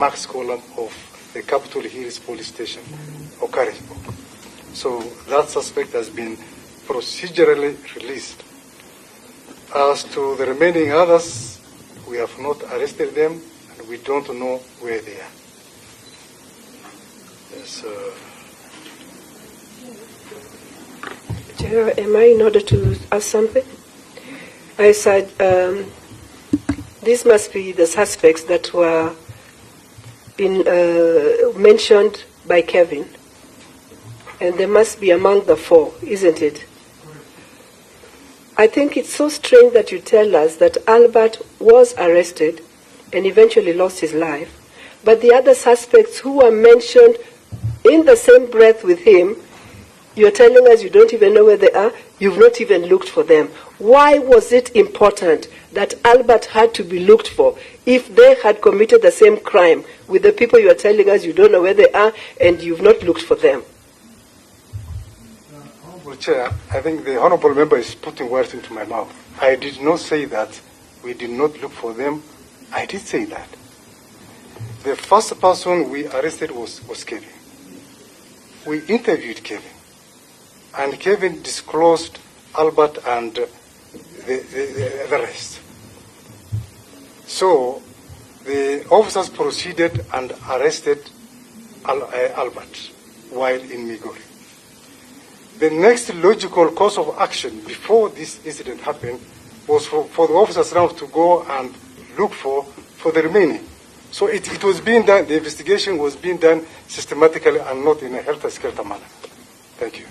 Max column of the Capitol Hills police station, Okarisburg. So that suspect has been procedurally released. As to the remaining others, we have not arrested them, and we don't know where they are. Yes, Chair, am I in order to ask something? I said these must be the suspects that were mentioned by Kevin, and they must be among the 4, isn't it? I think it's so strange that you tell us that Albert was arrested and eventually lost his life, but the other suspects who were mentioned in the same breath with him, you're telling us you don't even know where they are, you've not even looked for them. Why was it important that Albert had to be looked for if they had committed the same crime with the people you are telling us you don't know where they are and you've not looked for them? Honorable Chair, I think the Honorable Member is putting words into my mouth. I did not say that we did not look for them. I did say that. The first person we arrested was Kevin. We interviewed Kevin, and Kevin disclosed Albert and the rest. So the officers proceeded and arrested Albert while in Migori. The next logical course of action before this incident happened was for the officers now to go and look for the remaining. So it was being done, the investigation was being done systematically and not in a helter-skelter manner. Thank you.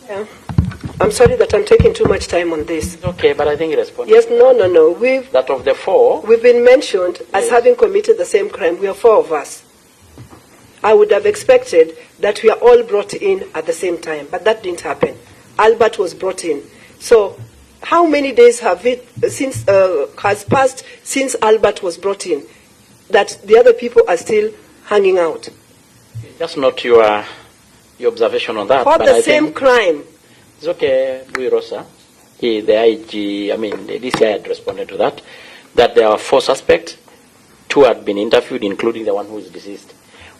Yeah. I'm sorry that I'm taking too much time on this. Okay, but I think it responded. Yes, no. That of the 4, we've been mentioned as having committed the same crime. We are 4 of us. I would have expected that we are all brought in at the same time, but that didn't happen. Albert was brought in. So how many days has passed since Albert was brought in that the other people are still hanging out? That's not your observation on that. For the same crime. It's okay, Buirosa. The IG, the DCI had responded to that there are 4 suspects, 2 had been interviewed, including the one who is deceased.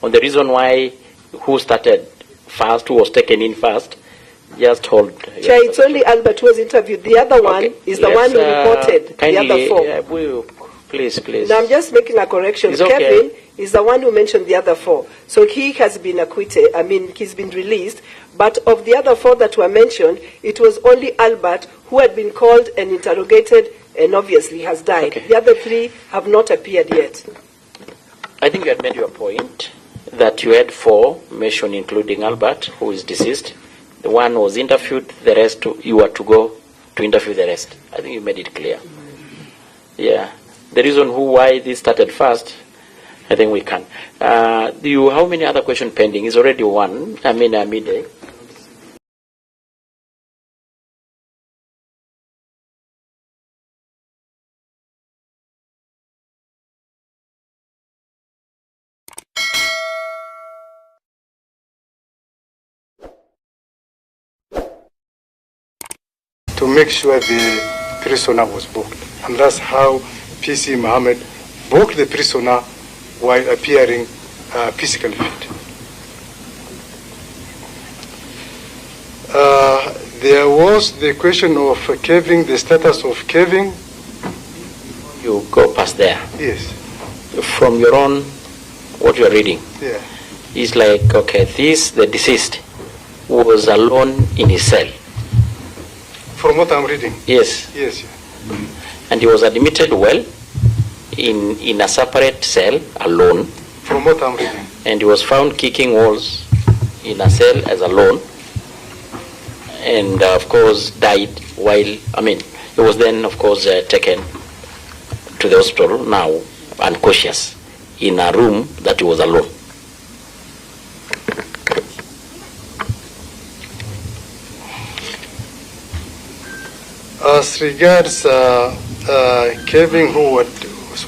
On the reason why, who started first, who was taken in first, just hold. Chair, it's only Albert who was interviewed. The other one is the one who reported kindly, the other 4. Please. Now I'm just making a correction. It's okay. Kevin is the one who mentioned the other 4. So he has been acquitted. He's been released. But of the other 4 that were mentioned, it was only Albert who had been called and interrogated and obviously has died. Okay. The other 3 have not appeared yet. I think you had made your point that you had 4 mentioned, including Albert, who is deceased. The one was interviewed, the rest you were to go to interview the rest. I think you made it clear. Yeah. The reason why this started first, I think we can. How many other questions pending? Is already one. Midday. To make sure the prisoner was booked. And that's how PC Mohammed booked the prisoner while appearing physically fit. There was the question of Kevin, the status of Kevin. You go past there. Yes. From your own, what you're reading. Yeah. It's like, okay, the deceased was alone in his cell. From what I'm reading? Yes. Yes. And he was admitted in a separate cell, alone. From what I'm reading? And he was found kicking walls in a cell as alone. And of course died while, he was then of course taken to the hospital, now unconscious, in a room that he was alone. As regards Kevin, who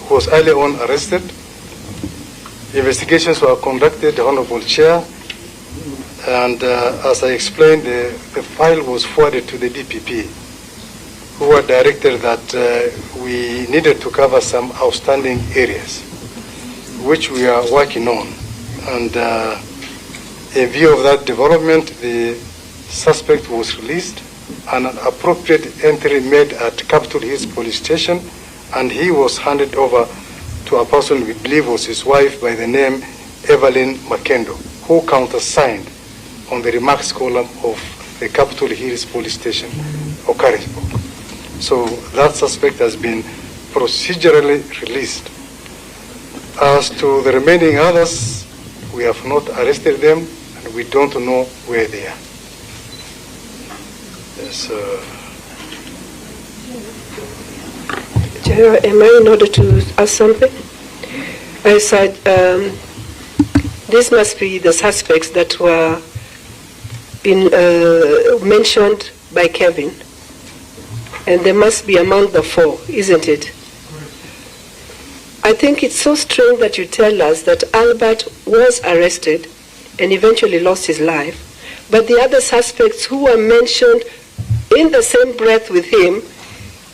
was earlier on arrested, investigations were conducted, the Honorable Chair, and as I explained, the file was forwarded to the DPP, who were directed that we needed to cover some outstanding areas. which we are working on. And in view of that development, the suspect was released and an appropriate entry made at Capitol Hills Police Station, and he was handed over to a person we believe was his wife by the name Evelyn Makendo, who countersigned on the remarks column of the Capitol Hills Police Station, Okarisburg. So that suspect has been procedurally released. As to the remaining others, we have not arrested them, and we don't know where they are. Yes, Chair, am I in order to ask something? I said this must be the suspects that were mentioned by Kevin, and they must be among the 4, isn't it? I think it's so strange that you tell us that Albert was arrested and eventually lost his life, but the other suspects who were mentioned in the same breath with him,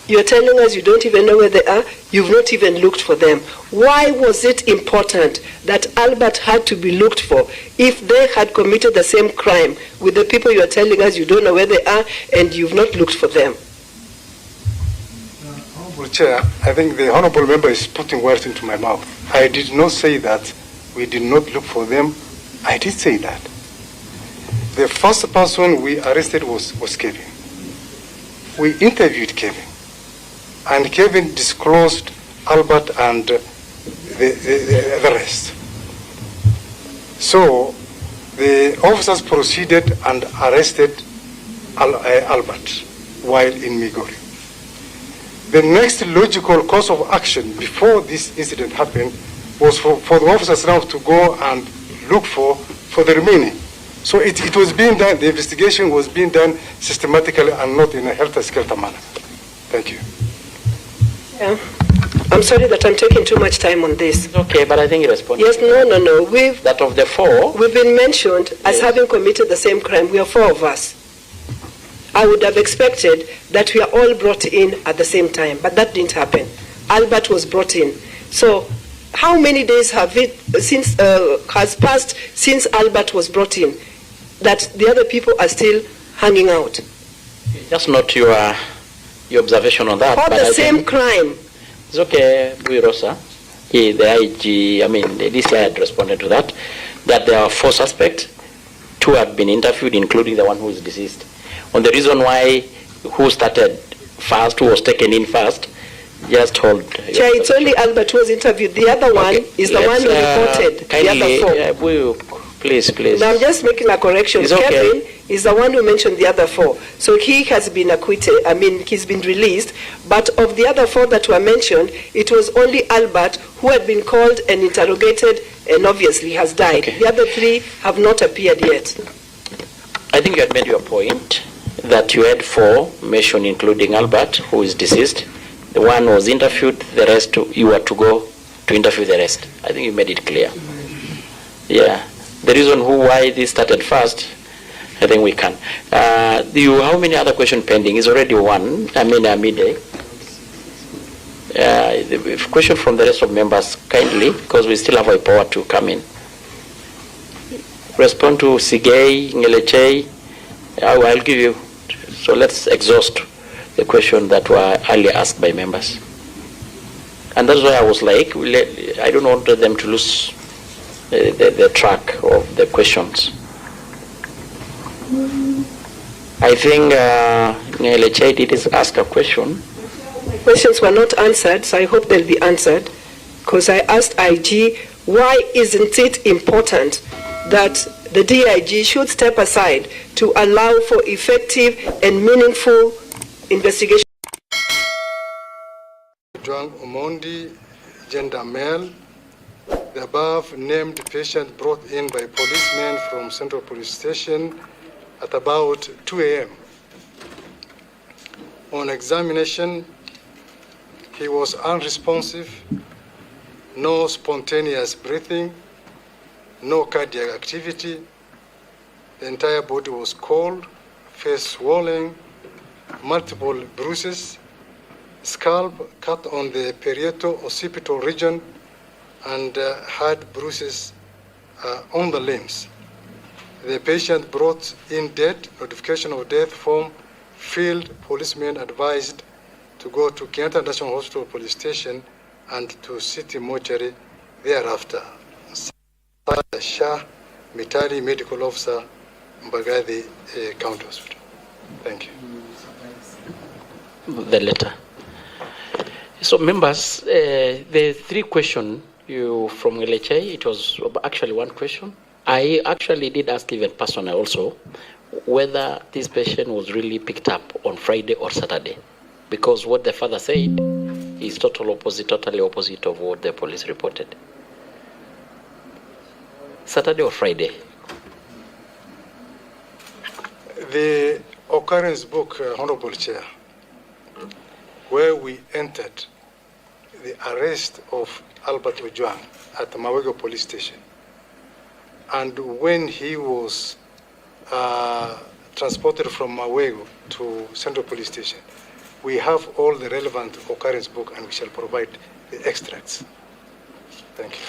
you're telling us you don't even know where they are, you've not even looked for them. Why was it important that Albert had to be looked for if they had committed the same crime with the people you're telling us you don't know where they are and you've not looked for them? Honorable Chair, I think the Honorable Member is putting words into my mouth. I did not say that we did not look for them. I did say that. The first person we arrested was Kevin. We interviewed Kevin, and Kevin disclosed Albert and the rest. So the officers proceeded and arrested Albert while in Migori. The next logical course of action before this incident happened was for the officers now to go and look for the remaining. So it was being done, the investigation was being done systematically and not in a helter-skelter manner. Thank you. Yeah. I'm sorry that I'm taking too much time on this. It's okay, but I think you responded. Yes, no. That of the 4, we've been mentioned as having committed the same crime. We are 4 of us. I would have expected that we are all brought in at the same time, but that didn't happen. Albert was brought in. So how many days has passed since Albert was brought in that the other people are still hanging out? Just not your observation on that. For the same crime. It's okay, Buirosa. The IG, the DCI had responded to that there are 4 suspects. 2 had been interviewed, including the one who is deceased. On the reason why, who started first, who was taken in first, just hold. Chair, it's only Albert who was interviewed. The other one is the one who reported the other 4. Please. Now I'm just making a correction. It's okay. Kevin is the one who mentioned the other 4. So he has been acquitted, he's been released. But of the other 4 that were mentioned, it was only Albert who had been called and interrogated and obviously has died. Okay. The other 3 have not appeared yet. I think you had made your point that you had 4 mentioned, including Albert, who is deceased. The one was interviewed, the rest you were to go to interview the rest. I think you made it clear. Yeah. The reason why this started first, I think we can. How many other questions pending? Is already one. Midday. The question from the rest of members, kindly, because we still have a power to come in. Respond to Sigei, Ngeleche. I'll give you. So let's exhaust the question that were earlier asked by members. And that's why I was like, I don't want them to lose the track of the questions. I think Ngeleche did ask a question. Questions were not answered, so I hope they'll be answered. Because I asked IG, why isn't it important that the DIG should step aside to allow for effective and meaningful investigation? Joan Omondi, gender male. The above named patient brought in by policemen from Central Police Station at about 2 a.m. On examination, he was unresponsive, no spontaneous breathing, no cardiac activity. The entire body was cold, face swollen, multiple bruises, scalp cut on the parieto-occipital region, and had bruises on the limbs. The patient brought in dead, notification of death form, field policemen advised to go to Kenyatta National Hospital Police Station and to City Mortuary thereafter. Shah Mitali, Medical Officer, Mbadi County Hospital. Thank you. The letter. So members, the three questions you from LHA, it was actually one question. I actually did ask even personally also whether this patient was really picked up on Friday or Saturday, because what the father said is totally opposite of what the police reported. Saturday or Friday? The occurrence book, Honorable Chair, where we entered the arrest of Albert Ojwang at the Mawego police station, and when he was transported from Mawego to Central Police Station, we have all the relevant occurrence book and we shall provide the extracts. Thank you.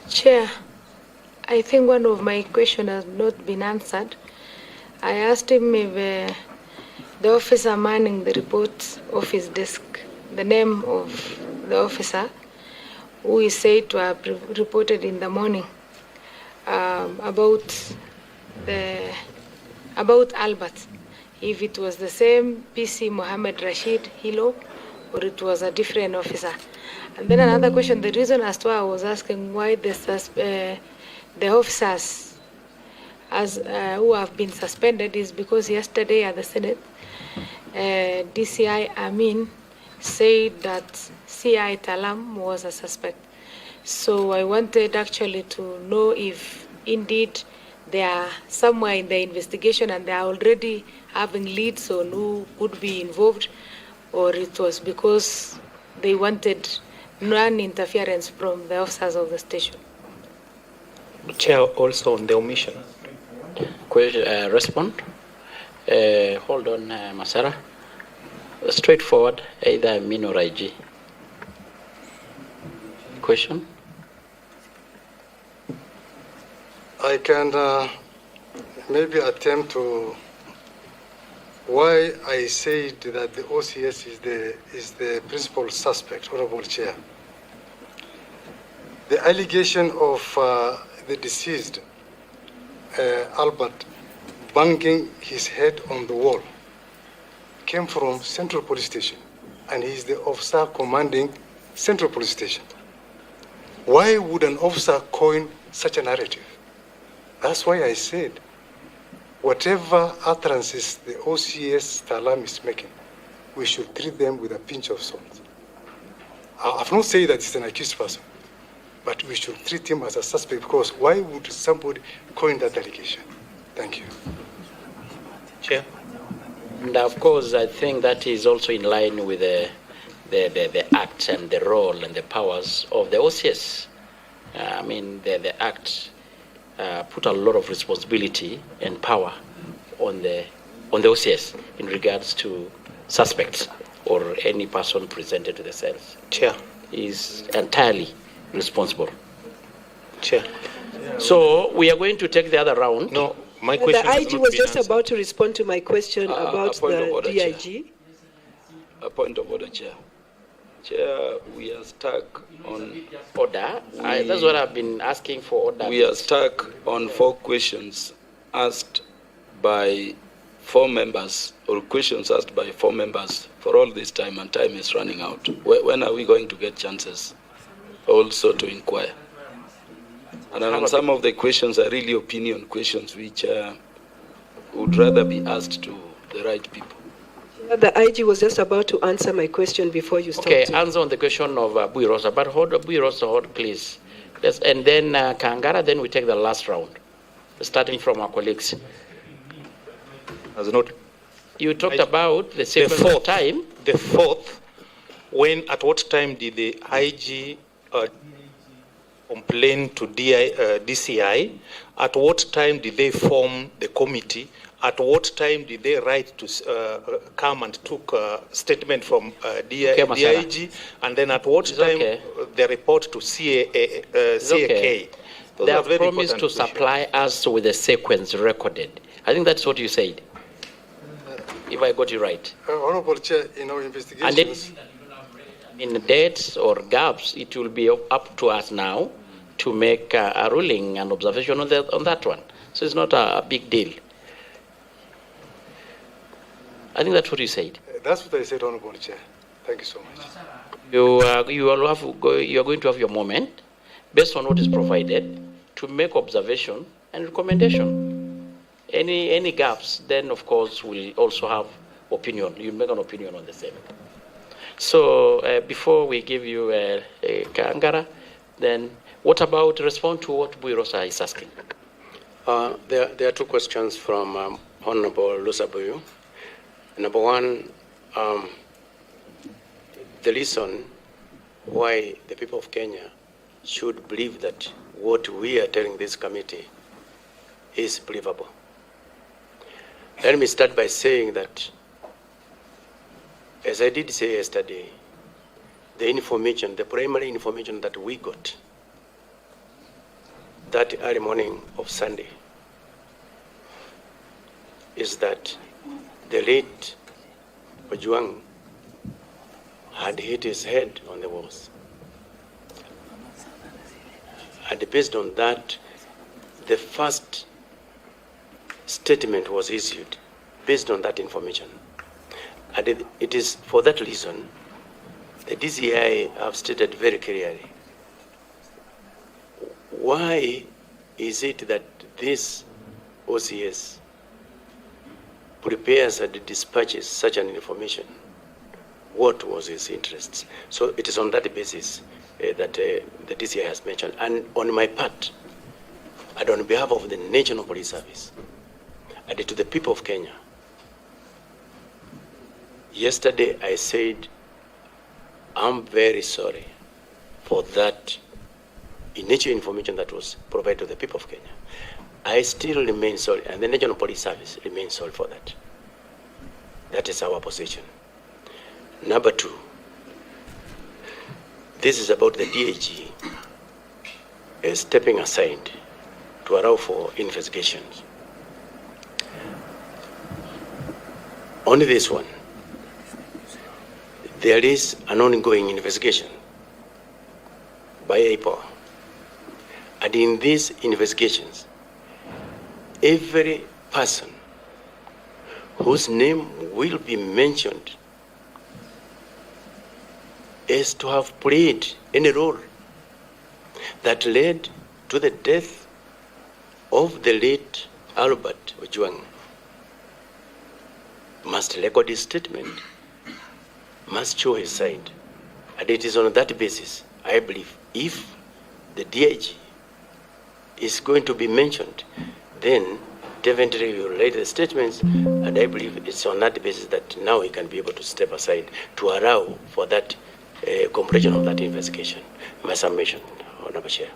Chair, I think one of my questions has not been answered. I asked him if the officer manning the report office desk, the name of the officer who is said to have reported in the morning about Albert, if it was the same PC Mohammed Rashid Hilo or it was a different officer. And then another question, the reason as to why I was asking why the officers who have been suspended is because yesterday at the Senate, DCI Amin said that CI Talam was a suspect. So I wanted actually to know if indeed they are somewhere in the investigation and they are already having leads on who could be involved, or it was because they wanted non-interference from the officers of the station. Chair, also on the omission. Respond. Hold on, Masara. Straightforward, either Min or IG. Question? I can maybe attempt to why I said that the OCS is the principal suspect, Honorable Chair. The allegation of the deceased, Albert, banging his head on the wall came from Central Police Station, and he is the officer commanding Central Police Station. Why would an officer coin such a narrative? That's why I said, whatever utterances the OCS Talam is making, we should treat them with a pinch of salt. I've not said that it's an accused person, but we should treat him as a suspect, because why would somebody coin that allegation? Thank you. Chair. And of course, I think that is also in line with the act and the role and the powers of the OCS. I mean, the act put a lot of responsibility and power on the OCS in regards to suspects or any person presented to the cells. Chair. Is entirely responsible. Chair. So we are going to take the other round. No, my question The has IG not was been just answered. about to respond to my question about point of the order, DIG. A point of order, Chair. Chair, we are stuck on Order. That's what I've been asking for. Order. we are stuck on 4 questions asked by 4 members, or questions asked by 4 members for all this time, and time is running out. When are we going to get chances also to inquire? And on some of the questions are really opinion questions, which would rather be asked to the right people. The IG was just about to answer my question before you stopped. Okay, him. answer on the question of Buirosa, but hold please. Yes, and then Kangara, then we take the last round, starting from our colleagues. As a note. You talked about the sequence of time. The 4th, at what time did the IG complain to DCI? At what time did they form the committee? At what time did they write to come and took statement from DIG? And then at what time the report to CAK? They have promised to supply us with a sequence recorded. I think that's what you said, if I got you right. Honorable Chair, investigations. And in dates or gaps, it will be up to us now to make a ruling and observation on that one. So it's not a big deal. I think that's what you said. That's what I said, Honorable Chair. Thank you so much. You are going to have your moment, based on what is provided, to make observation and recommendation. Any gaps, then of course we'll also have opinion. You'll make an opinion on the same. So before we give you Kangara, then what about respond to what Buirosa is asking? There are two questions from Honorable Lusabuyu. Number one, the reason why the people of Kenya should believe that what we are telling this committee is believable. Let me start by saying that, as I did say yesterday, the primary information that we got that early morning of Sunday is that the late Ojwang had hit his head on the walls. And based on that, the first statement was issued based on that information. And it is for that reason the DCI have stated very clearly, why is it that this OCS prepares and dispatches such an information? What was his interests? So it is on that basis that the DCI has mentioned. And on my part, and on behalf of the National Police Service, and to the people of Kenya, yesterday I said, I'm very sorry for that initial information that was provided to the people of Kenya. I still remain sorry, and the National Police Service remains sorry for that. That is our position. Number two, this is about the DIG stepping aside to allow for investigations. Only this one. There is an ongoing investigation by APOA. And in these investigations, every person whose name will be mentioned is to have played any role that led to the death of the late Albert Ojwang must record his statement, must show his side. And it is on that basis, I believe, if the DIG is going to be mentioned, then definitely we will write the statements, and I believe it's on that basis that now he can be able to step aside to allow for that completion of that investigation. My submission, Honorable Chair.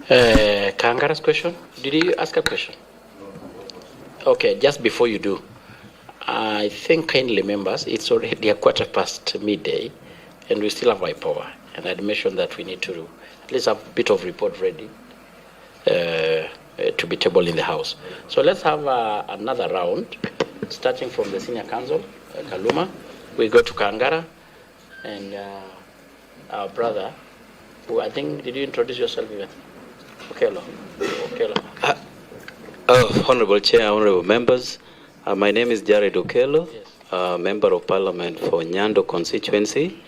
Kangara's question? Did you ask a question? Okay, just before you do, I think kindly members, it's already a 1:15 midday, and we still have power. And I'd mentioned that we need to at least have a bit of report ready to be tabled in the House. So let's have another round, starting from the Senior Counsel, Kaluma. We go to Kangara, and our brother, who I think, did you introduce yourself even? Okelo. Honorable Chair, honorable members, my name is Jared Okelo, Member of Parliament for Nyando constituency.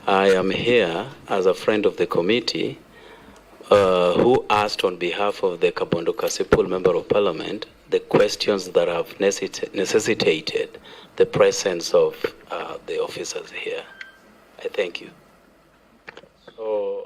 I am here as a friend of the committee who asked on behalf of the Kabondo Kasipul Member of Parliament the questions that have necessitated the presence of the officers here. I thank you. So,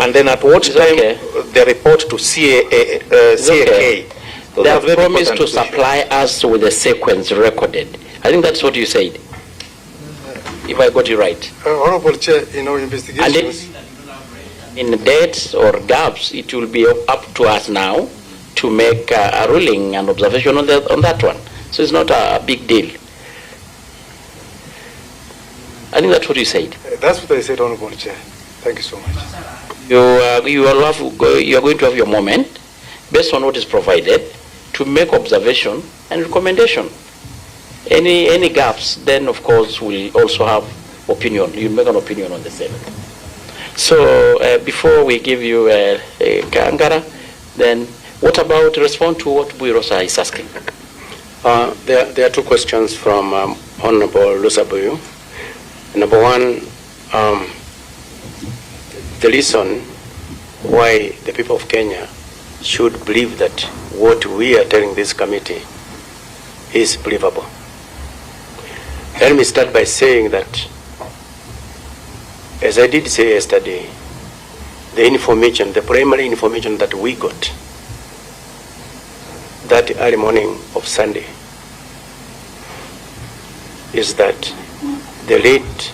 and then at what time the report to CAK. They have promised to supply us with the sequence recorded. I think that's what you said, if I got you right. Honorable Chair, investigations. And in dates or gaps, it will be up to us now to make a ruling and observation on that one. So it's not a big deal. I think that's what you said. That's what I said, Honorable Chair. Thank you so much. You are going to have your moment, based on what is provided, to make observation and recommendation. Any gaps, then of course we'll also have opinion. You make an opinion on the same. So before we give you Kangara, then what about respond to what Buirosa is asking? There are two questions from Honorable Lusabuyu. Number one, the reason why the people of Kenya should believe that what we are telling this committee is believable. Let me start by saying that, as I did say yesterday, the primary information that we got that early morning of Sunday is that the late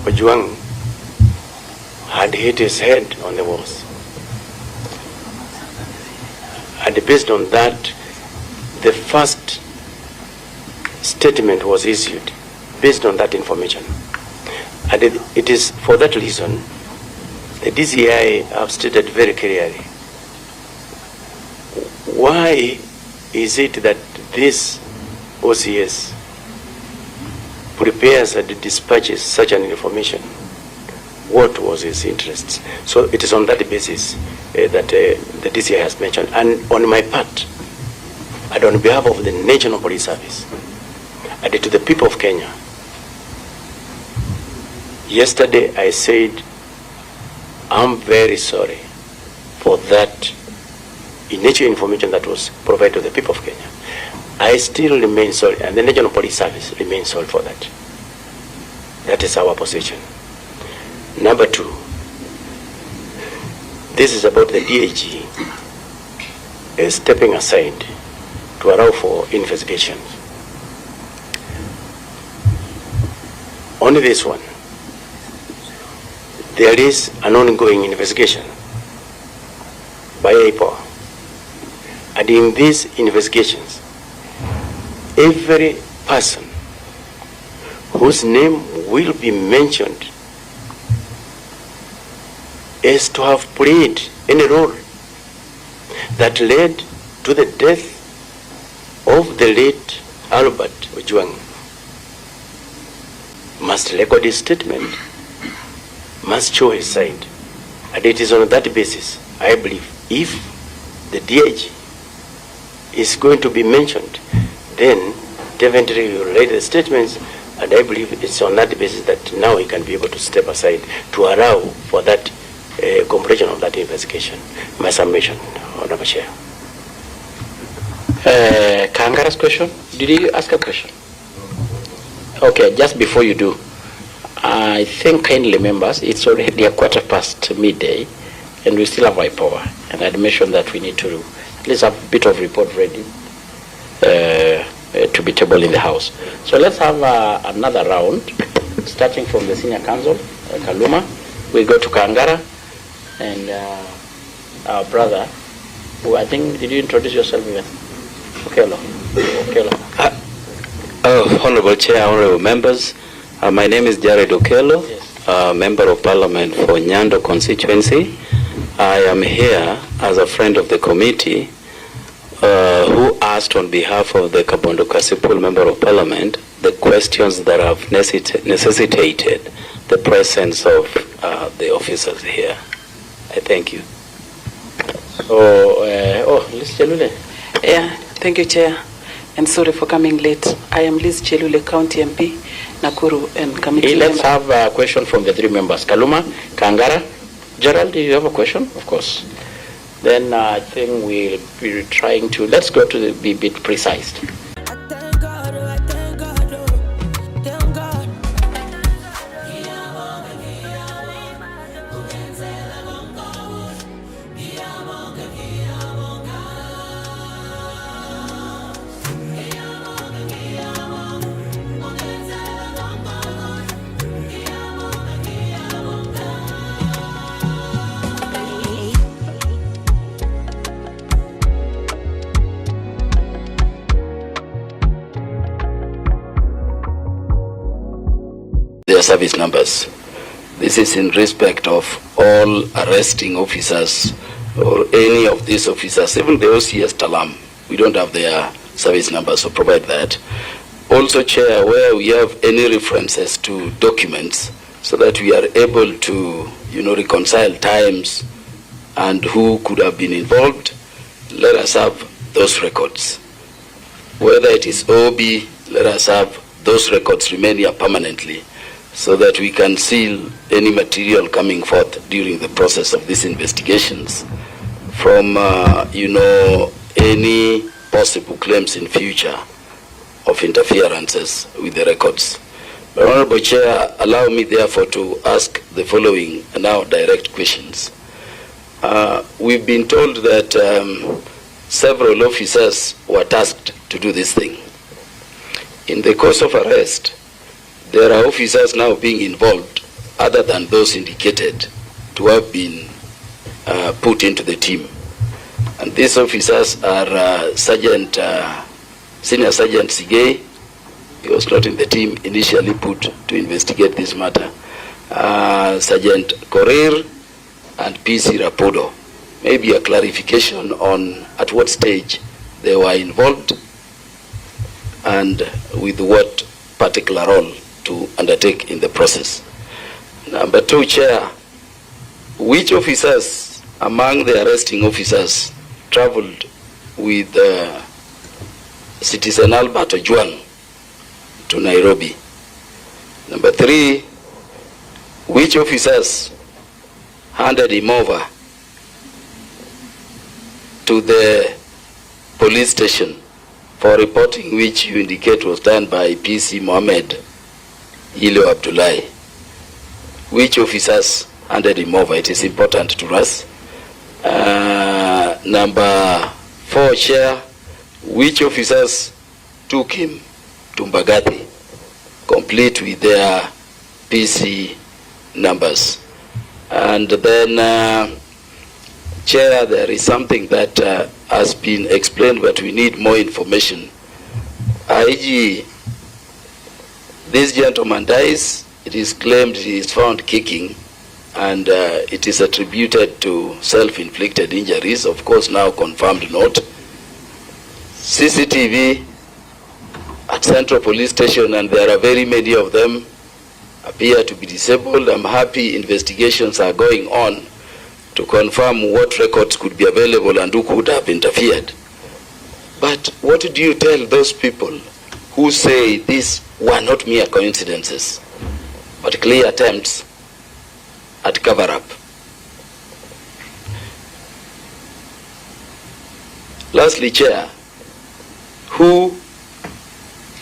Ojwang had hit his head on the walls. And based on that, the first statement was issued based on that information. And it is for that reason the DCI have stated very clearly why is it that this OCS prepares and dispatches such an information. What was his interests? So it is on that basis that the DCI has mentioned. And on my part, and on behalf of the National Police Service, and to the people of Kenya, yesterday I said, I'm very sorry for that initial information that was provided to the people of Kenya. I still remain sorry, and the National Police Service remains sorry for that. That is our position. Number two, this is about the DAG stepping aside to allow for investigations. Only this one. There is an ongoing investigation by APO. And in these investigations, every person whose name will be mentioned is to have played any role that led to the death of the late Albert Ojwang must record his statement, must show his side. And it is on that basis, I believe, if the DIG is going to be mentioned, then definitely he will write the statements, and I believe it's on that basis that now he can be able to step aside to allow for that completion of that investigation. My submission, Honorable Chair. Kangara's question? Did you ask a question? Okay, just before you do, I think kindly members, it's already a 1:15 midday, and we still have our power. And I'd mentioned that we need to at least have a bit of report ready to be tabled in the House. So let's have another round, starting from the Senior Counsel, Kaluma. We go to Kangara, and our brother, who I think, did you introduce yourself even? Okelo. Honorable Chair, honorable members, my name is Jared Okelo, yes. Member of Parliament for Nyando constituency. I am here as a friend of the committee who asked on behalf of the Kabondo Kasipul Member of Parliament the questions that have necessitated the presence of the officers here. I thank you. Liz Chelule. Yeah, thank you, Chair. And sorry for coming late. I am Liz Chelule, County MP, Nakuru, and committee Let's have a question from the three members. Kaluma, Kangara, Gerald, do you have a question? Of course. Then I think we'll be trying to, let's go to be a bit precise. their service numbers. This is in respect of all arresting officers or any of these officers, even the OCS Talam. We don't have their service numbers, so provide that. Also, Chair, where we have any references to documents so that we are able to, reconcile times and who could have been involved, let us have those records. Whether it is OB, let us have those records remain here permanently so that we can seal any material coming forth during the process of these investigations from, any possible claims in future of interferences with the records. Honorable Chair, allow me therefore to ask the following now direct questions. We've been told that several officers were tasked to do this thing. In the course of arrest, there are officers now being involved other than those indicated to have been put into the team. And these officers are Senior Sergeant Sigei. He was not in the team initially put to investigate this matter. Sergeant Korir and PC Rapodo. Maybe a clarification on at what stage they were involved and with what particular role to undertake in the process. Number two, Chair, which officers among the arresting officers traveled with citizen Albert Ojwang to Nairobi? Number three, which officers handed him over to the police station for reporting, which you indicate was done by PC Mohammed Ilo Abdullahi? Which officers handed him over? It is important to us. Number four, Chair, which officers took him to Mbadi, complete with their PC numbers? And then, Chair, there is something that has been explained, but we need more information. IG, this gentleman dies, it is claimed he is found kicking, and it is attributed to self-inflicted injuries, of course now confirmed not. CCTV at Central Police Station, and there are very many of them, appear to be disabled. I'm happy investigations are going on to confirm what records could be available and who could have interfered. But what do you tell those people who say these were not mere coincidences, but clear attempts at cover-up? Lastly, Chair, who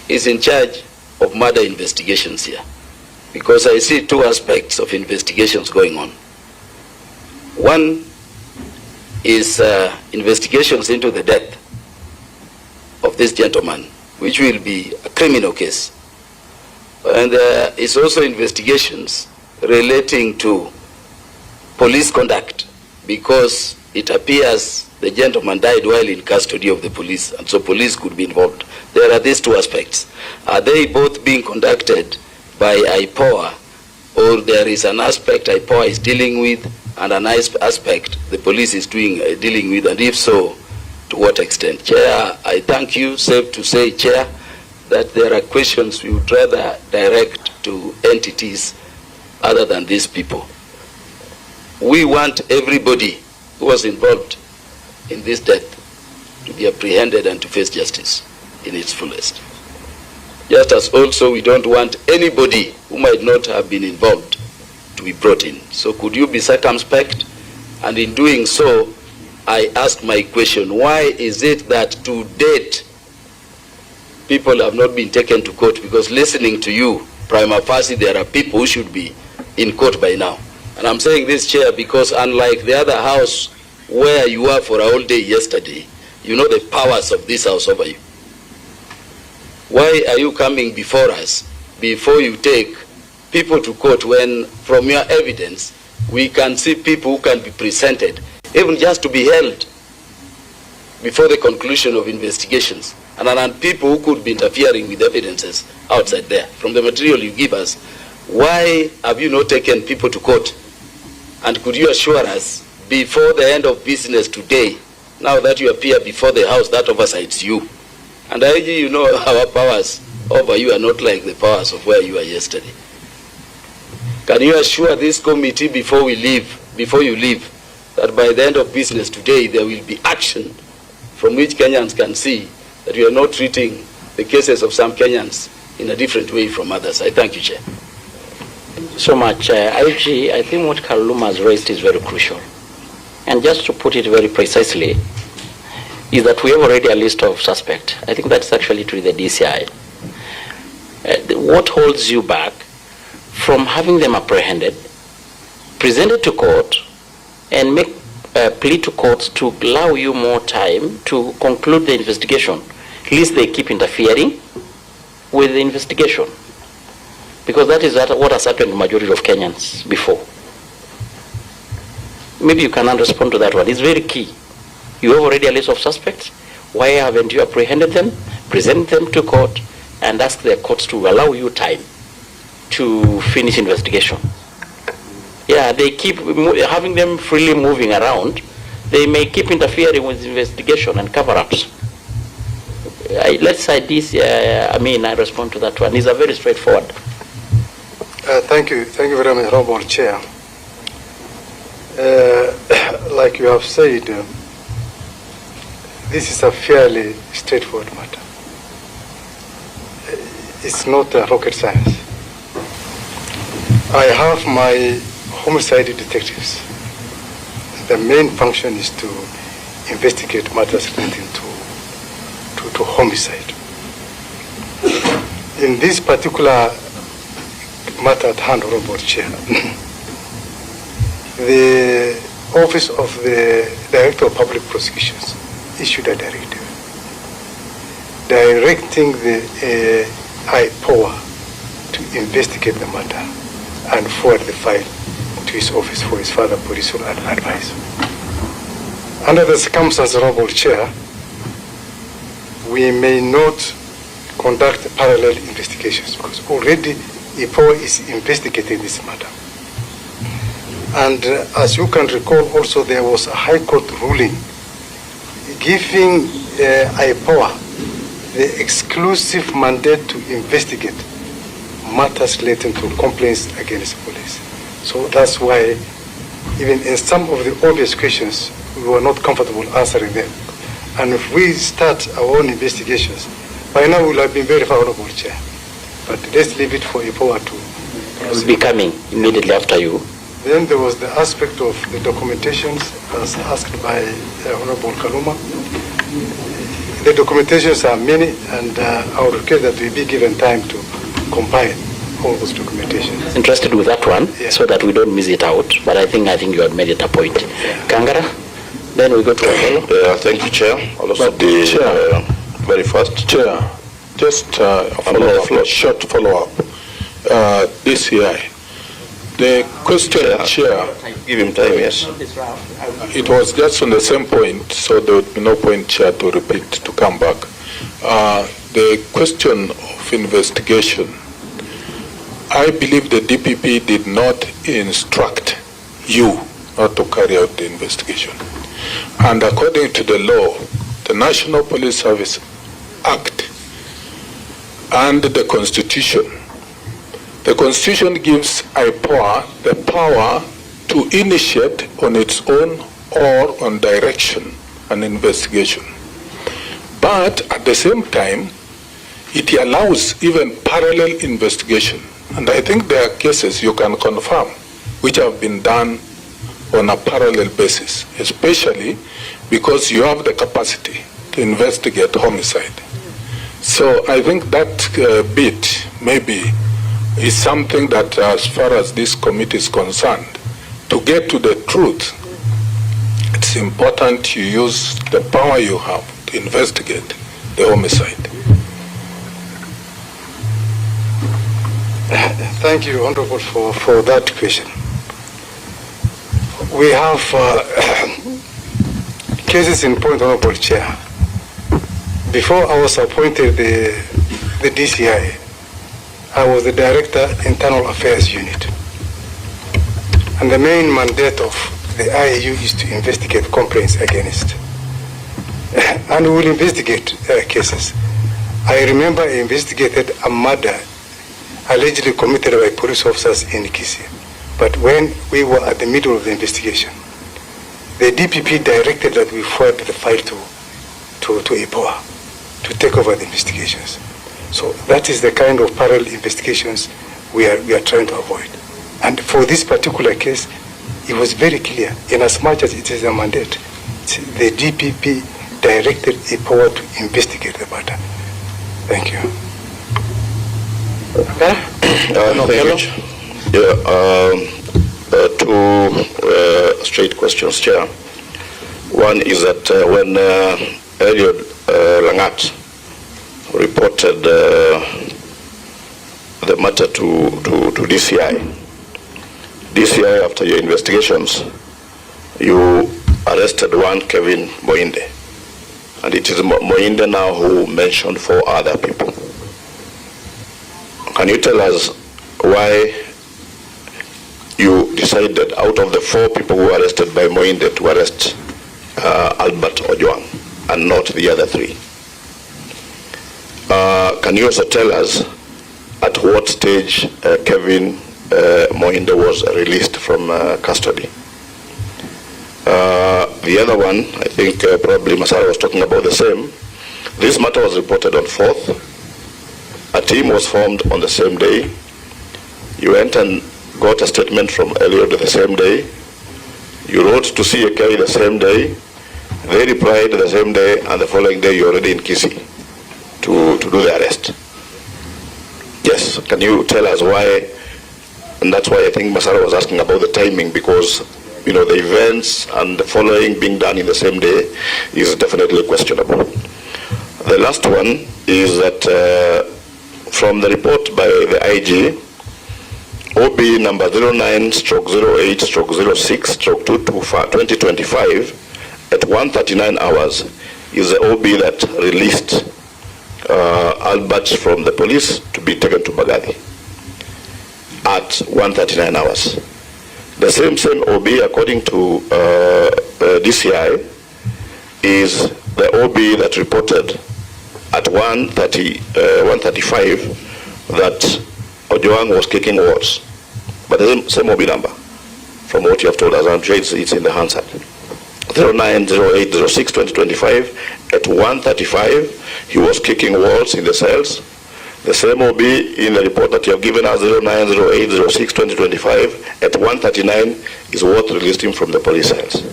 is in charge of murder investigations here? Because I see two aspects of investigations going on. One is investigations into the death of this gentleman, which will be a criminal case. And there is also investigations relating to police conduct, because it appears the gentleman died while in custody of the police, and so police could be involved. There are these two aspects. Are they both being conducted by IPOA, or there is an aspect IPOA is dealing with and an aspect the police is dealing with, and if so, to what extent? Chair, I thank you. Safe to say, Chair, that there are questions we would rather direct to entities other than these people. We want everybody who was involved in this death to be apprehended and to face justice in its fullest. Just as also we don't want anybody who might not have been involved to be brought in. So could you be circumspect? And in doing so, I ask my question, why is it that to date people have not been taken to court? Because listening to you, prima facie, there are people who should be in court by now. And I'm saying this, Chair, because unlike the other house where you were for a whole day yesterday, you know the powers of this house over you. Why are you coming before us before you take people to court when from your evidence we can see people who can be presented, even just to be held before the conclusion of investigations, and people who could be interfering with evidences outside there? From the material you give us, Why have you not taken people to court? And could you assure us, before the end of business today, now that you appear before the House, that oversights you? And IG, you know our powers over you are not like the powers of where you were yesterday. Can you assure this committee before you leave, that by the end of business today, there will be action from which Kenyans can see that you are not treating the cases of some Kenyans in a different way from others? I thank you, Chair. So much. IG, I think what Kaluma has raised is very crucial. And just to put it very precisely, is that we have already a list of suspects. I think that's actually to the DCI. What holds you back from having them apprehended, presented to court, and make a plea to courts to allow you more time to conclude the investigation? At least they keep interfering with the investigation. Because that is what has happened to the majority of Kenyans before. Maybe you cannot respond to that one. It's very key. You have already a list of suspects. Why haven't you apprehended them, present them to court, and ask the courts to allow you time to finish investigation? Yeah, they keep having them freely moving around. They may keep interfering with investigation and cover-ups. Let's say this, I respond to that one. It's a very straightforward. Thank you very much, Honorable Chair. Like you have said, this is a fairly straightforward matter. It's not rocket science. I have my homicide detectives. The main function is to investigate matters relating to homicide. In this particular matter at hand, Honorable Chair, the Office of the Director of Public Prosecutions issued a directive directing the IPOA to investigate the matter and forward the file to his office for his further political advice. Under the circumstances, Honorable Chair, we may not conduct parallel investigations because already IPOA is investigating this matter. And as you can recall, also there was a High Court ruling giving IPOA the exclusive mandate to investigate matters relating to complaints against police. So that's why even in some of the obvious questions, we were not comfortable answering them. And if we start our own investigations, by now we'll have been very favorable, Chair. But let's leave it for IPOA to will be coming immediately after you. Then there was the aspect of the documentations as asked by Honorable Kaluma. The documentations are many, and I would request that we be given time to compile all those documentations. Interested with that one, yeah, so that we don't miss it out. But I think you had made it a point. Yeah. Kangara, then we go to Apollo. Thank you, Chair. I'll also be very fast. Chair, just a short follow-up. DCI. The question, Chair, give him time, yes. It was just on the same point, so there would be no point, Chair, to repeat, to come back. The question of investigation, I believe the DPP did not instruct you not to carry out the investigation. And according to the law, the National Police Service Act and the Constitution, the Constitution gives IPOA the power to initiate on its own or on direction an investigation. But at the same time, it allows even parallel investigation. And I think there are cases you can confirm which have been done on a parallel basis, especially because you have the capacity to investigate homicide. So I think that bit maybe is something that, as far as this committee is concerned, to get to the truth, it's important you use the power you have to investigate the homicide. Thank you, Honorable, for that question. We have cases in point, Honorable Chair. Before I was appointed the DCI, I was the Director, Internal Affairs Unit. And the main mandate of the IAU is to investigate complaints against. And we will investigate cases. I remember I investigated a murder allegedly committed by police officers in Kisii. But when we were at the middle of the investigation, the DPP directed that we forward the file to EPOA to take over the investigations. So that is the kind of parallel investigations we are trying to avoid. And for this particular case, it was very clear, in as much as it is a mandate, the DPP directed EPOA to investigate the matter. Thank you. Thank you. Yeah, two straight questions, Chair. One is that when Eliud Langat reported the matter to DCI, after your investigations, you arrested one Kevin Moinde, and it is Moinde now who mentioned 4 other people. Can you tell us why you decided, out of the 4 people who were arrested by Moinde, to arrest Albert Ojwang and not the other 3? Can you also tell us at what stage Kevin Moinde was released from custody? The other one, I think probably Masara was talking about the same. This matter was reported on 4th. A team was formed on the same day. You went and got a statement from Eliud the same day. You wrote to CAK the same day. They replied the same day, and the following day you're already in Kisii to do the arrest. Yes, can you tell us why? And that's why I think Masara was asking about the timing, because the events and the following being done in the same day is definitely questionable. The last one is that from the report by the IG, OB number 09/08/06/2025 at 1:39 hours is the OB that released Albert from the police to be taken to Mbadi at 1:39 hours. The same OB, according to DCI, is the OB that reported at 1:35 that Ojwang was kicking wards. But the same OB number, from what you have told us, I'm sure it's in the Hansard. 09/08/06/2025 at 1:35, he was kicking walls in the cells. The same OB in the report that you have given us, 09/08/06/2025 at 1:39, is what released him from the police cells.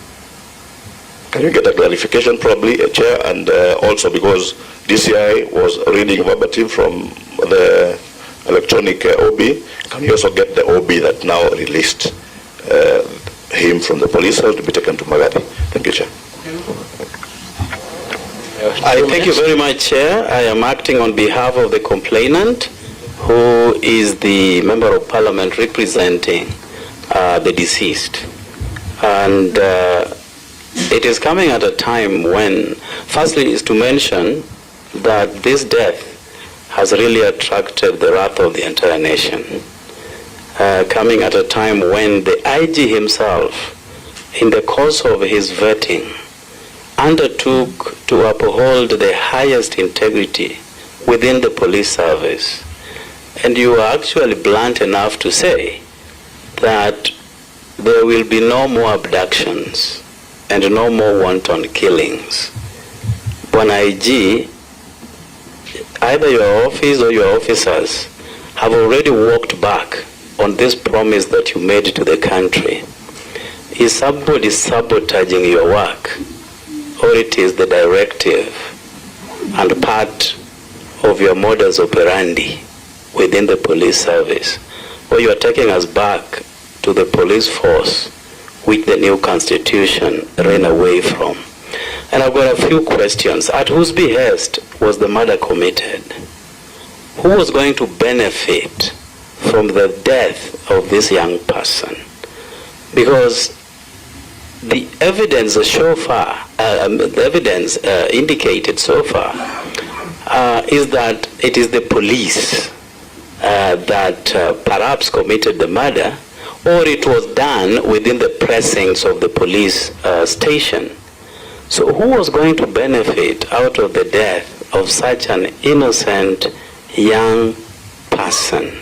Can you get a clarification, probably, Chair? And also, because DCI was reading verbatim from the electronic OB, can you also get the OB that now released him from the police cell to be taken to Mbadi? Thank you, Chair. Thank you very much, Chair. I am acting on behalf of the complainant, who is the Member of Parliament representing the deceased. And it is coming at a time when, firstly, is to mention that this death has really attracted the wrath of the entire nation. Coming at a time when the IG himself, in the course of his vetting, undertook to uphold the highest integrity within the police service. And you are actually blunt enough to say that there will be no more abductions and no more wanton killings. When IG, either your office or your officers have already walked back on this promise that you made to the country. Is somebody sabotaging your work, or it is the directive and part of your modus operandi within the police service, or you are taking us back to the police force which the new constitution ran away from? And I've got a few questions. At whose behest was the murder committed? Who was going to benefit from the death of this young person? Because the evidence indicated so far is that it is the police that perhaps committed the murder, or it was done within the precincts of the police station. So who was going to benefit out of the death of such an innocent young person?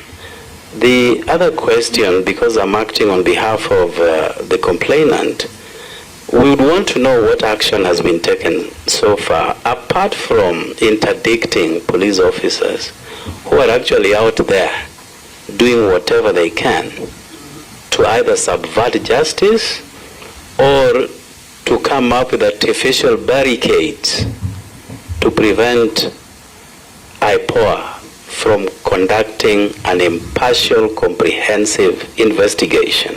The other question, because I'm acting on behalf of the complainant, we would want to know what action has been taken so far, apart from interdicting police officers who are actually out there doing whatever they can to either subvert justice or to come up with artificial barricades to prevent IPOA from conducting an impartial, comprehensive investigation.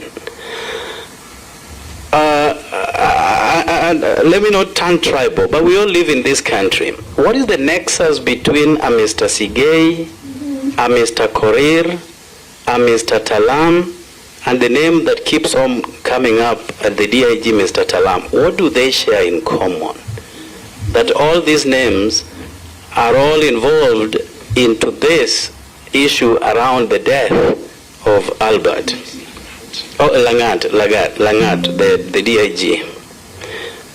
Let me not turn tribal, but we all live in this country. What is the nexus between a Mr. Sigei, a Mr. Korir, a Mr. Talam, and the name that keeps on coming up at the DIG, Mr. Talam? What do they share in common? That all these names are all involved into this issue around the death of Albert. Oh, Langat, the DIG.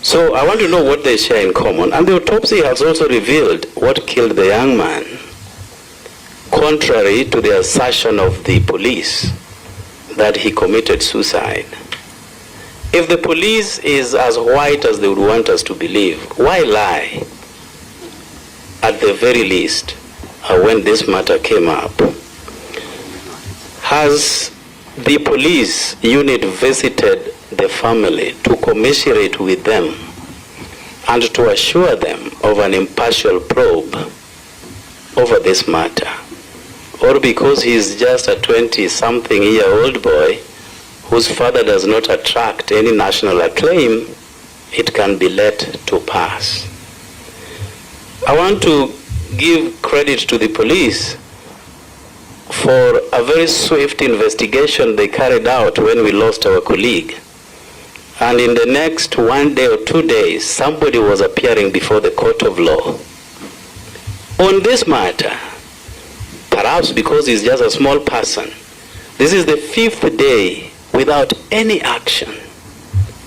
So I want to know what they share in common. And the autopsy has also revealed what killed the young man, contrary to the assertion of the police that he committed suicide. If the police is as white as they would want us to believe, why lie? At the very least, when this matter came up, has the police unit visited the family to commiserate with them and to assure them of an impartial probe over this matter? Or because he's just a 20-something-year-old boy whose father does not attract any national acclaim, it can be let to pass? I want to give credit to the police for a very swift investigation they carried out when we lost our colleague. And in the next 1 day or 2 days, somebody was appearing before the court of law on this matter. Perhaps because he's just a small person. This is the 5th day without any action.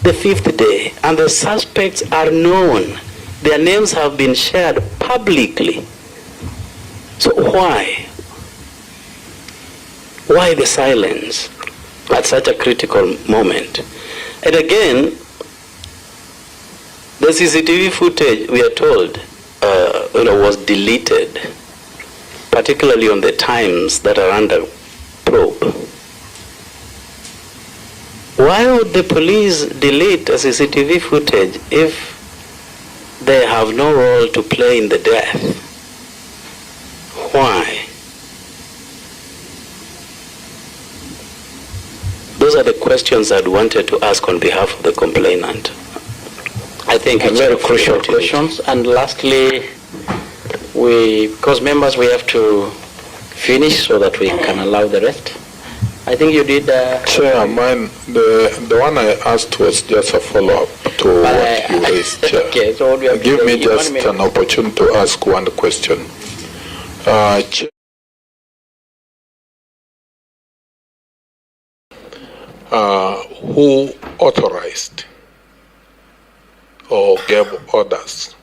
The 5th day. And the suspects are known. Their names have been shared publicly. So why? Why the silence at such a critical moment? And again, the CCTV footage, we are told, was deleted, particularly on the times that are under probe. Why would the police delete a CCTV footage if they have no role to play in the death? Why? Those are the questions I'd wanted to ask on behalf of the complainant. I think it's very crucial questions. And lastly, because members, we have to finish so that we can allow the rest. I think you did. Chair, mine, the one I asked was just a follow-up to what you raised, Chair. Okay, so what we have Give me just an opportunity to ask one question. Chair, who authorized or gave orders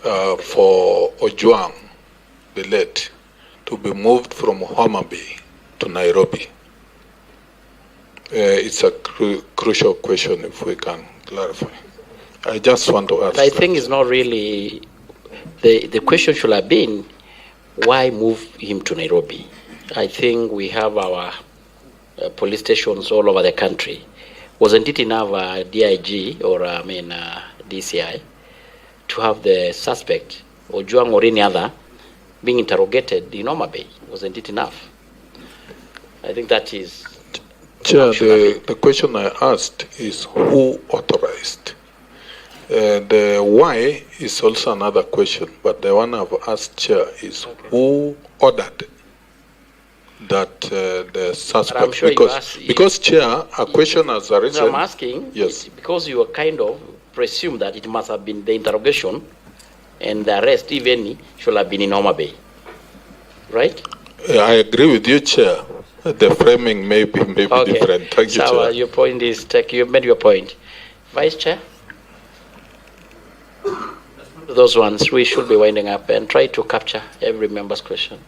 for Ojwang, the late, to be moved from Homa Bay to Nairobi? It's a crucial question if we can clarify. I just want to ask. I think it's not really, the question should have been, why move him to Nairobi? I think we have our police stations all over the country. Wasn't it enough DIG or DCI to have the suspect, Ojwang or any other, being interrogated in Homa Bay? Wasn't it enough? I think that is... Chair, the question I asked is who authorized? The why is also another question, but the one I've asked, Chair, is who ordered that the suspect, I'm sure because Chair, a question has arisen. I'm asking, yes, because you kind of presume that it must have been the interrogation and the arrest, even, should have been in Homa Bay, right? I agree with you, Chair. The framing may be different. Thank you, Chair. Your point is you made your point. Vice Chair? Those ones, we should be winding up and try to capture every member's question.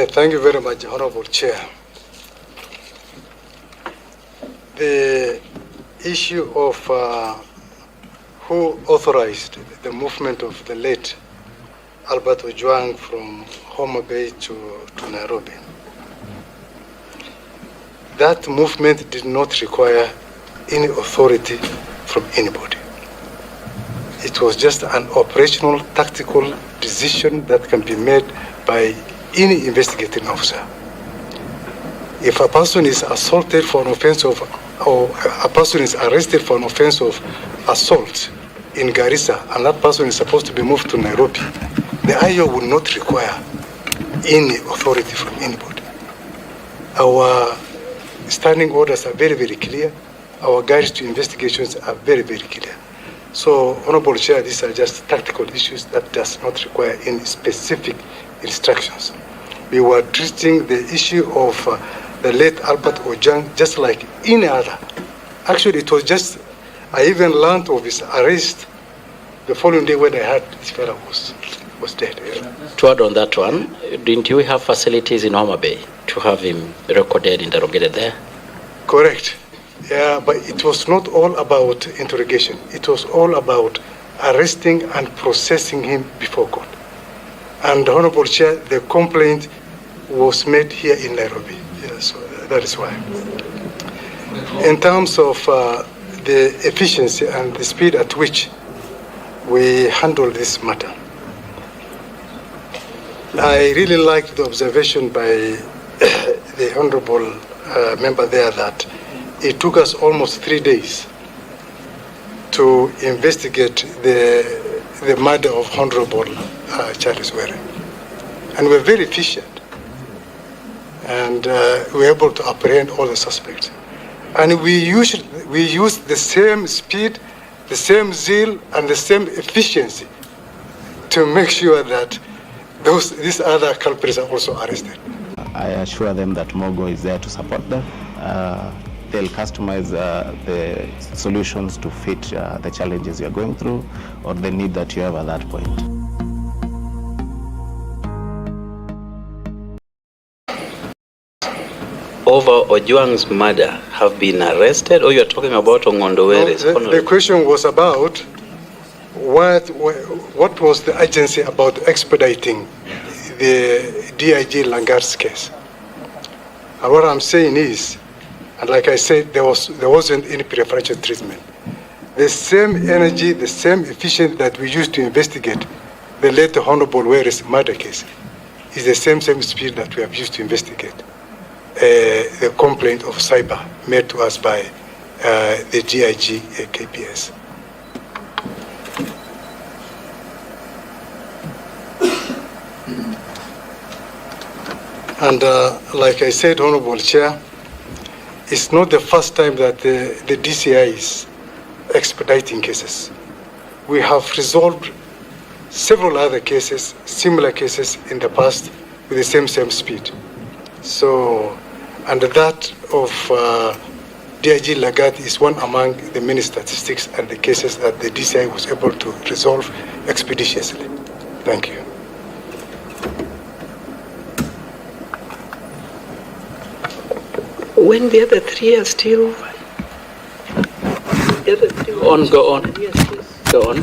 Thank you very much, Honorable Chair. The issue of who authorized the movement of the late Albert Ojwang from Homa Bay to Nairobi. That movement did not require any authority from anybody. It was just an operational, tactical decision that can be made by any investigating officer. If a person is assaulted for an offense of, or a person is arrested for an offense of assault in Garissa, and that person is supposed to be moved to Nairobi, the IO would not require any authority from anybody. Our standing orders are very, very clear. Our guides to investigations are very, very clear. So, Honorable Chair, these are just tactical issues that does not require any specific instructions. We were treating the issue of the late Albert Ojwang just like any other. Actually, it was just, I even learned of his arrest the following day when I heard this fellow was dead. To add on that one, didn't you have facilities in Homa Bay to have him recorded, interrogated there? Correct. Yeah, but it was not all about interrogation. It was all about arresting and processing him before court. And Honorable Chair, the complaint was made here in Nairobi. Yeah, so that is why. In terms of the efficiency and the speed at which we handle this matter, I really liked the observation by the Honorable member there that it took us almost 3 days to investigate the murder of Honorable Charles Were. And we're very efficient. And we were able to apprehend all the suspects. And we used the same speed, the same zeal, and the same efficiency to make sure that these other culprits are also arrested. I assure them that MOGO is there to support them. They'll customize the solutions to fit the challenges you're going through or the need that you have at that point. Over Ojwang's murder have been arrested, or you're talking about Ongondowere's? No, the question was about what was the agency about expediting the DIG Langar's case. And what I'm saying is, and like I said, there wasn't any preferential treatment. The same energy, the same efficiency that we used to investigate the late Honorable Were's murder case is the same speed that we have used to investigate the complaint of cyber made to us by the DIG KPS. And like I said, Honorable Chair, it's not the first time that the DCI is expediting cases. We have resolved several other cases, similar cases in the past with the same speed. So, and that of DIG Lagat is one among the many statistics and the cases that the DCI was able to resolve expeditiously. Thank you. when the other three are still... Go on. Go on.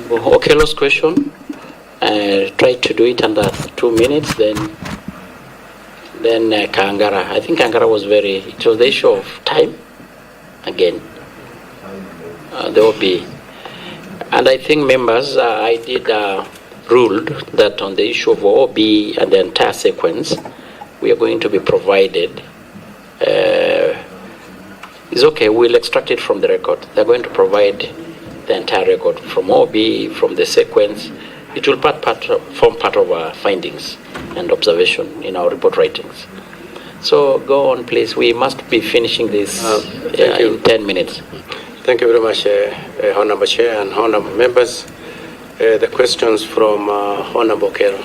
Okello's question. Try to do it under 2 minutes, then Kangara. I think Kangara was it was the issue of time again. There will be. And I think members, I did ruled that on the issue of OB and the entire sequence, we are going to be provided. It's okay, we'll extract it from the record. They're going to provide the entire record from OB, from the sequence. It will form part of our findings and observation in our report writings. So go on, please. We must be finishing this in 10 minutes. Thank you very much, Honorable Chair and Honorable members. The questions from Honorable Kero.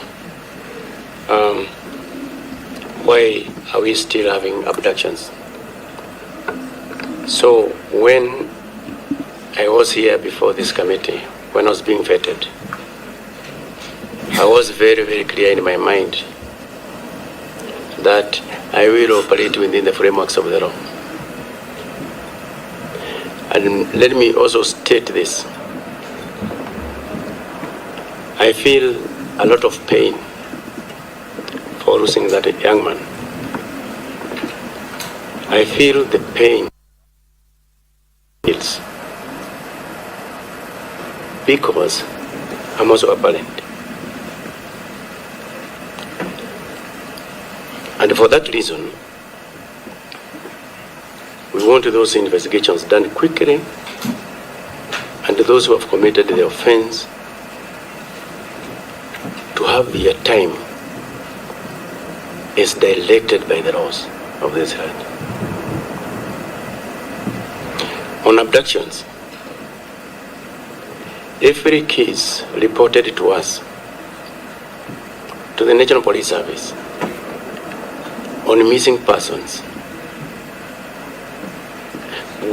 Why are we still having abductions? So when I was here before this committee, when I was being vetted, I was very, very clear in my mind that I will operate within the frameworks of the law. And let me also state this. I feel a lot of pain for losing that young man. I feel the pain because I'm also a parent. And for that reason, we want those investigations done quickly, and those who have committed the offense to have their time as directed by the laws of this land. On abductions, every case reported to us, to the National Police Service, on missing persons,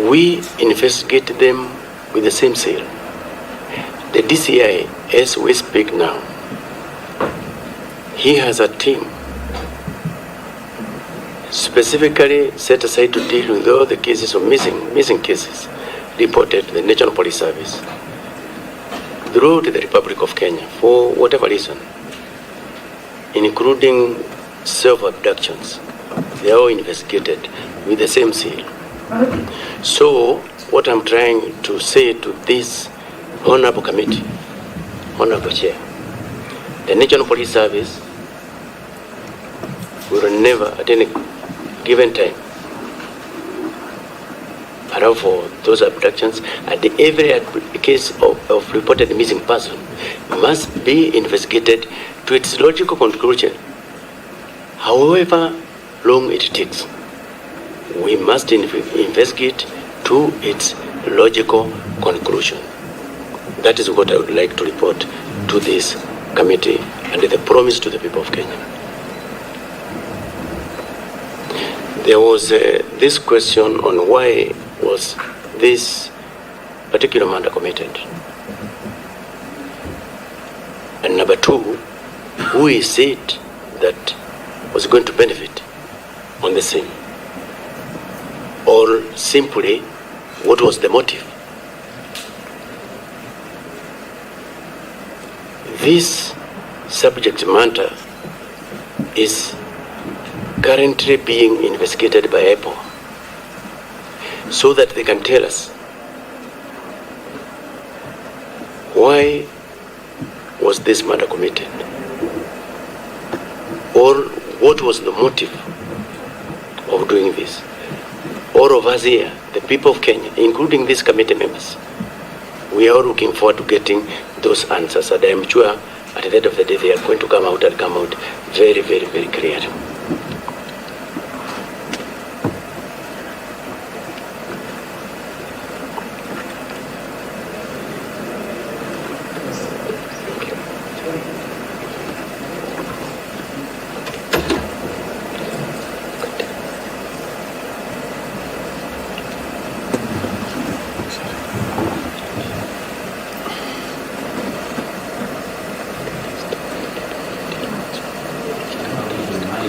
we investigate them with the same seal. The DCI, as we speak now, he has a team specifically set aside to deal with all the cases of missing cases reported to the National Police Service throughout the Republic of Kenya for whatever reason, including self-abductions. They are all investigated with the same seal. So what I'm trying to say to this honorable committee, honorable chair, the National Police Service will never at any given time allow for those abductions, and every case of reported missing person must be investigated to its logical conclusion. However long it takes, we must investigate to its logical conclusion. That is what I would like to report to this committee and the promise to the people of Kenya. There was this question on why was this particular murder committed. And number two, who is it that was going to benefit on the same? Or simply, what was the motive? This subject matter is currently being investigated by Apple so that they can tell us why was this murder committed, or what was the motive of doing this. All of us here, the people of Kenya, including these committee members, we are looking forward to getting those answers, and I am sure at the end of the day they are going to come out very, very, very clear.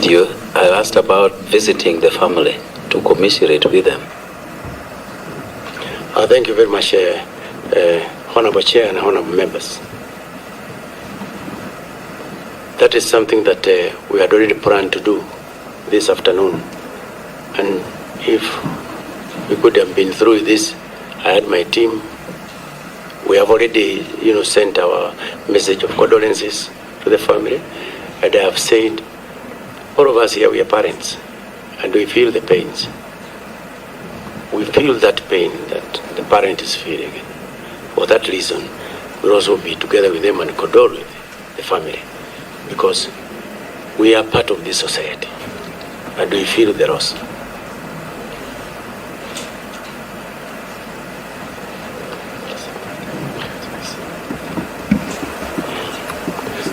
I asked about visiting the family to commiserate with them. Thank you very much, Honorable Chair and Honorable Members. That is something that we had already planned to do this afternoon. And if we could have been through this, I had my team. We have already, sent our message of condolences to the family. And I have said, all of us here, we are parents, and we feel the pains. We feel that pain that the parent is feeling. For that reason, we'll also be together with them and condole with the family, because we are part of this society, and we feel the loss.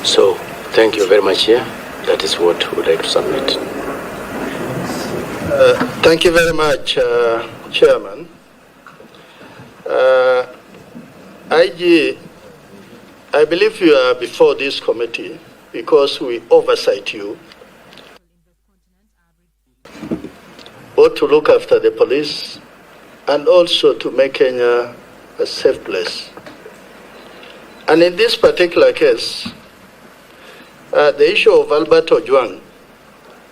So, thank you very much here. That is what we would like to submit. Thank you very much, Chairman. IG, I believe you are before this committee because we oversight you, both to look after the police and also to make Kenya a safe place. And in this particular case, the issue of Albert Ojwang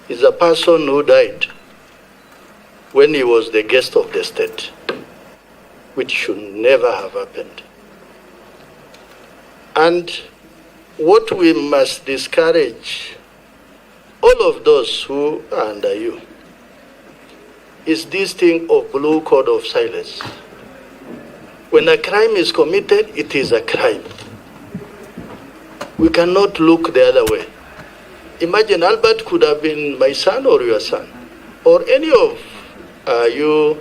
is a person who died when he was the guest of the state, which should never have happened. And what we must discourage all of those who are under you is this thing of blue code of silence. When a crime is committed, it is a crime. We cannot look the other way. Imagine Albert could have been my son or your son, or any of you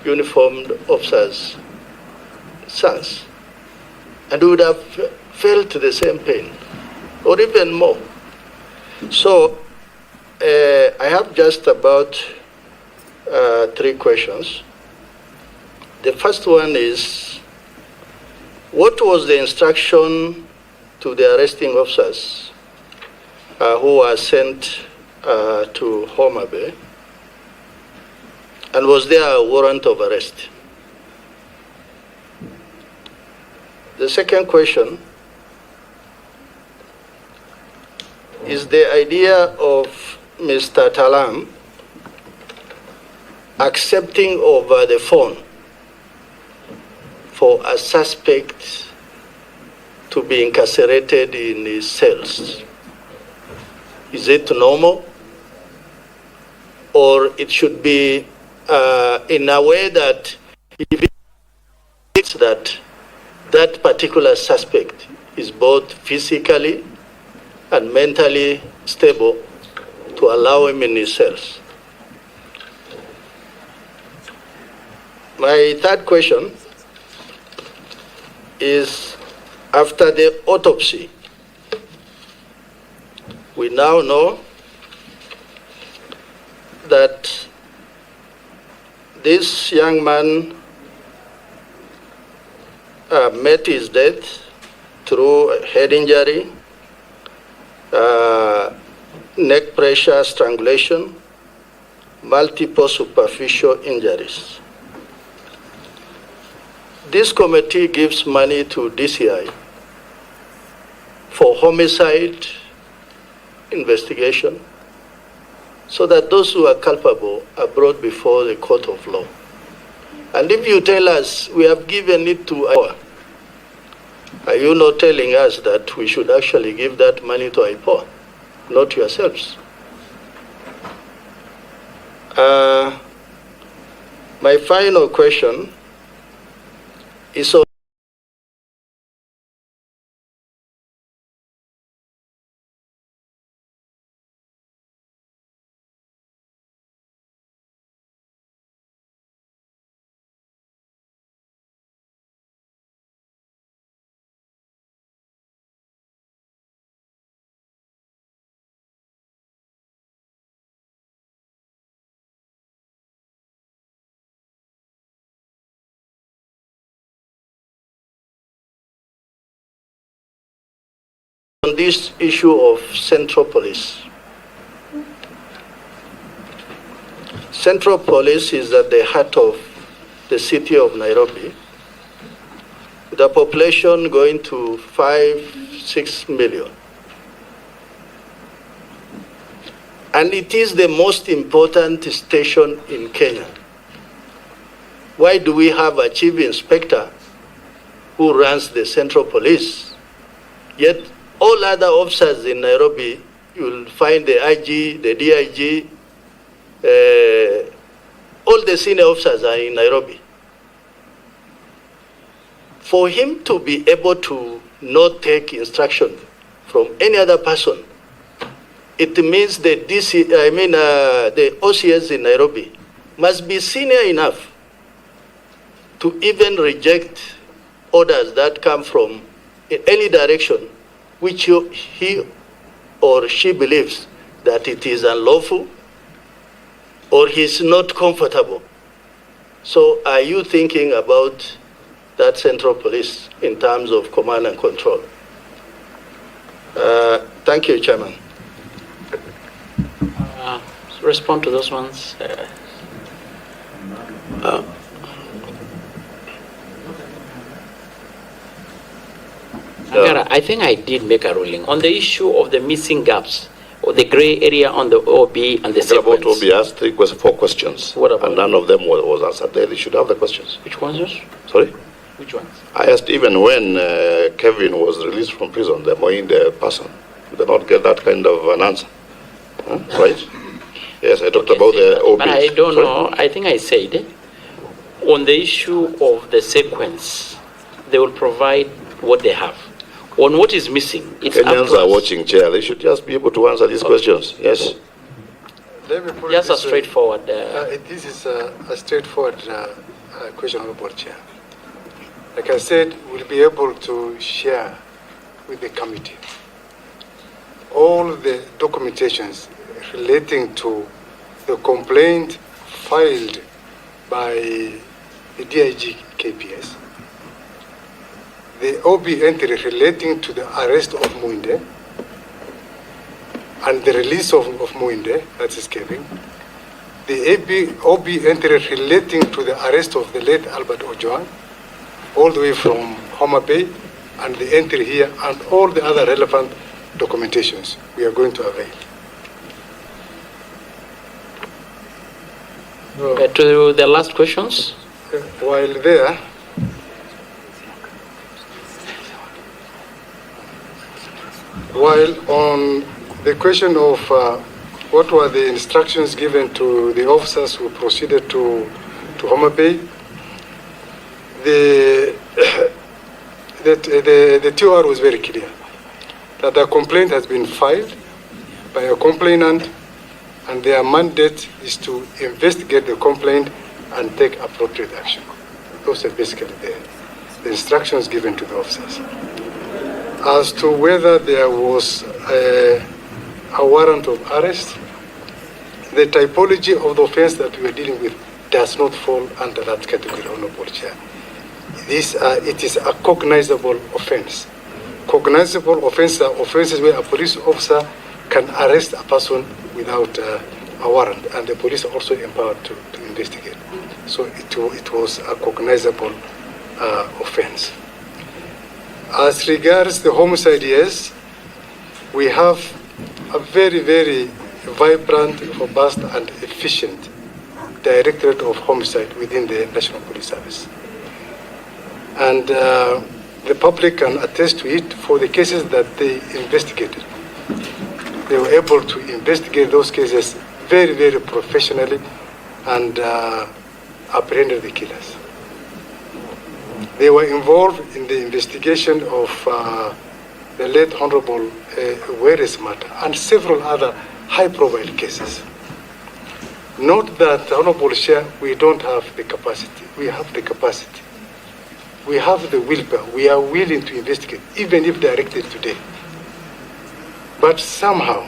uniformed officers' sons, and would have felt the same pain, or even more. So, I have just about 3 questions. The first one is, what was the instruction to the arresting officers who were sent to Homa Bay? And was there a warrant of arrest? The second question is the idea of Mr. Talam accepting over the phone for a suspect to be incarcerated in his cells. Is it normal? Or it should be in a way that if it's that particular suspect is both physically and mentally stable to allow him in his cells. My third question is, after the autopsy, we now know that this young man met his death through a head injury, neck pressure, strangulation, multiple superficial injuries. This committee gives money to DCI for homicide investigation so that those who are culpable are brought before the court of law. And if you tell us we have given it to IPOA, are you not telling us that we should actually give that money to IPOA, not yourselves? My final question is on this issue of Central Police. Central Police is at the heart of the city of Nairobi, with a population going to 5-6 million. And it is the most important station in Kenya. Why do we have a chief inspector who runs the Central Police? Yet all other officers in Nairobi, you'll find the IG, the DIG, all the senior officers are in Nairobi. For him to be able to not take instruction from any other person, it means the the OCS in Nairobi must be senior enough to even reject orders that come from in any direction which he or she believes that it is unlawful or he's not comfortable. So are you thinking about that Central Police in terms of command and control? Thank you, Chairman. Respond to those ones. Angara, I think I did make a ruling on the issue of the missing gaps or the gray area on the OB and the sequence. About OB asked 4 questions. What about and none of them was answered. They should have the questions. Which ones? Sorry? Which ones? I asked even when Kevin was released from prison, the Moinde person, did not get that kind of an answer. Huh? Right? Yes, I talked about the OB. But I don't know. I think I said on the issue of the sequence, they will provide what they have. On what is missing, it's Kenyans are watching, Chair. They should just be able to answer these questions. Yes. Let me put just it a straightforward. This is a straightforward question, Honorable Chair. Like I said, we'll be able to share with the committee all the documentations relating to the complaint filed by the DIG KPS, the OB entry relating to the arrest of Muinde and the release of Muinde, that's escaping, the OB entry relating to the arrest of the late Albert Ojwang, all the way from Homa Bay, and the entry here, and all the other relevant documentations we are going to avail. To the last questions. While there, while on the question of what were the instructions given to the officers who proceeded to Homa Bay, the TOR was very clear that a complaint has been filed by a complainant, and their mandate is to investigate the complaint and take appropriate action. Those are basically the instructions given to the officers. As to whether there was a warrant of arrest, the typology of the offense that we are dealing with does not fall under that category, Honorable Chair. It is a cognizable offense. Cognizable offenses are offenses where a police officer can arrest a person without a warrant, and the police are also empowered to investigate. So it was a cognizable offense. As regards the homicide, yes, we have a very, very vibrant, robust, and efficient Directorate of Homicide within the National Police Service. And the public can attest to it for the cases that they investigated. They were able to investigate those cases very, very professionally and apprehended the killers. They were involved in the investigation of the late Honorable Were's matter and several other high-profile cases. Note that, Honorable Chair, we don't have the capacity. We have the capacity. We have the willpower. We are willing to investigate, even if directed today. But somehow,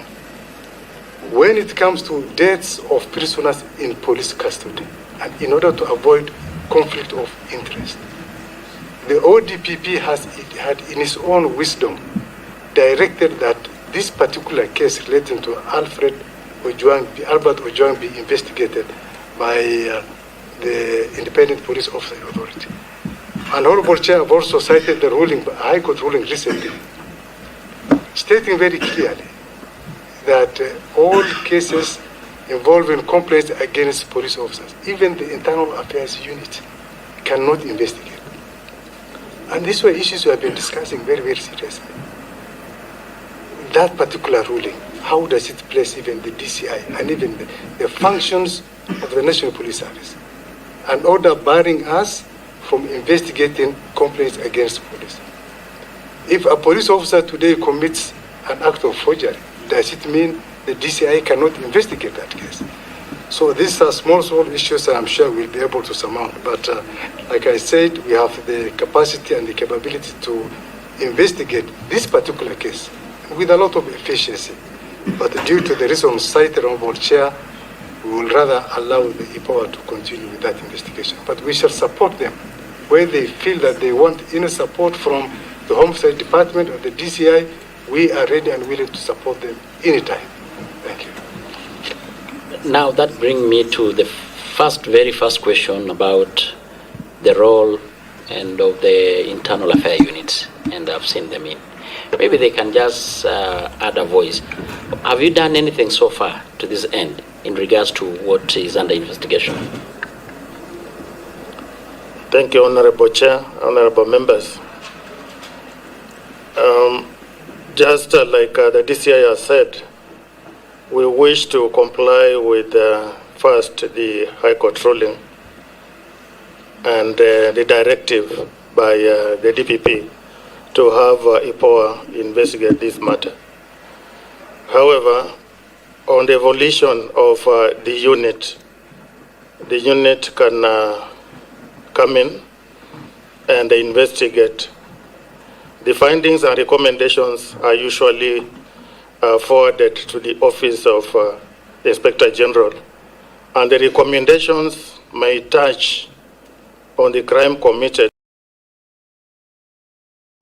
when it comes to deaths of prisoners in police custody, and in order to avoid conflict of interest, the ODPP had in its own wisdom directed that this particular case relating to Albert Ojwang be investigated by the Independent Police Oversight Authority. And Honorable Chair have also cited the ruling, High Court ruling recently, stating very clearly that all cases involving complaints against police officers, even the Internal Affairs Unit, cannot investigate. And these were issues we have been discussing very, very seriously. That particular ruling, how does it place even the DCI and even the functions of the National Police Service? An order barring us from investigating complaints against police. If a police officer today commits an act of forgery, does it mean the DCI cannot investigate that case? So these are small issues that I'm sure we'll be able to surmount. But like I said, we have the capacity and the capability to investigate this particular case with a lot of efficiency. But due to the reasons cited on board chair, we will rather allow the EPOA to continue with that investigation. But we shall support them where they feel that they want any support from the Homicide Department or the DCI. We are ready and willing to support them anytime. Thank you. Now that brings me to the very first question about the role and of the internal affairs units, and I've seen them in. Maybe they can just add a voice. Have you done anything so far to this end in regards to what is under investigation? Thank you, Honorable Chair, Honorable Members. Just like the DCI has said, we wish to comply with first the High Court ruling and the directive by the DPP to have EPOA investigate this matter. However, on the evolution of the unit can come in and investigate. The findings and recommendations are usually forwarded to the Office of the Inspector General, and the recommendations may touch on the crime committed.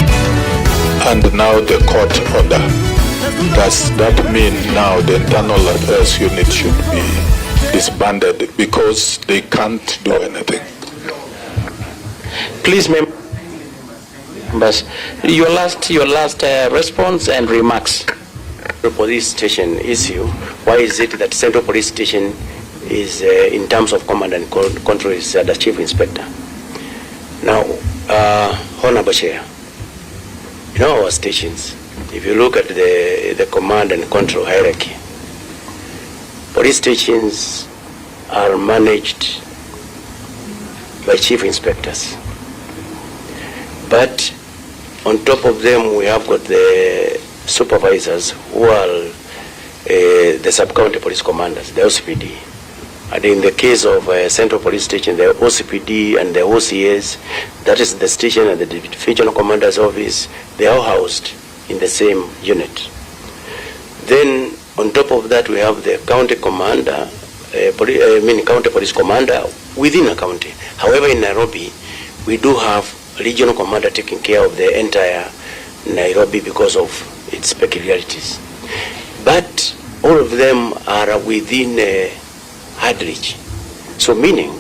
And now the court order. Does that mean now the internal affairs unit should be disbanded because they can't do anything? Please, members, your last response and remarks. The police station issue. Why is it that Central Police Station is, in terms of command and control, is the chief inspector? Now, Honorable Chair, in all our stations, if you look at the command and control hierarchy, police stations are managed by chief inspectors. But on top of them, we have got the supervisors who are the sub-county police commanders, the OCPD. And in the case of Central Police Station, the OCPD and the OCS, that is the station and the divisional commander's office, they are housed in the same unit. Then on top of that, we have the county commander, county police commander within a county. However, in Nairobi, we do have a regional commander taking care of the entire Nairobi because of its peculiarities. But all of them are within hard reach. So meaning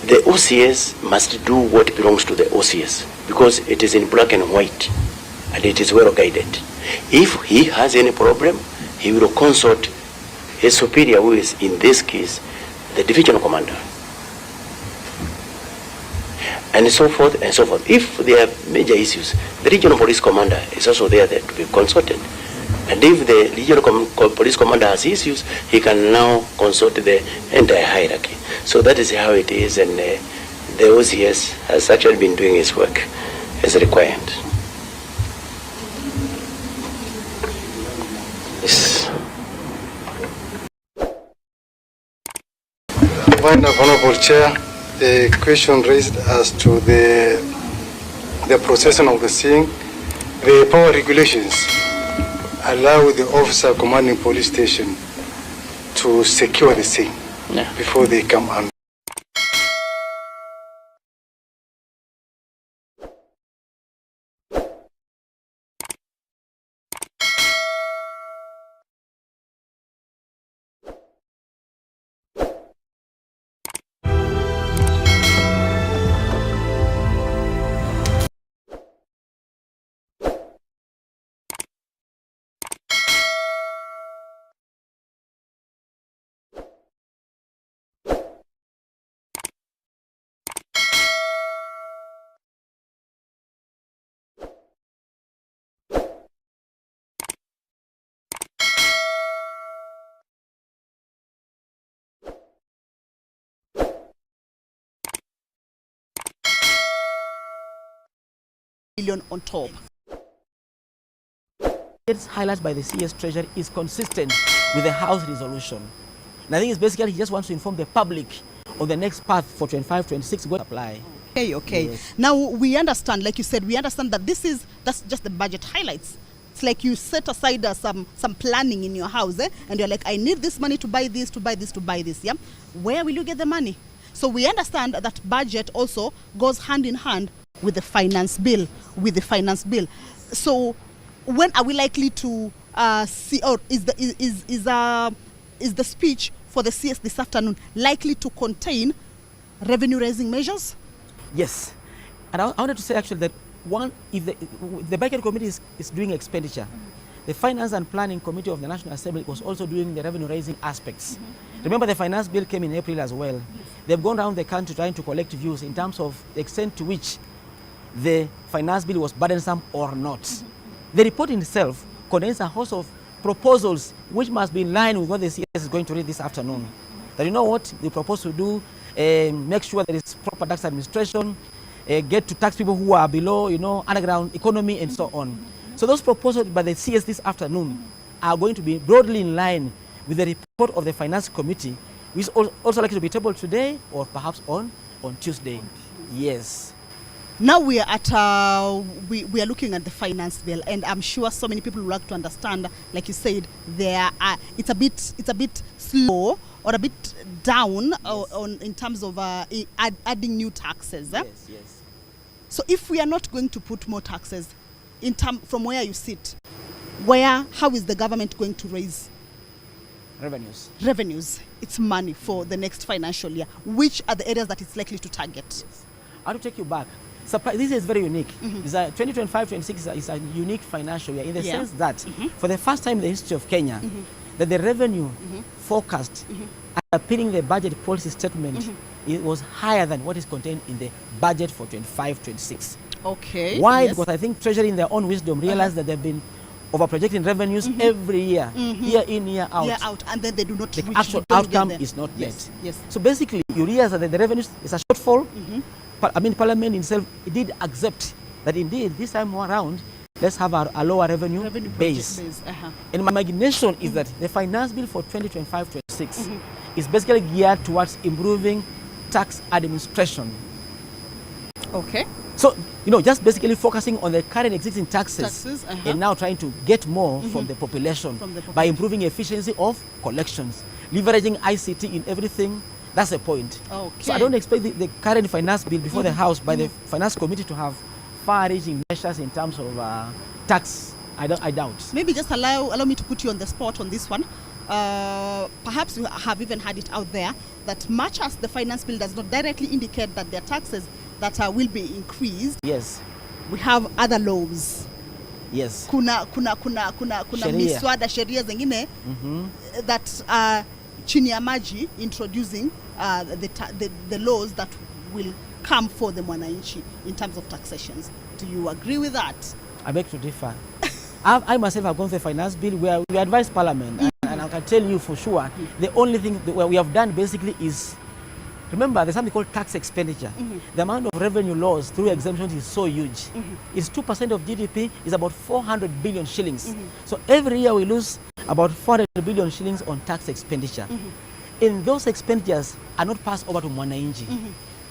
the OCS must do what belongs to the OCS because it is in black and white and it is well guided. If he has any problem, he will consult his superior, who is in this case the divisional commander, and so forth and so forth. If there are major issues, the regional police commander is also there to be consulted. And if the regional police commander has issues, he can now consult the entire hierarchy. So that is how it is, and the OCS has actually been doing its work as required. Yes. Honorable Chair, the question raised as to the processing of the scene, the power regulations allow the officer commanding police station to secure the scene before they come on. billion on top. It's highlighted by the CS Treasury is consistent with the House resolution. And I think it's basically he just wants to inform the public of the next path for 25-26 going to apply. Okay. Yes. Now we understand, like you said, we understand that that's just the budget highlights. It's like you set aside some planning in your house, and you're like, I need this money to buy this, to buy this, to buy this. Yeah, where will you get the money? So we understand that budget also goes hand in hand with the finance bill. So when are we likely to see, or is the speech for the CS this afternoon likely to contain revenue raising measures? Yes, and I wanted to say actually that if the budget committee is doing expenditure, the finance and planning committee of the National Assembly was also doing the revenue raising aspects. Remember, the finance bill came in April as well. They've gone around the country trying to collect views in terms of the extent to which the finance bill was burdensome or not. The report in itself contains a host of proposals which must be in line with what the CS is going to read this afternoon. That, you know what, they propose to do, make sure there is proper tax administration, get to tax people who are below, underground economy and so on. So those proposals by the CS this afternoon are going to be broadly in line with the report of the Finance Committee, which is also likely to be tabled today or perhaps on Tuesday. Yes. Now we are at we are looking at the finance bill, and I'm sure so many people would like to understand. Like you said, it's a bit slow or a bit down in terms of adding new taxes. Yes. So if we are not going to put more taxes, from where you sit, how is the government going to raise revenues? It's money for the next financial year. Which are the areas that it's likely to target? Yes. I want to take you back. This is very unique. 2025-26 is a unique financial year in the sense that for the first time in the history of Kenya, that the revenue forecast underpinning the budget policy statement it was higher than what is contained in the budget for 25-26. Okay. Why? Because I think Treasury in their own wisdom realized that they've been over-projecting revenues every year, year in, year out. Year out, and then they do not. The actual outcome is not yes. Yes. So basically, you realize that the revenues is a shortfall. Parliament itself did accept that indeed this time around, let's have a lower revenue base. And my imagination is that the finance bill for 2025-26 is basically geared towards improving tax administration. Okay. So, just basically focusing on the current existing taxes and now trying to get more from the population by improving efficiency of collections, leveraging ICT in everything. That's the point. Okay. So I don't expect the current finance bill before the House by the Finance Committee to have far-reaching measures in terms of tax. I doubt. Maybe just allow me to put you on the spot on this one. Perhaps you have even had it out there that much as the finance bill does not directly indicate that there are taxes that will be increased. Yes. We have other laws. Yes. Kuna miswada sheria zingine that chini ya maji introducing the laws that will come for the mwananchi in terms of taxations. Do you agree with that? I beg to differ. I myself have gone through the finance bill where we advised Parliament, and I can tell you for sure, the only thing that we have done basically is, remember, there's something called tax expenditure. The amount of revenue loss through exemptions is so huge. It's 2% of GDP, is about 400 billion shillings. So every year we lose about 400 billion shillings on tax expenditure. And those expenditures are not passed over to mwananchi.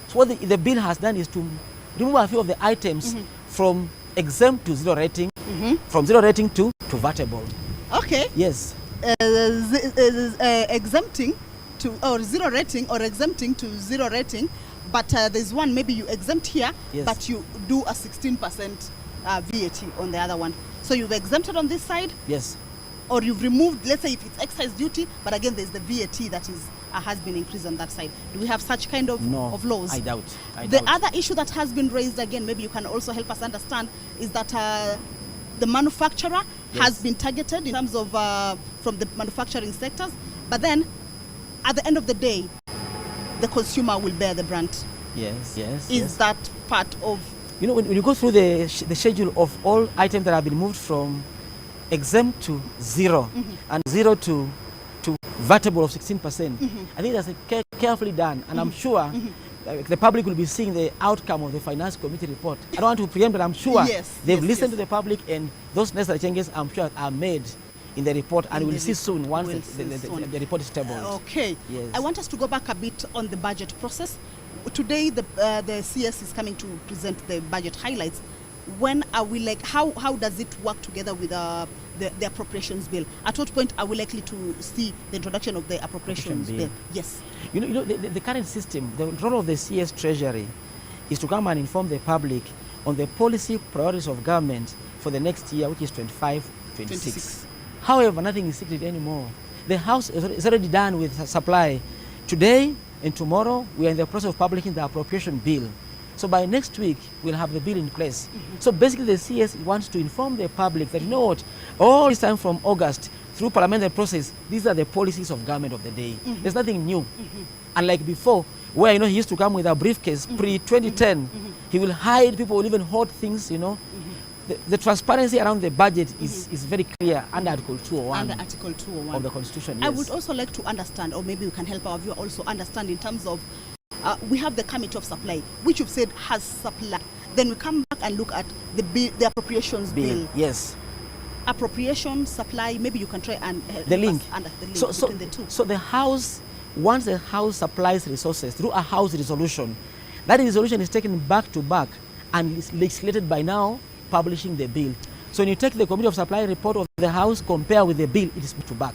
So what the bill has done is to remove a few of the items from exempt to zero rating, from zero rating to vertible. Okay. Yes. Exempting to or zero rating or exempting to zero rating, but there's one maybe you exempt here, but you do a 16% VAT on the other one. So you've exempted on this side. Yes. Or you've removed, let's say if it's excise duty, but again there's the VAT that has been increased on that side. Do we have such kind of laws? I doubt. The other issue that has been raised, again, maybe you can also help us understand, is that the manufacturer has been targeted in terms of from the manufacturing sectors, but then at the end of the day, the consumer will bear the brunt. Yes. Is that part of... when you go through the schedule of all items that have been moved from exempt to zero and zero to vertible of 16%, I think that's carefully done, and I'm sure the public will be seeing the outcome of the Finance Committee report. I don't want to preempt, but I'm sure they've listened to the public, and those necessary changes, I'm sure, are made in the report, and we'll see soon once the report is tabled. Okay. Yes. I want us to go back a bit on the budget process. Today, the CS is coming to present the budget highlights. When are we how does it work together with the appropriations bill? At what point are we likely to see the introduction of the appropriations bill? Yes. You know the current system, the role of the CS Treasury is to come and inform the public on the policy priorities of government for the next year, which is 25-26. However, nothing is secret anymore. The House is already done with supply. Today and tomorrow, we are in the process of publishing the appropriation bill. So by next week, we'll have the bill in place. So basically, the CS wants to inform the public that, you know what, all this time from August through parliamentary process, these are the policies of government of the day. There's nothing new. Unlike before, where, he used to come with a briefcase pre-2010, he will hide, people will even hoard things, The transparency around the budget is very clear under Article 201. Under Article 201 of the Constitution, yes. I would also like to understand, or maybe we can help our viewer also understand in terms of, we have the Committee of Supply, which you've said has supply. Then we come back and look at the appropriations bill. Yes. Appropriation, supply, maybe you can try and the link. Under the link between the two. So the House, once the House supplies resources through a House resolution, that resolution is taken back to back and is legislated by now, publishing the bill. So when you take the Committee of Supply report of the House, compare with the bill, it is back to back.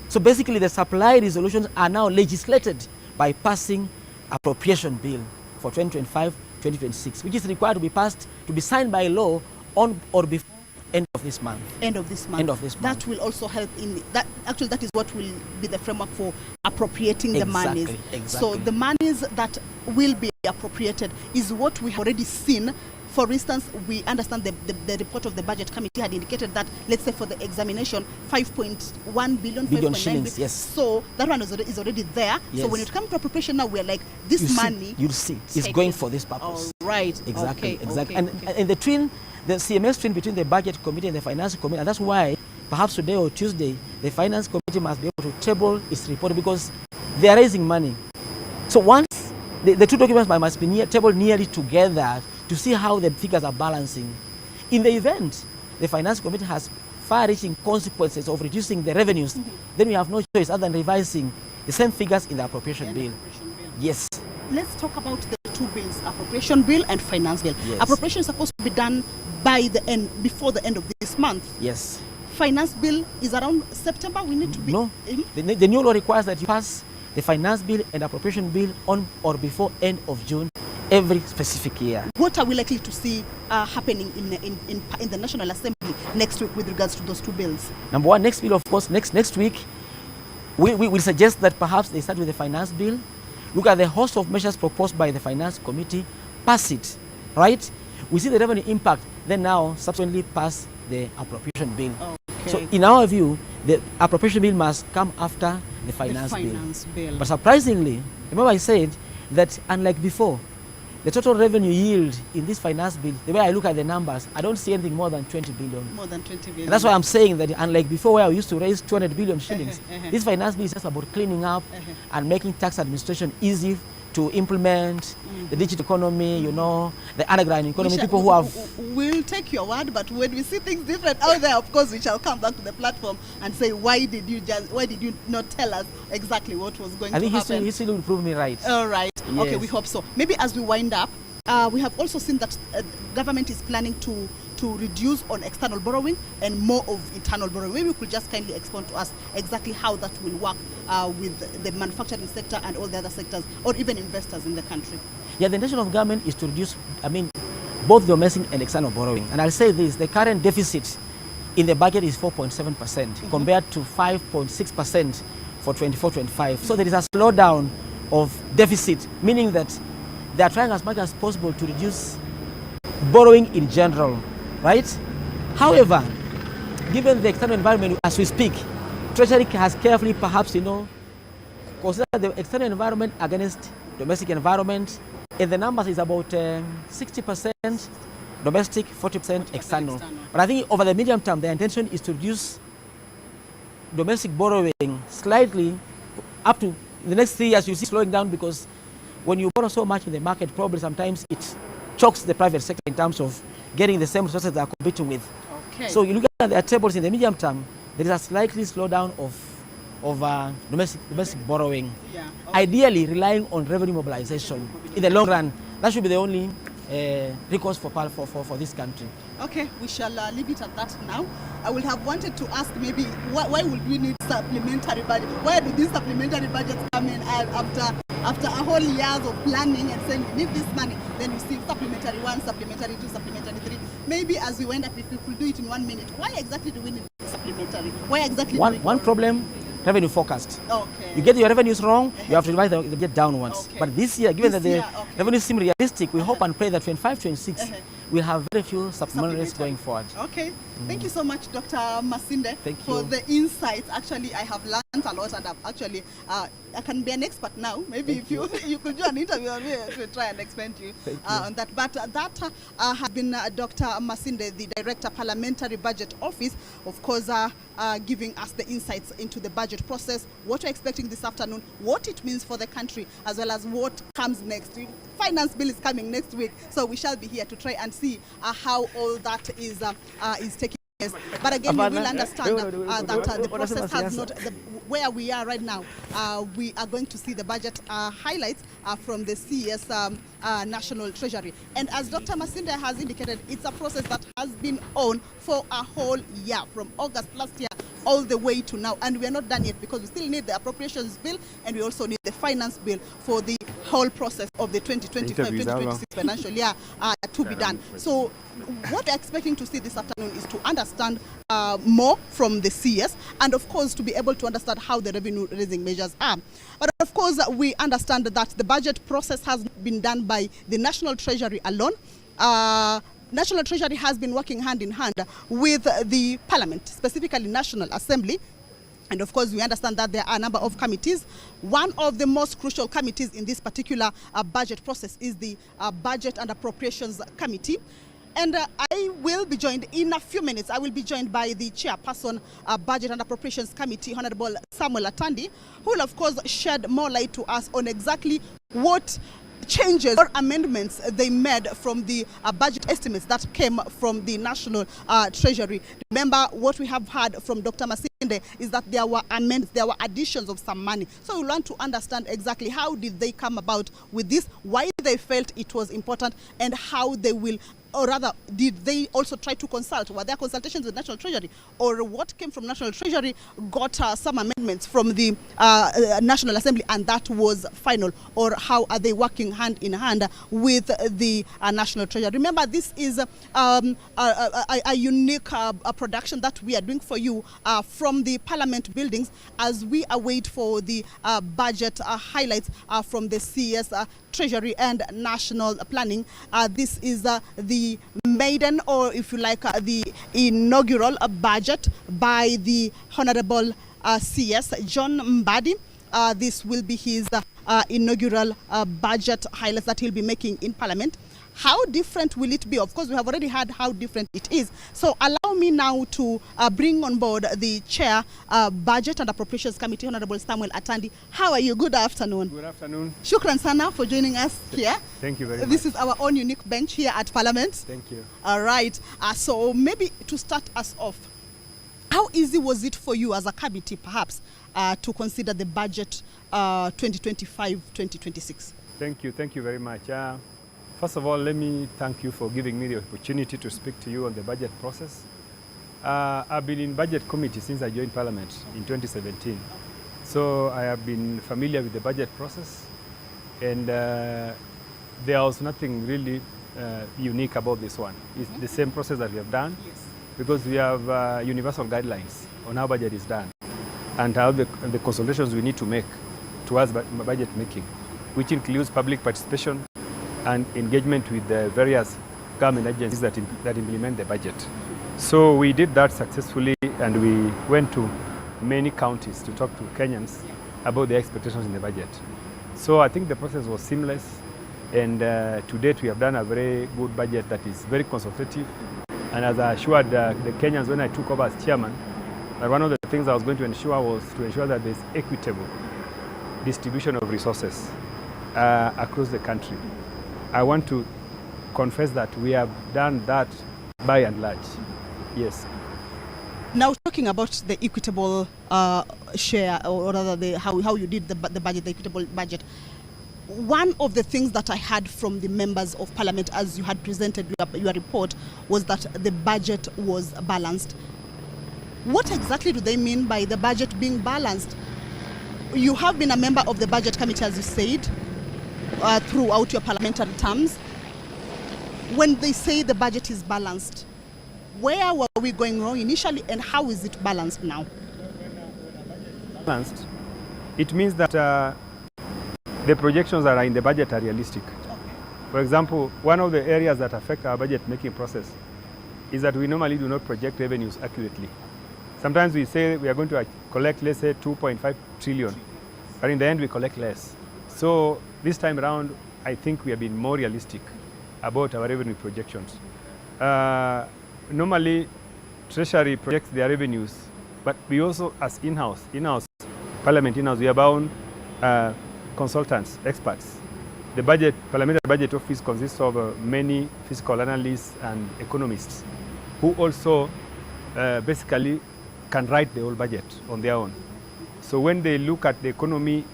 So basically the supply resolutions are now legislated by passing appropriation bill for 2025-2026, which is required to be passed, to be signed by law on or before end of this month. End of this month. End of this month. That will also help in that. Actually, that is what will be the framework for appropriating the monies. Exactly. So the monies that will be appropriated is what we have already seen. For instance, we understand the report of the budget committee had indicated that, let's say for the examination, 5.1 billion, 5.9 shillings, billion. yes. So that one is already there. Yes. So when it comes to appropriation now, we're like, this money. You'll see. It's going for this purpose. All right. Exactly. Okay. Exactly. Okay. And the CMS twin between the budget committee and the finance committee, and that's why perhaps today or Tuesday, the finance committee must be able to table its report, because they are raising money. So once the two documents must be tabled nearly together to see how the figures are balancing. In the event the finance committee has far-reaching consequences of reducing the revenues, then we have no choice other than revising the same figures in the appropriation bill. Yes. Let's talk about the two bills, appropriation bill and finance bill. Yes. Appropriation is supposed to be done by the end, before the end of this month. Yes. Finance bill is around September. We need to be. No. The new law requires that you pass the finance bill and appropriation bill on or before end of June every specific year. What are we likely to see happening in the National Assembly next week with regards to those two bills? Number one, next bill, of course, next week, we will suggest that perhaps they start with the finance bill, look at the host of measures proposed by the finance committee, pass it, right? We see the revenue impact, then now subsequently pass the appropriation bill. Okay. So in our view, the appropriation bill must come after the finance bill. But surprisingly, remember I said that unlike before, the total revenue yield in this finance bill, the way I look at the numbers, I don't see anything more than 20 billion. More than 20 billion. And that's why I'm saying that unlike before where we used to raise 200 billion shillings, this finance bill is just about cleaning up and making tax administration easy to implement the digital economy, the underground economy, people who have... We'll take your word, but when we see things different out there, of course, we shall come back to the platform and say, why did you not tell us exactly what was going to happen? I think history will prove me right. All right. Yes. Okay, we hope so. Maybe as we wind up, we have also seen that government is planning to reduce on external borrowing and more of internal borrowing. Maybe you could just kindly explain to us exactly how that will work with the manufacturing sector and all the other sectors, or even investors in the country. Yeah, the intention of government is to reduce, both domestic and external borrowing. And I'll say this, the current deficit in the budget is 4.7% compared to 5.6% for 24-25. So there is a slowdown of deficit, meaning that they are trying as much as possible to reduce borrowing in general, right? However, given the external environment as we speak, Treasury has carefully perhaps, considered the external environment against domestic environment, and the numbers is about 60% domestic, 40% external. But I think over the medium term, the intention is to reduce domestic borrowing slightly up to the next 3 years. You see slowing down because when you borrow so much in the market, probably sometimes it chokes the private sector in terms of getting the same resources they are competing with. Okay. So you look at the tables in the medium term, there is a slightly slowdown of domestic borrowing, Yeah. ideally relying on revenue mobilization. In the long run, that should be the only recourse for this country. Okay, we shall leave it at that now. I would have wanted to ask maybe why would we need supplementary budget? Where do these supplementary budgets come in after a whole year of planning and saying we need this money? Then you see supplementary 1, supplementary 2, supplementary 3. Maybe as we went up, if we could do it in 1 minute, why exactly do we need supplementary? Why exactly? One problem. Revenue forecast. Okay. You get your revenues wrong, you have to revise the budget downwards. Okay. But this year, given that the okay. revenues seem realistic, we hope and pray that 25-26 we'll have very few supplementaries going forward. Okay. Thank you so much, Dr. Masinde, for you. the insights. Actually, I have learned a lot, and I've actually, I can be an expert now. Maybe if you could do an interview on me to try and explain to you on that. But that has been Dr. Masinde, the Director Parliamentary Budget Office, of course, giving us the insights into the budget process, what we're expecting this afternoon, what it means for the country, as well as what comes next. Finance bill is coming next week, so we shall be here to try and see how all that is taking place. But again, we will understand that the process has not, where we are right now, we are going to see the budget highlights from the CS National Treasury. And as Dr. Masinde has indicated, it's a process that has been on for a whole year, from August last year all the way to now, and we are not done yet because we still need the appropriations bill and we also need the finance bill for the whole process of the 2025-2026 financial year to be done. So what we're expecting to see this afternoon is to understand more from the CS, and of course to be able to understand how the revenue raising measures are. But of course we understand that the budget process has been done by the National Treasury alone. National Treasury has been working hand in hand with the Parliament, specifically National Assembly. And of course, we understand that there are a number of committees. One of the most crucial committees in this particular budget process is the Budget and Appropriations Committee. And I will be joined in a few minutes. I will be joined by the chairperson, Budget and Appropriations Committee, Honorable Samuel Atandi, who will of course shed more light to us on exactly what changes or amendments they made from the budget estimates that came from the National Treasury. Remember, what we have heard from Dr. Masinde is that there were amendments, there were additions of some money. So we want to understand exactly how did they come about with this, why they felt it was important, and how they will, or rather, did they also try to consult? Were there consultations with National Treasury? Or what came from National Treasury got some amendments from the National Assembly and that was final? Or how are they working hand in hand with the National Treasury? Remember, this is a unique production that we are doing for you from the Parliament buildings as we await for the budget highlights from the CS Treasury and National Planning. This is the maiden, or if you like, the inaugural budget by the Honorable CS John Mbadi. This will be his inaugural budget highlights that he'll be making in Parliament. How different will it be? Of course, we have already heard how different it is. So allow me now to bring on board the Chair, Budget and Appropriations Committee, Honorable Samuel Atandi. How are you? Good afternoon. Good afternoon. Shukran sana for joining us here. Thank you very much. This is our own unique bench here at Parliament. Thank you. All right. So maybe to start us off, how easy was it for you as a committee, perhaps, to consider the budget 2025-2026? Thank you. Thank you very much. First of all, let me thank you for giving me the opportunity to speak to you on the budget process. I've been in budget committee since I joined Parliament in 2017. So I have been familiar with the budget process, and there was nothing really unique about this one. It's the same process that we have done, because we have universal guidelines on how budget is done and how the consultations we need to make towards budget making, which includes public participation and engagement with the various government agencies that implement the budget. So we did that successfully, and we went to many counties to talk to Kenyans about their expectations in the budget. So I think the process was seamless, and to date we have done a very good budget that is very consultative. And as I assured the Kenyans when I took over as chairman, that one of the things I was going to ensure was to ensure that there's equitable distribution of resources. across the country. I want to confess that we have done that by and large. Yes. Now, talking about the equitable share, or rather how you did the budget, the equitable budget, one of the things that I heard from the members of parliament as you had presented your report was that the budget was balanced. What exactly do they mean by the budget being balanced? You have been a member of the budget committee, as you said, throughout your parliamentary terms. When they say the budget is balanced, where were we going wrong initially and how is it balanced now? Balanced, it means that the projections that are in the budget are realistic. For example, one of the areas that affect our budget making process is that we normally do not project revenues accurately. Sometimes we say we are going to collect, let's say, 2.5 trillion, but in the end we collect less. So this time around, I think we have been more realistic about our revenue projections. Normally, Treasury projects their revenues, but we also, as in-house, Parliament in-house, we are bound consultants, experts. The Parliamentary Budget Office consists of many fiscal analysts and economists who also basically can write the whole budget on their own. So when they look at the economy,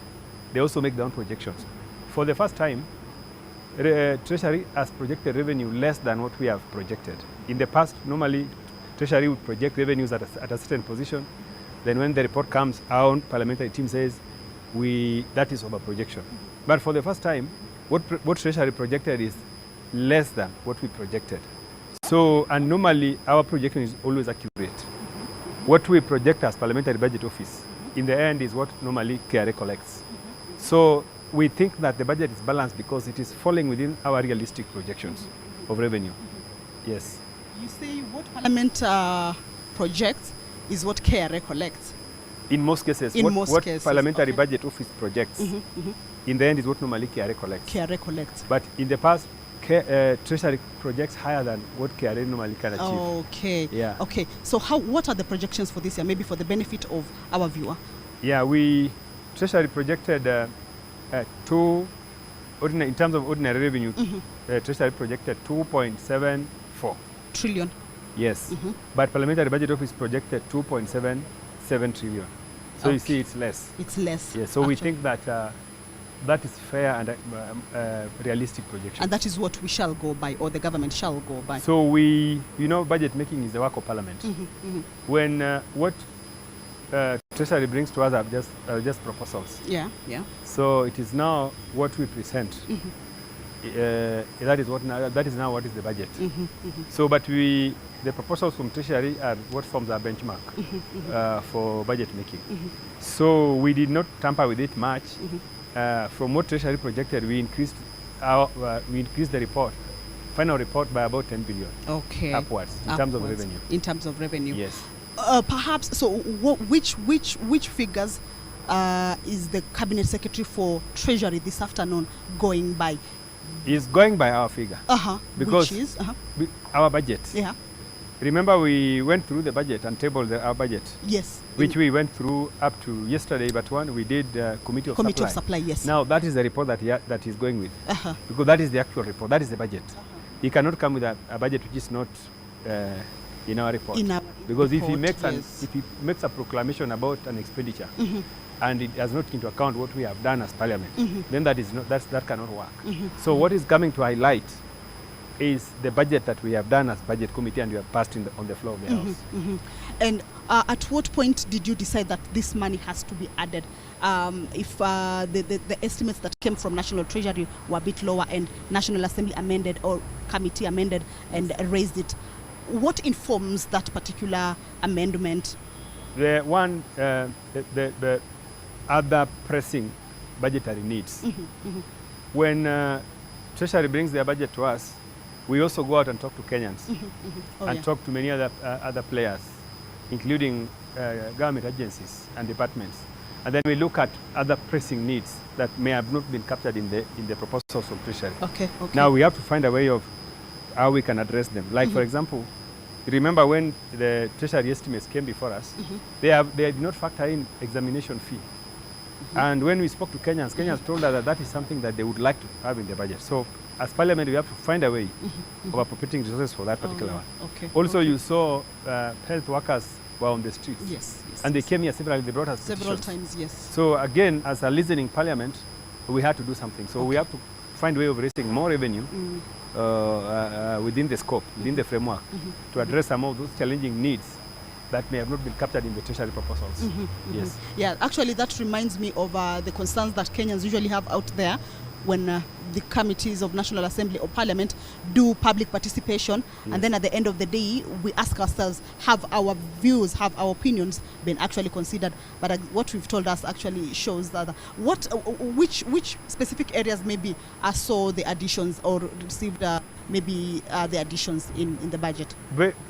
they also make their own projections. For the first time, Treasury has projected revenue less than what we have projected. In the past, normally, Treasury would project revenues at a certain position. Then when the report comes, our own parliamentary team says, that is over projection. But for the first time, what Treasury projected is less than what we projected. So, and normally our projection is always accurate. What we project as Parliamentary Budget Office, in the end, is what normally KRA collects. So we think that the budget is balanced because it is falling within our realistic projections of revenue. Yes. You say what Parliament projects is what KRA collects? In most cases, what Parliamentary Budget Office projects, in the end is what normally KRA collects. KRA collects. But in the past, Treasury projects higher than what KRA normally can achieve. Okay. Yeah. Okay. So what are the projections for this year, maybe for the benefit of our viewer? Yeah, Treasury projected in terms of ordinary revenue, Treasury projected 2.74 trillion. Yes. But Parliamentary Budget Office projected 2.77 trillion. So you see, it's less. It's less. Yes. So we think that that is fair and realistic projection. And that is what we shall go by, or the government shall go by. So budget making is the work of Parliament. When what Treasury brings to us are just proposals. Yeah. So it is now what we present. That is now what is the budget. So, but the proposals from Treasury are what forms our benchmark for budget making. So we did not tamper with it much. From what Treasury projected, we increased the final report by about 10 billion. Okay. Upwards in terms of revenue. In terms of revenue. Yes. Perhaps. So, which figures is the Cabinet Secretary for Treasury this afternoon going by? Is going by our figure. Because which is our budget. Yeah. Remember, we went through the budget and tabled our budget. Yes. Which we went through up to yesterday, but we did Committee of Supply. Yes. Now that is the report that he's going with, because that is the actual report. That is the budget. He cannot come with a budget which is not in our report. Because if he makes a proclamation about an expenditure, and it does not take into account what we have done as Parliament, then that cannot work. So what is coming to highlight is the budget that we have done as Budget Committee and we have passed on the floor of the House. And at what point did you decide that this money has to be added? If the estimates that came from National Treasury were a bit lower and National Assembly amended or committee amended and raised it, what informs that particular amendment? The other pressing budgetary needs. When Treasury brings their budget to us, we also go out and talk to Kenyans talk to many other players, including government agencies and departments. And then we look at other pressing needs that may have not been captured in the proposals from Treasury. Okay. Now we have to find a way of how we can address them. Like, for example, remember when the Treasury estimates came before us, they did not factor in examination fee. And when we spoke to Kenyans, Kenyans told us that that is something that they would like to have in the budget. So as Parliament, we have to find a way of appropriating resources for that particular one. Okay. Also, you saw health workers were on the streets. Yes. And they came here several, they brought us several petitions. times, yes. So again, as a listening Parliament, we had to do something. So we have to find a way of raising more revenue within the scope, within the framework, to address some of those challenging needs that may have not been captured in the treasury proposals. Yes. Yeah, actually that reminds me of the concerns that Kenyans usually have out there when the committees of National Assembly or Parliament do public participation, and then at the end of the day, we ask ourselves, have our views, have our opinions been actually considered? But what we've told us actually shows that which specific areas maybe saw the additions or received maybe the additions in the budget?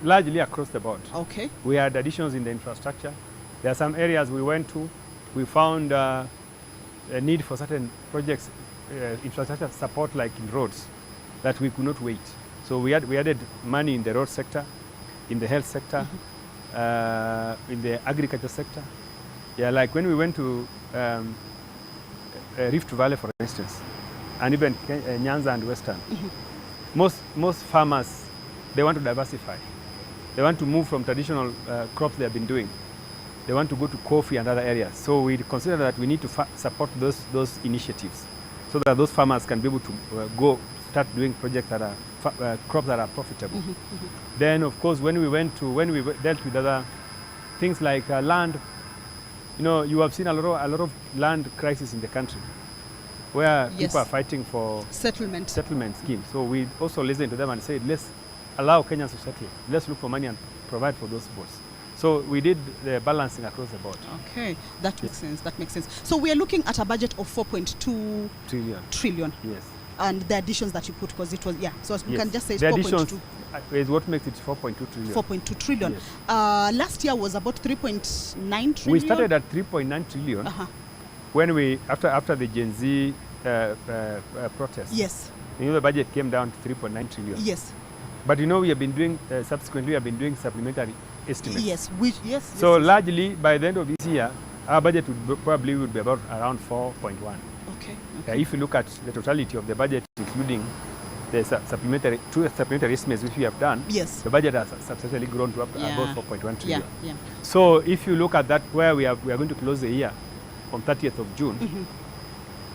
Largely across the board. Okay. We had additions in the infrastructure. There are some areas we went to, we found a need for certain projects, infrastructure support like in roads, that we could not wait. So we added money in the road sector, in the health sector, in the agriculture sector. Yeah, like when we went to Rift Valley, for instance, and even Nyanza and Western, most farmers, they want to diversify. They want to move from traditional crops they have been doing. They want to go to coffee and other areas. So we consider that we need to support those initiatives, so that those farmers can be able to go start doing projects that are crops that are profitable. Then, of course, when we dealt with other things like land, you know, you have seen a lot of land crisis in the country, where people are fighting for settlement schemes. So we also listened to them and said, let's allow Kenyans to settle. Let's look for money and provide for those votes. So we did the balancing across the board. Okay, that makes sense. That makes sense. So we are looking at a budget of 4.2 trillion. Yes. And the additions that you put, because it was so we can just say it's the 4.2. Is what makes it 4.2 trillion. 4.2 trillion. Yes. Last year was about 3.9 trillion. We started at 3.9 trillion when we after the Gen Z protest. Yes. You know, the budget came down to 3.9 trillion. Yes. But you know, we have been doing subsequently we have been doing supplementary estimates. Yes. So largely by the end of this year, our budget probably would be about around 4.1. Okay. If you look at the totality of the budget, including the supplementary estimates which we have done, the budget has substantially grown to about 4.1 trillion. Yeah. So if you look at that, where we are going to close the year on 30th of June,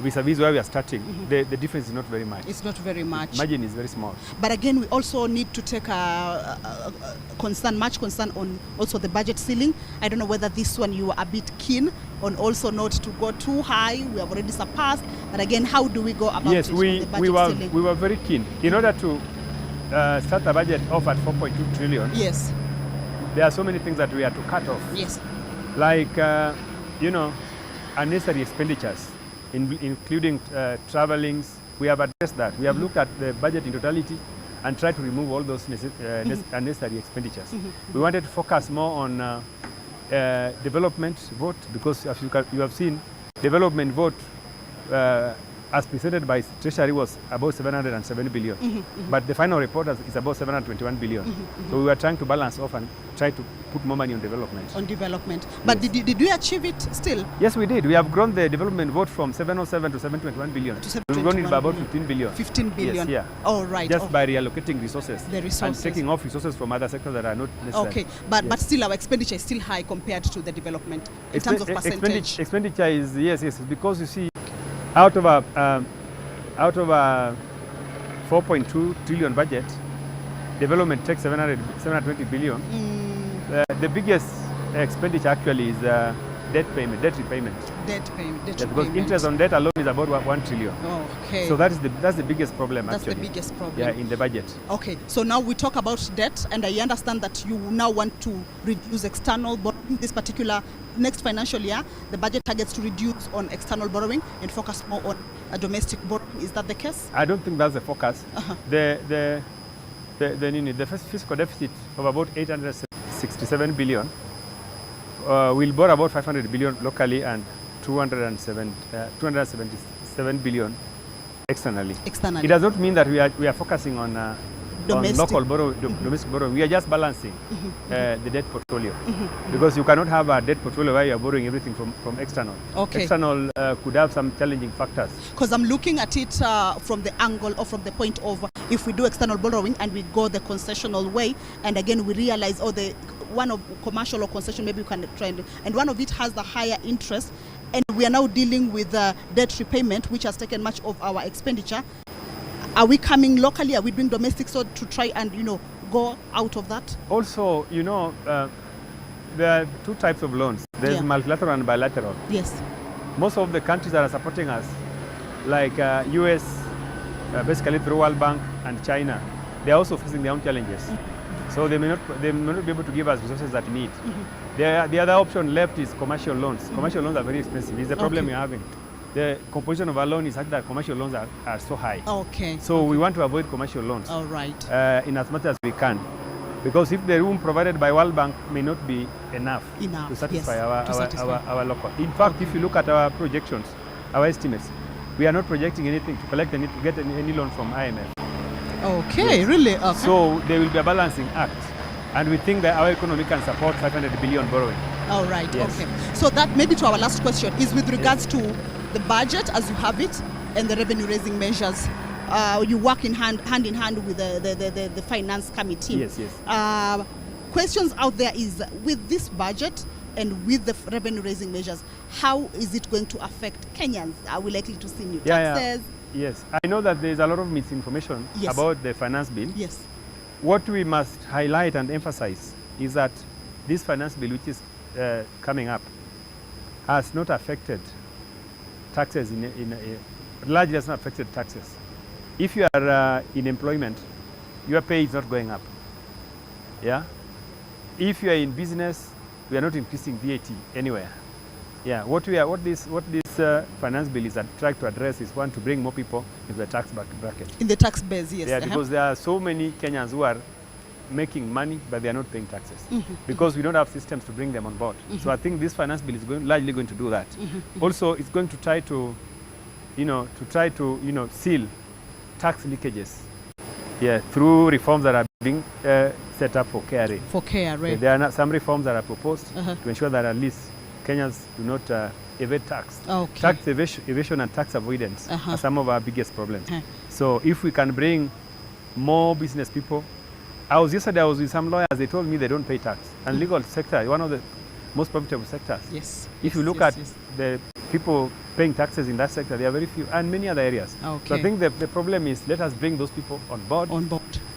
vis-a-vis where we are starting, the difference is not very much. It's not very much. Margin is very small. But again, we also need to take much concern on also the budget ceiling. I don't know whether this one you are a bit keen on, also not to go too high. We have already surpassed. But again, how do we go about it? We were very keen. In order to start the budget off at 4.2 trillion, there are so many things that we have to cut off. Yes. Like, unnecessary expenditures, including travelings. We have addressed that. We have looked at the budget in totality and tried to remove all those unnecessary expenditures. We wanted to focus more on development vote, because as you have seen, development vote as presented by Treasury was about 707 billion, but the final report is about 721 billion. So we were trying to balance off and try to put more money on development. But did we achieve it still? Yes, we did. We have grown the development vote from 707 to 721 billion. We've grown it by about 15 billion. 15 billion. Yes, Oh, right. Just by reallocating resources. The resources. And taking off resources from other sectors that are not necessary. Okay, but still our expenditure is still high compared to the development in terms of percentage. Expenditure is yes, because you see, out of a 4.2 trillion budget, development takes 720 billion. The biggest expenditure actually is debt repayment. Because interest on debt alone is about 1 trillion. Okay. So that's the biggest problem. That's actually. the biggest problem. Yeah, in the budget. Okay. So now we talk about debt, and I understand that you now want to reduce external borrowing. This particular next financial year, the budget targets to reduce on external borrowing and focus more on domestic borrowing. Is that the case? I don't think that's the focus. The fiscal deficit of about 867 billion will borrow about 500 billion locally and 277 billion externally. It does not mean that we are focusing on local domestic borrowing. We are just balancing the debt portfolio, because you cannot have a debt portfolio where you are borrowing everything from external. Okay. External could have some challenging factors. Because I'm looking at it from the angle or from the point of if we do external borrowing and we go the concessional way, and again we realize, the one of commercial or concession, maybe we can try and one of it has the higher interest, and we are now dealing with debt repayment, which has taken much of our expenditure. Are we coming locally? Are we doing domestic, so to try and go out of that? Also, there are two types of loans. There's multilateral and bilateral. Yes. Most of the countries that are supporting us, like US, basically through World Bank and China, they are also facing their own challenges. So they may not be able to give us resources that we need. The other option left is commercial loans. Commercial loans are very expensive. It's the problem we're having. The composition of our loan is such that commercial loans are so high. Okay. So we want to avoid commercial loans. All right. In as much as we can. Because if the room provided by World Bank may not be enough to satisfy, our local. In fact, if you look at our projections, our estimates, we are not projecting anything to collect to get any loan from IMF. Okay, really? Okay. So there will be a balancing act. And we think that our economy can support 500 billion borrowing. All right, yes. Okay. So that maybe to our last question is with regards to the budget as you have it and the revenue raising measures. You work hand in hand with the finance committee. Yes, yes. Questions out there is, with this budget and with the revenue raising measures, how is it going to affect Kenyans? Are we likely to see new taxes? Yes, I know that there is a lot of misinformation about the finance bill. Yes. What we must highlight and emphasize is that this finance bill, which is coming up, has not affected taxes largely has not affected taxes. If you are in employment, your pay is not going up. Yeah. If you are in business, we are not increasing VAT anywhere. Yeah. What this finance bill is trying to address is, one, to bring more people into the tax bracket. In the tax base, yes. Yeah, because there are so many Kenyans who are making money, but they are not paying taxes because we don't have systems to bring them on board. So I think this finance bill is largely going to do that. Also, it's going to try to, seal tax leakages. Yeah, through reforms that are being set up for KRA. For KRA. There are some reforms that are proposed to ensure that at least Kenyans do not evade tax. Okay. Tax evasion and tax avoidance are some of our biggest problems. So if we can bring more business people. Yesterday I was with some lawyers, they told me they don't pay tax. And legal sector, one of the most profitable sectors. Yes. If you look at the people paying taxes in that sector, there are very few, and many other areas. Okay. So I think the problem is, let us bring those people on board.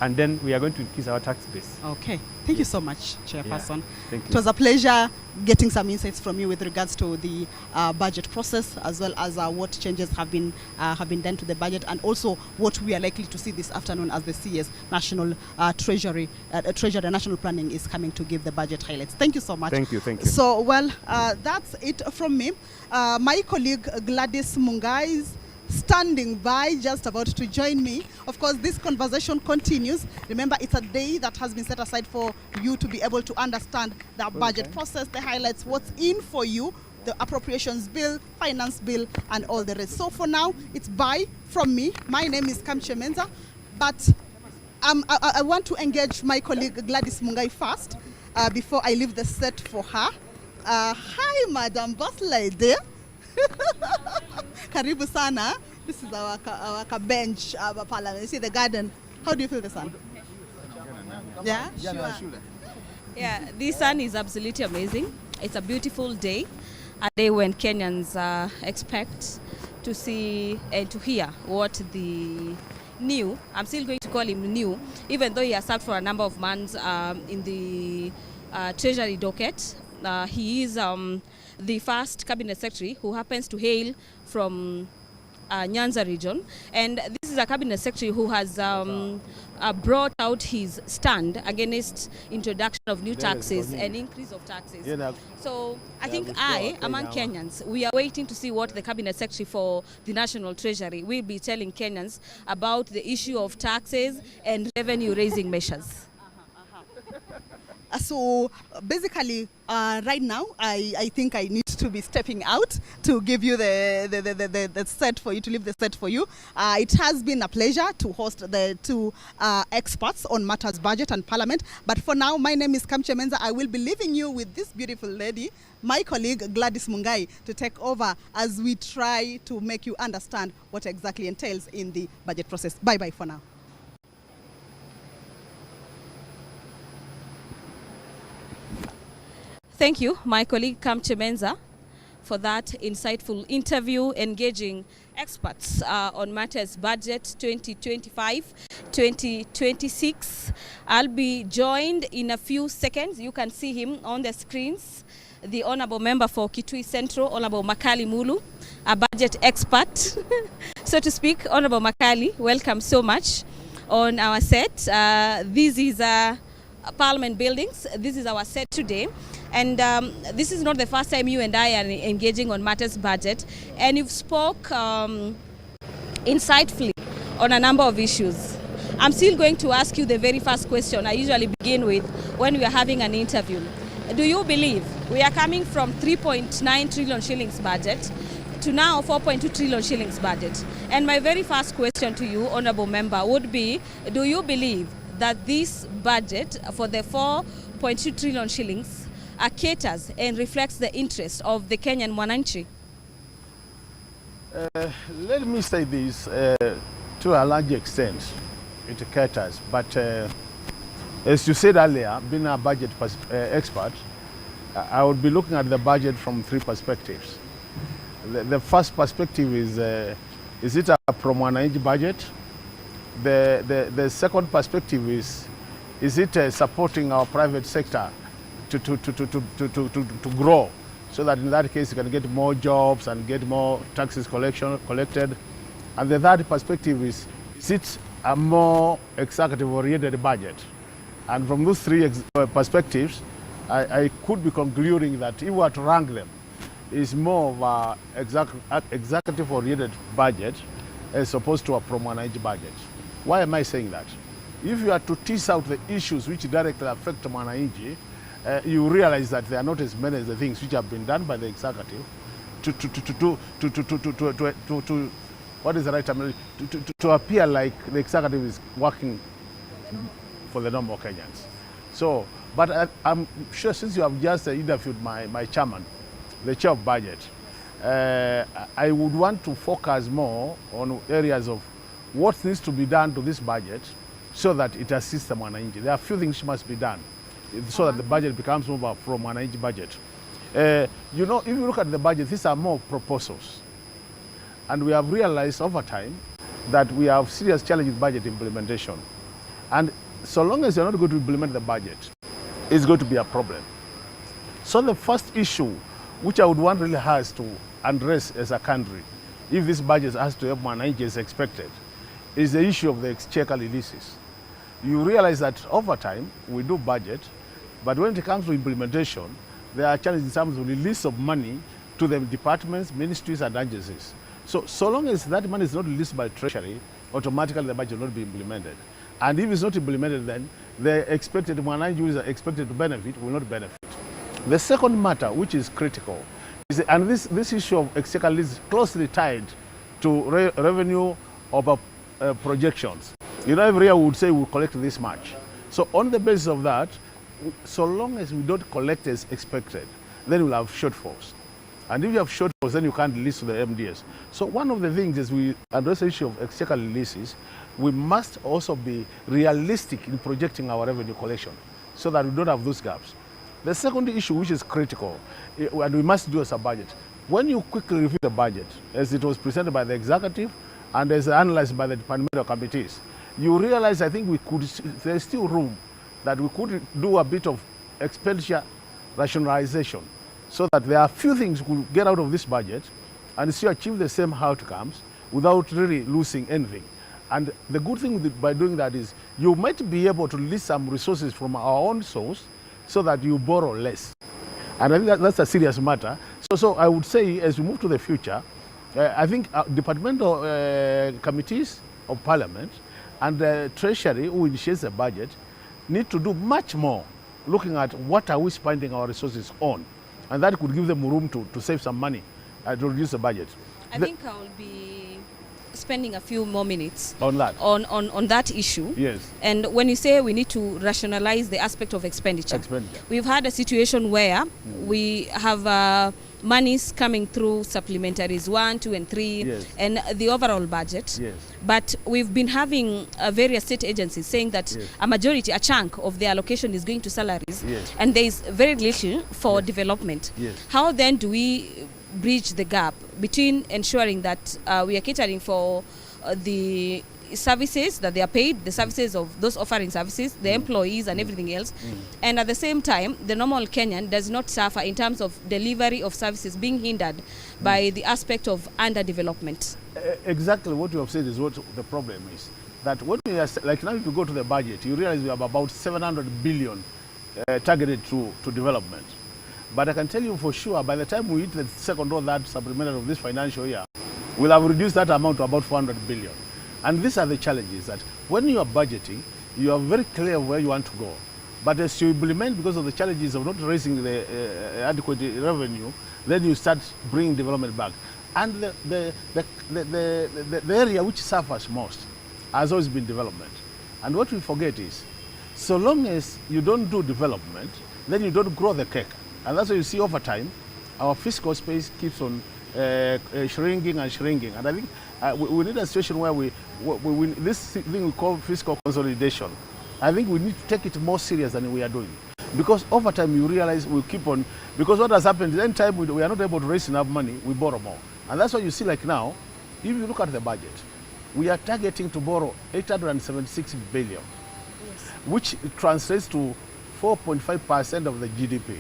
And then we are going to increase our tax base. Okay. Thank you so much, Chairperson. Yeah. Thank you. It was a pleasure getting some insights from you with regards to the budget process, as well as what changes have been done to the budget, and also what we are likely to see this afternoon as the CS National Treasury National Planning is coming to give the budget highlights. Thank you so much. Thank you. Thank you. So, well, that's it from me. My colleague Gladys Mungai is standing by, just about to join me. Of course, this conversation continues. Remember, it's a day that has been set aside for you to be able to understand the budget process, the highlights, what's in for you, the appropriations bill, finance bill, and all the rest. So for now, it's bye from me. My name is Kamche Menza, but I want to engage my colleague Gladys Mungai first before I leave the set for her. Hi, Madam Boss Lady. Karibu sana. This is our bench, our parliament. You see the garden. How do you feel the sun? Yeah, sure. Yeah, this sun is absolutely amazing. It's a beautiful day, a day when Kenyans expect to see and to hear what the new, I'm still going to call him new, even though he has served for a number of months in the Treasury docket. He is the first cabinet secretary who happens to hail from Nyanza region, and this is a cabinet secretary who has brought out his stand against introduction of new taxes and increase of taxes. So I think among Kenyans, we are waiting to see what the cabinet secretary for the National Treasury will be telling Kenyans about the issue of taxes and revenue raising measures. So basically, right now, I think I need to be stepping out to give you the set for you, to leave the set for you. It has been a pleasure to host the two experts on matters budget and parliament. But for now, my name is Kamche Menza. I will be leaving you with this beautiful lady, my colleague Gladys Mungai, to take over as we try to make you understand what exactly entails in the budget process. Bye-bye for now. Thank you, my colleague Kamche Menza, for that insightful interview engaging experts on matters budget 2025-2026. I'll be joined in a few seconds. You can see him on the screens. The Honorable Member for Kitui Central, Honorable Makali Mulu, a budget expert, so to speak. Honorable Makali, welcome so much on our set. This is Parliament Buildings. This is our set today. And this is not the first time you and I are engaging on matters budget. And you've spoke insightfully on a number of issues. I'm still going to ask you the very first question I usually begin with when we are having an interview. Do you believe we are coming from 3.9 trillion shillings budget to now 4.2 trillion shillings budget? And my very first question to you, Honorable Member, would be, do you believe that this budget for the 4.2 trillion shillings caters and reflects the interest of the Kenyan mwananchi? Let me say this, to a large extent, it caters, but as you said earlier, being a budget expert, I would be looking at the budget from three perspectives. The first perspective is it a pro-mwananchi budget? The second perspective is it supporting our private sector to grow, so that in that case you can get more jobs and get more taxes collected? And the third perspective is it a more executive-oriented budget? And from those three perspectives, I could be concluding that if we were to rank them, it's more of an executive-oriented budget as opposed to a pro-mwananchi budget. Why am I saying that? If you are to tease out the issues which directly affect mwananchi, you realize that there are not as many as the things which have been done by the executive to what is the right term? To appear like the executive is working for the normal Kenyans. So, but I'm sure since you have just interviewed my chairman, the chair of budget, I would want to focus more on areas of what needs to be done to this budget so that it assists the mwananchi. There are a few things must be done so that the budget becomes more from mwananchi budget. You know, if you look at the budget, these are more proposals. And we have realized over time that we have serious challenges with budget implementation. And so long as you're not going to implement the budget, it's going to be a problem. So the first issue, which I would want really has to address as a country, if this budget has to help mwananchi as expected, is the issue of the exchequer releases. You realize that over time, we do budget, but when it comes to implementation, there are challenges in terms of release of money to the departments, ministries, and agencies. So long as that money is not released by Treasury, automatically the budget will not be implemented. And if it's not implemented, then the expected mwananchi who is expected to benefit will not benefit. The second matter, which is critical, is, and this issue of exchequer is closely tied to revenue of projections. You know, every year we would say we'll collect this much. So on the basis of that, so long as we don't collect as expected, then we'll have shortfalls. And if you have shortfalls, then you can't release to the MDS. So one of the things is we address the issue of exchequer releases, we must also be realistic in projecting our revenue collection so that we don't have those gaps. The second issue, which is critical, and we must do as a budget, when you quickly review the budget, as it was presented by the executive and as analyzed by the departmental committees, you realize, I think there's still room that we could do a bit of expenditure rationalization so that there are a few things we could get out of this budget and still achieve the same outcomes without really losing anything. And the good thing by doing that is you might be able to release some resources from our own source so that you borrow less. And I think that's a serious matter. So I would say, as we move to the future, I think departmental committees of Parliament and the Treasury, who initiates the budget, need to do much more looking at what are we spending our resources on, and that could give them room to save some money to reduce the budget. I think I will be spending a few more minutes on that on that issue. Yes. And when you say we need to rationalize the aspect of expenditure. We've had a situation where we have monies coming through supplementaries 1, 2, and 3, yes, and the overall budget. Yes. But we've been having various state agencies saying that yes, a chunk of the allocation is going to salaries, yes, and there is very little for development. Yes. How then do we bridge the gap between ensuring that we are catering for the services that they are paid, the services of those offering services, the employees and everything else, and at the same time the normal Kenyan does not suffer in terms of delivery of services being hindered by the aspect of underdevelopment? Exactly what you have said is what the problem is. That when we are, like now if you go to the budget, you realize we have about 700 billion targeted to development. But I can tell you for sure, by the time we hit the second or third supplementary of this financial year, we'll have reduced that amount to about 400 billion. And these are the challenges, that when you are budgeting, you are very clear where you want to go. But as you implement, because of the challenges of not raising the adequate revenue, then you start bringing development back. And the area which suffers most has always been development. And what we forget is, so long as you don't do development, then you don't grow the cake. And that's why you see over time, our fiscal space keeps on shrinking and shrinking. And I think we need a situation where this thing we call fiscal consolidation, I think we need to take it more serious than we are doing. Because over time you realize we keep on, because what has happened is anytime we are not able to raise enough money, we borrow more. And that's why you see, like now, if you look at the budget, we are targeting to borrow 876 billion, yes, which translates to 4.5% of the GDP.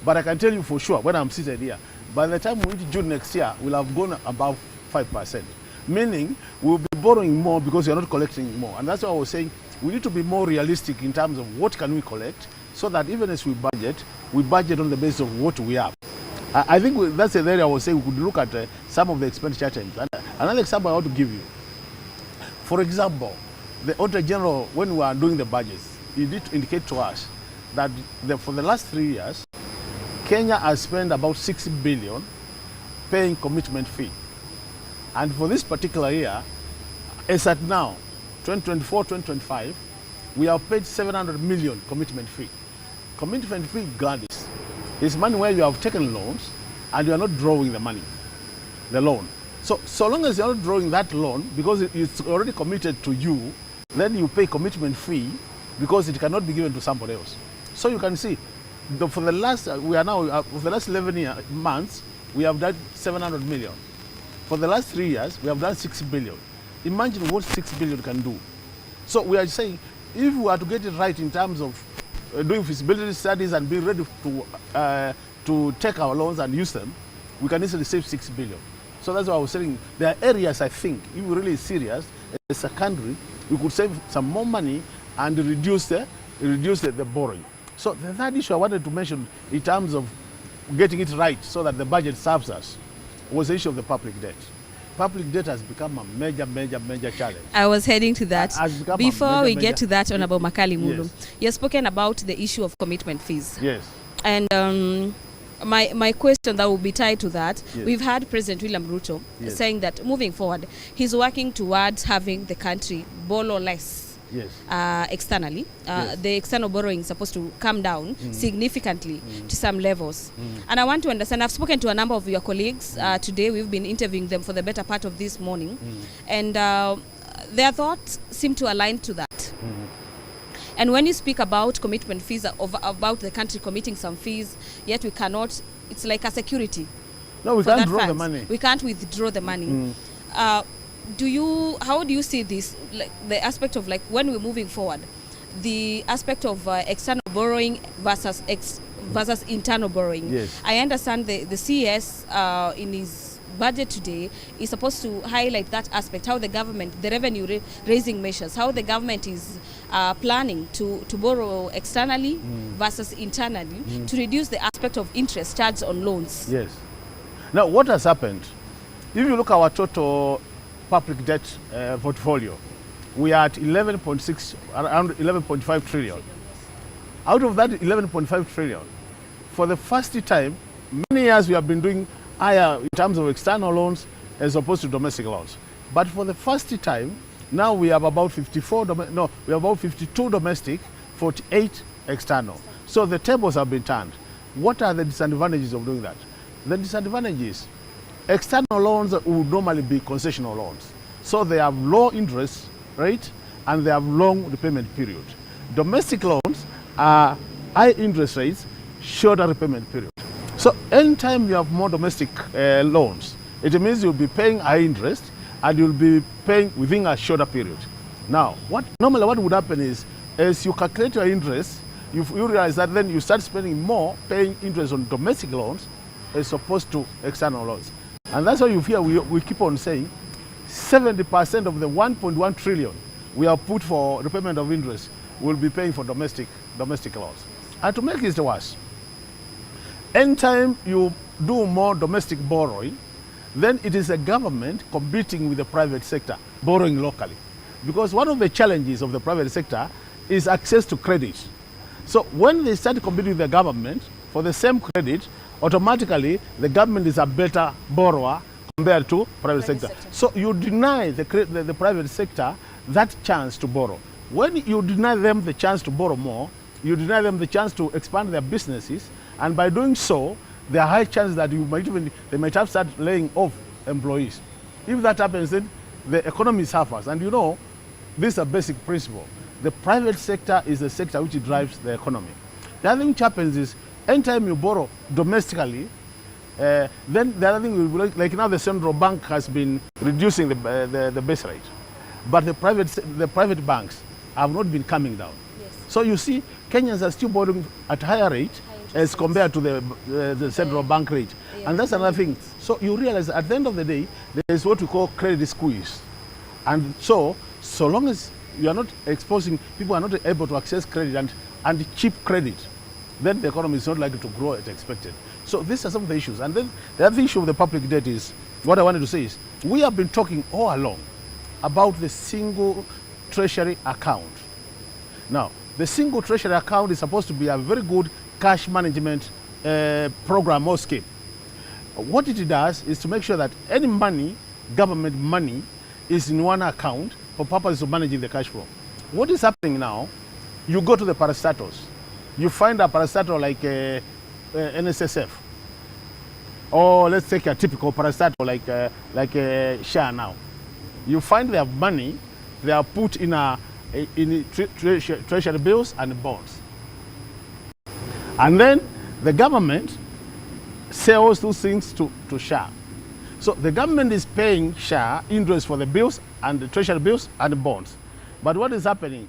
But I can tell you for sure, when I'm seated here, by the time we reach June next year, we'll have gone above 5%. Meaning, we'll be borrowing more because you're not collecting more. And that's why I was saying, we need to be more realistic in terms of what can we collect, so that even as we budget on the basis of what we have. I think that's the area I was saying we could look at some of the expenditure items. And another example I want to give you. For example, the Auditor General, when we are doing the budgets, he did indicate to us that for the last 3 years, Kenya has spent about 6 billion paying commitment fee. And for this particular year, as at now, 2024-2025, we have paid 700 million commitment fee. Commitment fee, Gladys, is money where you have taken loans and you are not drawing the money, the loan. So long as you are not drawing that loan, because it's already committed to you, then you pay commitment fee because it cannot be given to somebody else. So you can see, for the last, for the last 11 months, we have done 700 million. For the last 3 years, we have done 6 billion. Imagine what 6 billion can do. So we are saying, if we are to get it right in terms of doing feasibility studies and being ready to take our loans and use them, we can easily save 6 billion. So that's why I was saying, there are areas I think, if we're really serious, as a country, we could save some more money and reduce the borrowing. So the third issue I wanted to mention in terms of getting it right so that the budget serves us was the issue of the public debt. Public debt has become a major challenge. I was heading to that. Before we get to that, Honorable Makali Mulu, yes, you have spoken about the issue of commitment fees. Yes. And my question that will be tied to that, yes, we've had President William Ruto, yes, saying that moving forward, he's working towards having the country borrow less. Yes. Externally. Yes. The external borrowing is supposed to come down significantly to some levels. And I want to understand, I've spoken to a number of your colleagues today. We've been interviewing them for the better part of this morning. And their thoughts seem to align to that. And when you speak about commitment fees, about the country committing some fees, yet we cannot, it's like a security. No, we can't draw the money. We can't withdraw the money. How do you see this, like the aspect of, like, when we're moving forward, the aspect of external borrowing versus internal borrowing? Yes. I understand the CS in his budget today is supposed to highlight that aspect, how the government, the revenue raising measures, how the government is planning to borrow externally versus internally to reduce the aspect of interest charged on loans. Yes. Now, what has happened, if you look at our total public debt portfolio, we are at 11.6, around 11.5 trillion. Out of that 11.5 trillion, for the first time, many years we have been doing higher in terms of external loans as opposed to domestic loans. But for the first time, now we have about 52 domestic, 48 external. So the tables have been turned. What are the disadvantages of doing that? The disadvantages, external loans would normally be concessional loans. So they have low interest rate and they have long repayment period. Domestic loans are high interest rates, shorter repayment period. So anytime you have more domestic loans, it means you'll be paying high interest and you'll be paying within a shorter period. Now, normally what would happen is, as you calculate your interest, you realize that then you start spending more paying interest on domestic loans as opposed to external loans. And that's why you hear we keep on saying 70% of the 1.1 trillion we have put for repayment of interest will be paying for domestic loans. And to make it worse, anytime you do more domestic borrowing, then it is a government competing with the private sector, borrowing locally. Because one of the challenges of the private sector is access to credit. So when they start competing with the government for the same credit, automatically the government is a better borrower compared to private sector. So you deny the private sector that chance to borrow. When you deny them the chance to borrow more, you deny them the chance to expand their businesses, and by doing so, there are high chances that they might have started laying off employees. If that happens, then the economy suffers. And you know, this is a basic principle. The private sector is the sector which drives the economy. The other thing which happens is, anytime you borrow domestically, then the other thing, like now the central bank has been reducing the base rate, but the private banks have not been coming down. Yes. So you see, Kenyans are still borrowing at higher rate as compared to the central bank rate. Yeah. And that's another thing. So you realize at the end of the day, there is what we call credit squeeze. And so long as you are not exposing, people are not able to access credit and cheap credit, then the economy is not likely to grow as expected. So these are some of the issues. And then the other issue of the public debt is, what I wanted to say is, we have been talking all along about the single treasury account. Now, the single treasury account is supposed to be a very good cash management program or scheme. What it does is to make sure that any money, government money, is in one account for purposes of managing the cash flow. What is happening now, you go to the parastatals, you find a parastatal like NSSF, or let's take a typical parastatal like SHA now. You find their money, they are put in treasury bills and bonds. And then the government sells those things to SHA. So the government is paying SHA interest for the bills and the treasury bills and the bonds. But what is happening?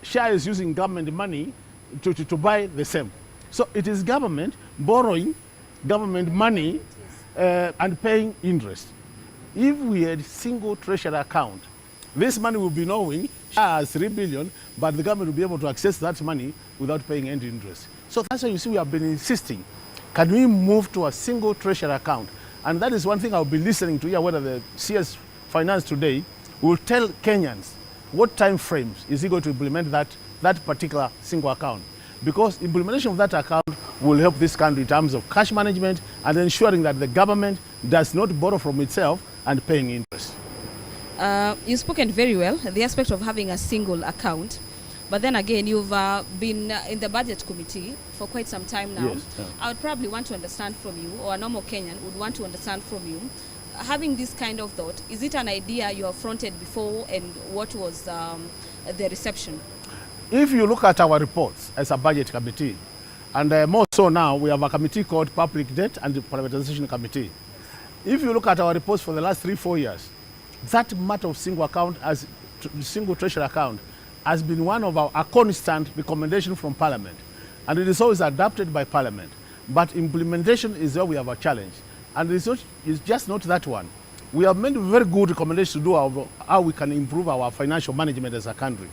SHA is using government money to buy the same. So it is government borrowing government money and paying interest. If we had single treasury account, this money will be knowing SHA has 3 billion, but the government will be able to access that money without paying any interest. So that's why you see we have been insisting, can we move to a single treasury account? And that is one thing I'll be listening to here, whether the CS Finance today will tell Kenyans what time frames is he going to implement that particular single account. Because implementation of that account will help this country in terms of cash management and ensuring that the government does not borrow from itself and paying interest. You've spoken very well, the aspect of having a single account. But then again, you've been in the budget committee for quite some time now. Yes, yeah. I would probably want to understand from you, or a normal Kenyan would want to understand from you, having this kind of thought, is it an idea you have fronted before, and what was the reception? If you look at our reports as a budget committee, and more so now, we have a committee called Public Debt and Privatization Committee. If you look at our reports for the last 3-4 years, that matter of single account as single treasury account has been one of our constant recommendation from Parliament, and it is always adopted by Parliament. But implementation is where we have a challenge, and it's just not that one. We have made very good recommendations to do how we can improve our financial management as a country,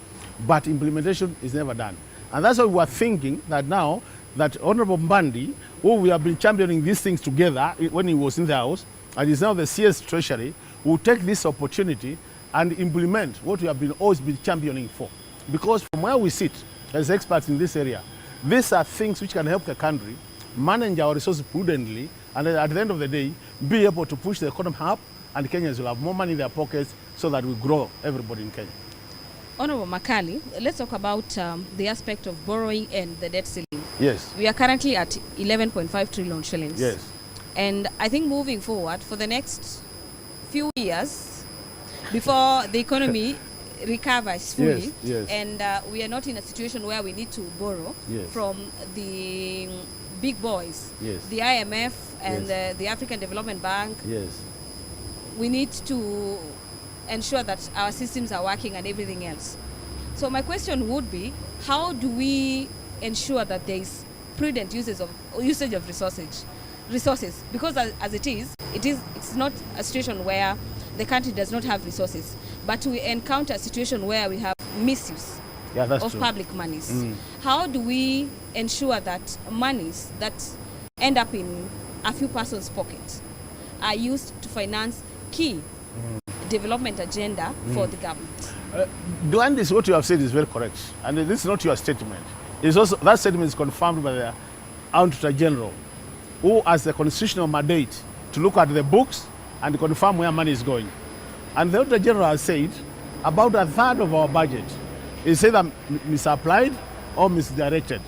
but implementation is never done. And that's why we are thinking that now that Honorable Mbadi, who we have been championing these things together when he was in the House, and is now the CS Treasury, will take this opportunity and implement what we have always been championing for. Because from where we sit as experts in this area, These are things which can help the country manage our resources prudently, and at the end of the day, be able to push the economy up, and Kenyans will have more money in their pockets so that we grow everybody in Kenya. Honorable Makali, let's talk about the aspect of borrowing and the debt ceiling. Yes. We are currently at 11.5 trillion shillings. Yes. And I think moving forward for the next few years, before the economy recovers fully, yes. and we are not in a situation where we need to borrow yes. from the big boys, yes. the IMF and yes. the African Development Bank. Yes. We need to ensure that our systems are working and everything else. So my question would be, how do we ensure that there is prudent usage of resources? Because as it's not a situation where the country does not have resources, but we encounter a situation where we have misuse of true. Public monies. How do we ensure that monies that end up in a few persons' pockets are used to finance key development agenda for the government? Glandis, what you have said is very correct, and this is not your statement. It's also, that statement is confirmed by the Auditor General, who has the constitutional mandate to look at the books and confirm where money is going. And the Auditor General has said about a third of our budget is either misapplied or misdirected.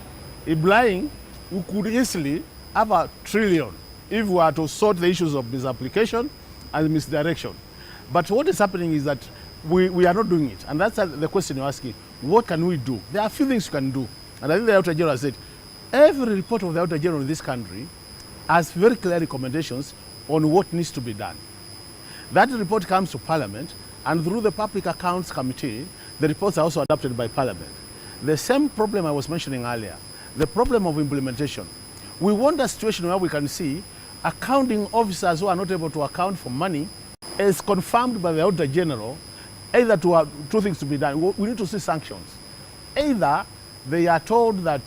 Implying we could easily have $1 trillion if we were to sort the issues of misapplication and misdirection. But what is happening is that we are not doing it. And that's the question you're asking. What can we do? There are a few things you can do. And I think the Auditor General said, every report of the Auditor General in this country has very clear recommendations on what needs to be done. That report comes to Parliament, and through the Public Accounts Committee, the reports are also adopted by Parliament. The same problem I was mentioning earlier, the problem of implementation. We want a situation where we can see accounting officers who are not able to account for money is confirmed by the Auditor General, either two things to be done. We need to see sanctions. Either they are told that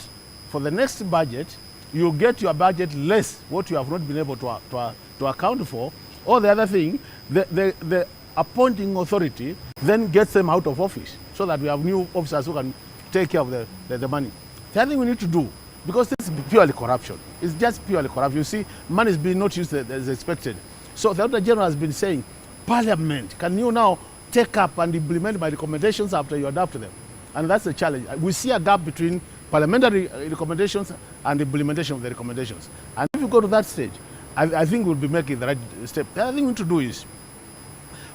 for the next budget, you get your budget less what you have not been able to account for, or the other thing, the appointing authority then gets them out of office so that we have new officers who can take care of the money. The other thing we need to do, because this is purely corruption, it's just purely corruption. You see, money is being not used as expected. So the Auditor General has been saying, Parliament, can you now take up and implement my recommendations after you adopt them? And that's the challenge. We see a gap between parliamentary recommendations and implementation of the recommendations. And if you go to that stage, I think we'll be making the right step. The other thing we need to do is,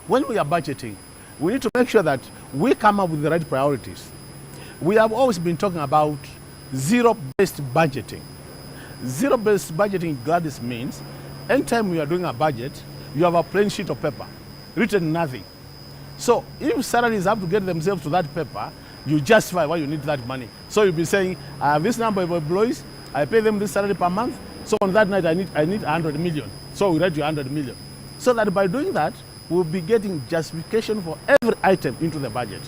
when we are budgeting, we need to make sure that we come up with the right priorities. We have always been talking about zero-based budgeting. Zero-based budgeting, Gladys, means anytime we are doing a budget, you have a plain sheet of paper, written nothing. So if salaries have to get themselves to that paper, you justify why you need that money. So you'll be saying, I have this number of employees, I pay them this salary per month, so on that night I need 100 million. So we write you 100 million. So that by doing that, we'll be getting justification for every item into the budget.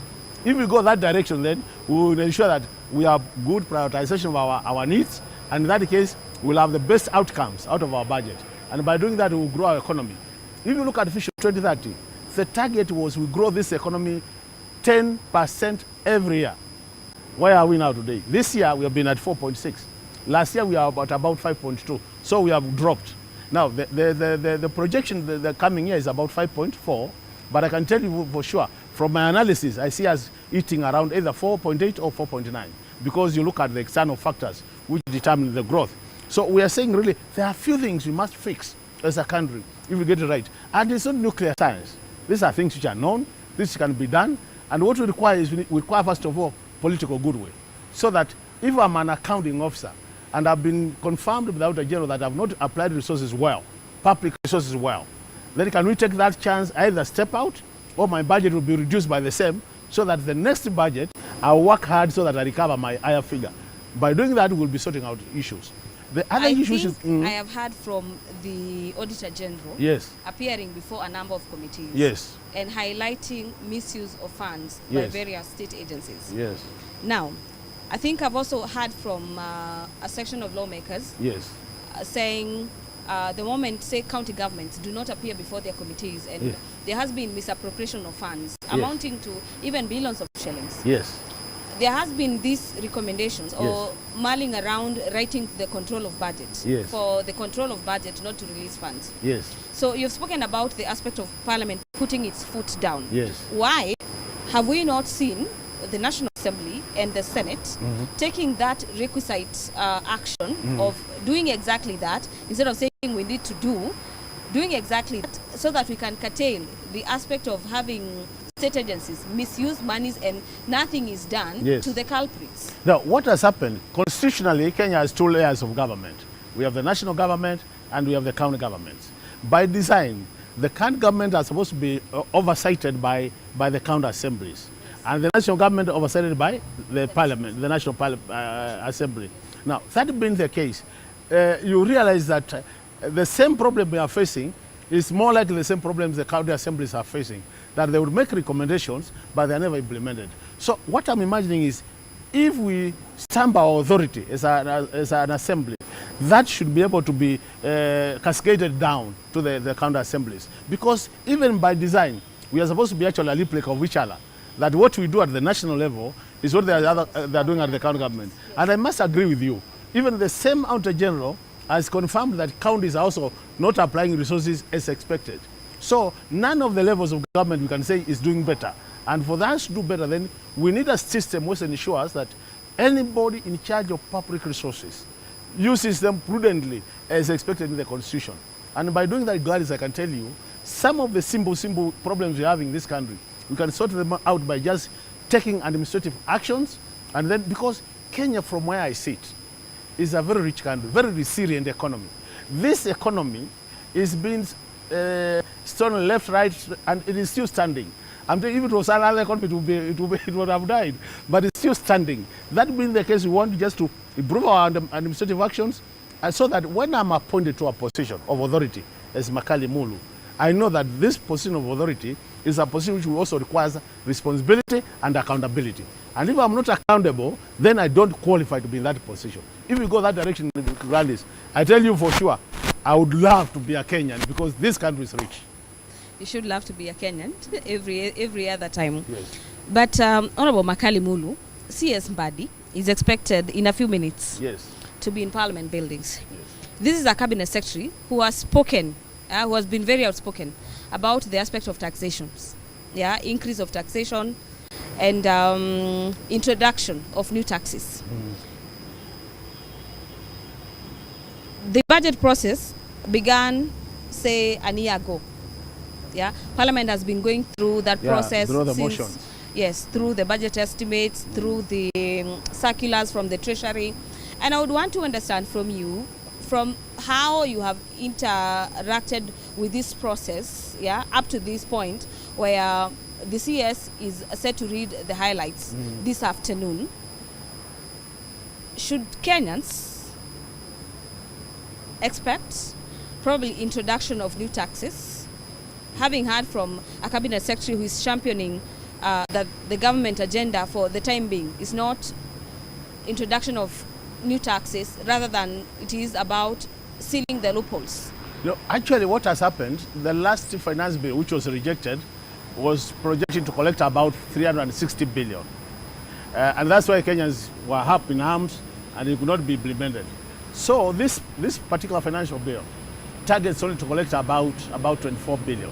If we go that direction, then we will ensure that we have good prioritization of our needs, and in that case, we'll have the best outcomes out of our budget. And by doing that, we will grow our economy. If you look at Vision 2030, the target was we grow this economy 10% every year. Where are we now today? This year, we have been at 4.6. Last year, we are about 5.2. So we have dropped. Now, the projection the coming year is about 5.4. But I can tell you for sure, from my analysis, I see us eating around either 4.8 or 4.9. Because you look at the external factors which determine the growth. So we are saying really, there are a few things we must fix as a country if we get it right. And it's not nuclear science. These are things which are known. This can be done. And what we require is, we require first of all, political goodwill. So that if I'm an accounting officer and I've been confirmed by the Auditor General that I've not applied resources well, public resources well, then can we take that chance, either step out or my budget will be reduced by the same, so that the next budget I'll work hard so that I recover my higher figure. By doing that, we'll be sorting out issues. The other issues is, I have heard from the Auditor General, yes, appearing before a number of committees, yes, and highlighting misuse of funds by various state agencies. Yes. Now, I think I've also heard from a section of lawmakers, yes, saying the moment, say, county governments do not appear before their committees, and there has been misappropriation of funds amounting to even billions of shillings. Yes. There has been these recommendations or mulling around writing the control of budget. Yes. For the control of budget not to release funds. Yes. So you've spoken about the aspect of Parliament putting its foot down. Yes. Why have we not seen the National Assembly and the Senate taking that requisite action of doing exactly that, instead of saying we need to doing exactly that, so that we can curtail the aspect of having state agencies misuse monies and nothing is done to the culprits? Now, what has happened, constitutionally, Kenya has two layers of government. We have the national government and we have the county governments. By design, the county government are supposed to be oversighted by the county assemblies. And the national government oversighted by the parliament, the national assembly. Now, that being the case, you realize that the same problem we are facing is more like the same problems the county assemblies are facing, that they would make recommendations, but they're never implemented. So what I'm imagining is, if we stamp our authority as an assembly, that should be able to be cascaded down to the county assemblies. Because even by design, we are supposed to be actually a replica of each other. That what we do at the national level is what they are doing at the county government. And I must agree with you, even the same Auditor General has confirmed that counties are also not applying resources as expected. So none of the levels of government we can say is doing better. And for us to do better, then we need a system which ensures that anybody in charge of public resources uses them prudently as expected in the Constitution. And by doing that, Gladys, I can tell you, some of the simple problems we have in this country, we can sort them out by just taking administrative actions. And then, because Kenya, from where I sit, is a very rich country, very resilient economy. This economy is being stolen left, right, and it is still standing. I'm telling you, if it was another economy, it would have died. But it's still standing. That being the case, we want just to improve our administrative actions, and so that when I'm appointed to a position of authority as Makali Mulu, I know that this position of authority is a position which also requires responsibility and accountability. And if I'm not accountable, then I don't qualify to be in that position. If we go that direction, Gladys, I tell you for sure, I would love to be a Kenyan, because this country is rich. You should love to be a Kenyan every other time. Yes. But Honorable Makali Mulu, CS Mbadi is expected in a few minutes to be in Parliament buildings. Yes. This is a cabinet secretary who has spoken, who has been very outspoken about the aspect of taxations, increase of taxation and introduction of new taxes. The budget process began, say, a year ago. Parliament has been going through that process through the motions. Yes, through the budget estimates, through the circulars from the Treasury. And I would want to understand from you, from how you have interacted with this process, up to this point, where the CS is set to read the highlights this afternoon. Should Kenyans expect probably introduction of new taxes, having heard from a cabinet secretary who is championing that the government agenda for the time being is not introduction of new taxes, rather than it is about sealing the loopholes? No, actually what has happened, the last finance bill, which was rejected, was projected to collect about 360 billion. And that's why Kenyans were up in arms and it could not be implemented. So this particular financial bill targets only to collect about 24 billion.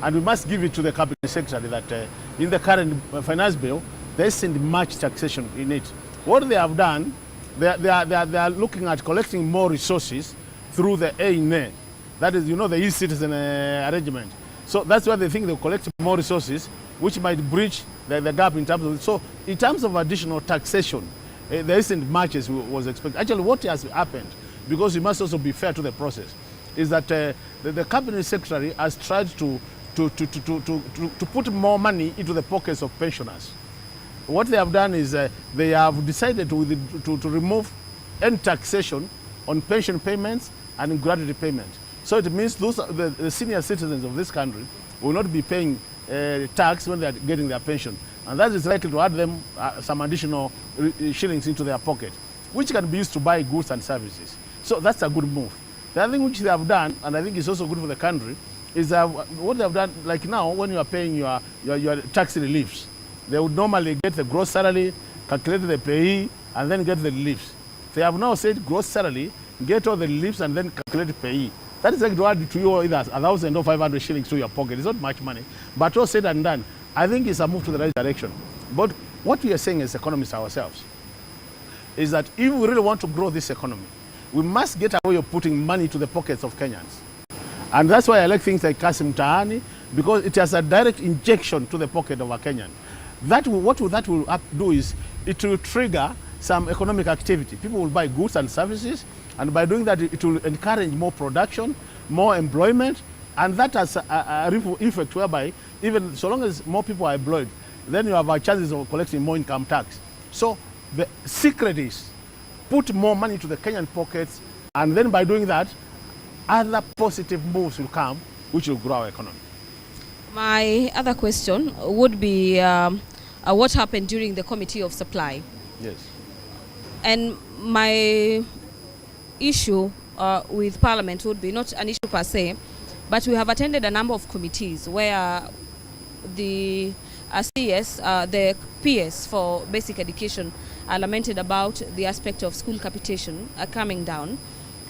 And we must give it to the cabinet secretary that in the current finance bill, there isn't much taxation in it. What they have done, they are looking at collecting more resources through the A&A. That is, the e-citizen arrangement. So that's why they think they'll collect more resources, which might breach the gap in terms of. So in terms of additional taxation, there isn't much as was expected. Actually, what has happened, because we must also be fair to the process, is that the cabinet secretary has tried to put more money into the pockets of pensioners. What they have done is they have decided to remove any taxation on pension payments and gratuity payment. So it means the senior citizens of this country will not be paying tax when they are getting their pension. And that is likely to add them some additional shillings into their pocket, which can be used to buy goods and services. So that's a good move. The other thing which they have done, and I think is also good for the country, is what they have done, like now, when you are paying your tax reliefs, they would normally get the gross salary, calculate the payee, and then get the reliefs. They have now said gross salary, get all the leaves and then calculate pay. That is like to add to you either 1,000 or 500 shillings to your pocket. It's not much money. But all said and done, I think it's a move to the right direction. But what we are saying as economists ourselves is that if we really want to grow this economy, we must get a way of putting money to the pockets of Kenyans. And that's why I like things like Kasi Mtaani, because it has a direct injection to the pocket of a Kenyan. What that will do is it will trigger some economic activity. People will buy goods and services, and by doing that, it will encourage more production, more employment, and that has a ripple effect whereby even so long as more people are employed, then you have a chances of collecting more income tax. So the secret is put more money to the Kenyan pockets, and then by doing that, other positive moves will come, which will grow our economy. My other question would be what happened during the Committee of Supply? Yes. And my issue with Parliament would be not an issue per se, but we have attended a number of committees where the CS, the PS for basic education are lamented about the aspect of school capitation coming down.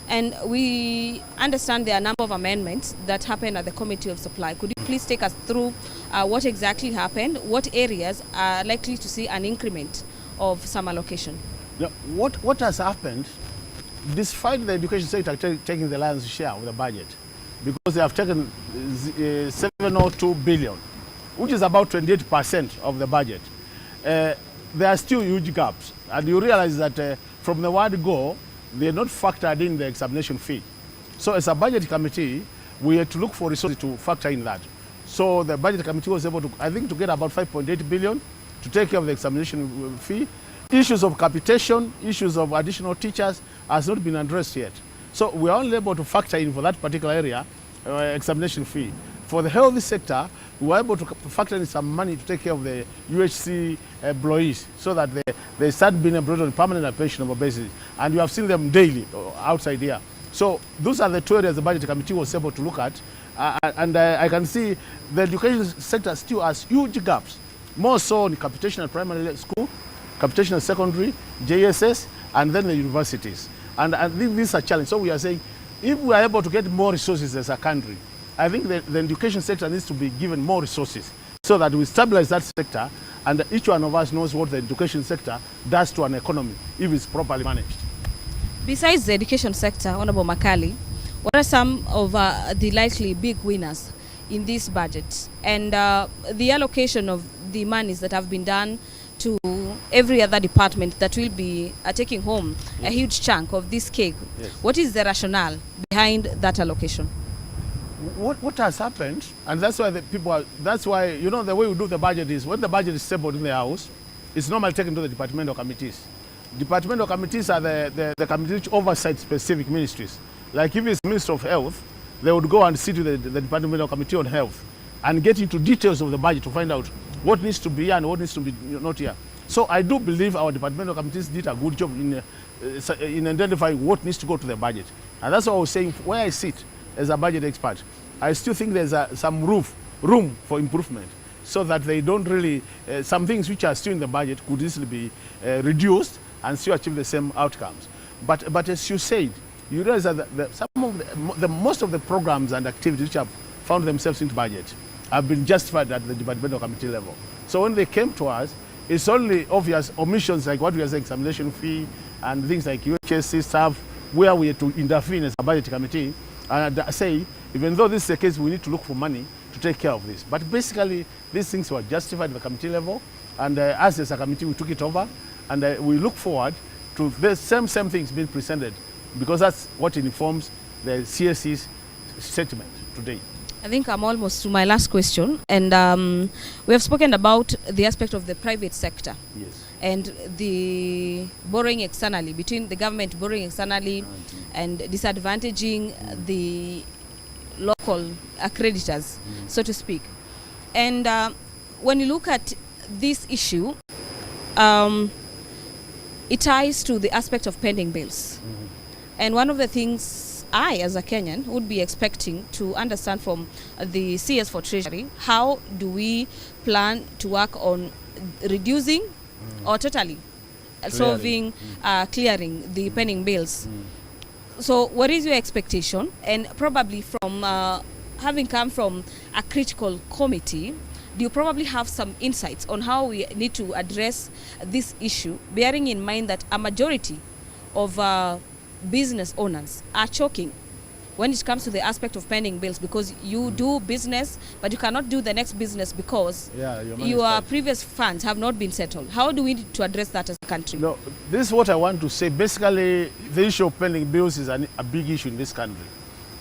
And we understand there are a number of amendments that happened at the Committee of Supply. Could you please take us through what exactly happened, what areas are likely to see an increment of some allocation? Yeah, what has happened, despite the education sector taking the lion's share of the budget, because they have taken 702 billion, which is about 28% of the budget, there are still huge gaps. And you realize that from the word go, they are not factored in the examination fee. So as a budget committee, we had to look for resources to factor in that. So the budget committee was able to, I think, to get about 5.8 billion to take care of the examination fee. Issues of capitation, issues of additional teachers has not been addressed yet. So we are only able to factor in for that particular area examination fee. For the health sector, we were able to factor in some money to take care of the UHC employees so that they start being employed on a permanent and pensionable basis. And you have seen them daily outside here. So those are the two areas the budget committee was able to look at. I can see the education sector still has huge gaps, more so in capitation at primary school, capitation at secondary, JSS, and then the universities. And this is a challenge. So we are saying, if we are able to get more resources as a country, I think the education sector needs to be given more resources so that we stabilize that sector, and each one of us knows what the education sector does to an economy if it's properly managed. Besides the education sector, Honorable Makali, what are some of the likely big winners in this budget, and the allocation of the monies that have been done to every other department that will be taking home a huge chunk of this cake? Yes. What is the rationale behind that allocation? What has happened, and that's why that's why, you know, the way we do the budget is when the budget is tabled in the House, it's normally taken to the departmental committees. Departmental committees are the committees which oversight specific ministries. Like if it's Minister of Health, they would go and sit with the Departmental Committee on Health and get into details of the budget to find out what needs to be here and what needs to be not here. So I do believe our departmental committees did a good job in identifying what needs to go to the budget. And that's what I was saying, where I sit as a budget expert, I still think there's some room for improvement so that they don't really, some things which are still in the budget could easily be reduced and still achieve the same outcomes. But as you said, you realize that some of most of the programs and activities which have found themselves in the budget have been justified at the departmental committee level. So when they came to us, it's only obvious omissions like what we are saying, examination fee and things like UHSC stuff, where we had to intervene as a budget committee and say, even though this is the case, we need to look for money to take care of this. But basically, these things were justified at the committee level, and us as a committee, we took it over, and we look forward to the same things being presented, because that's what informs the CSC's statement today. I think I'm almost to my last question, and we have spoken about the aspect of the private sector. Yes. And the borrowing externally, between the government borrowing externally and disadvantaging the local creditors, so to speak. And when you look at this issue, it ties to the aspect of pending bills. And one of the things I, as a Kenyan, would be expecting to understand from the CS for Treasury, how do we plan to work on reducing or totally solving, clearing the pending bills. So what is your expectation? And probably from having come from a critical committee, do you probably have some insights on how we need to address this issue, bearing in mind that a majority of business owners are choking when it comes to the aspect of pending bills, because you do business, but you cannot do the next business because your previous funds have not been settled. How do we need to address that as a country? No, this is what I want to say. Basically, the issue of pending bills is a big issue in this country.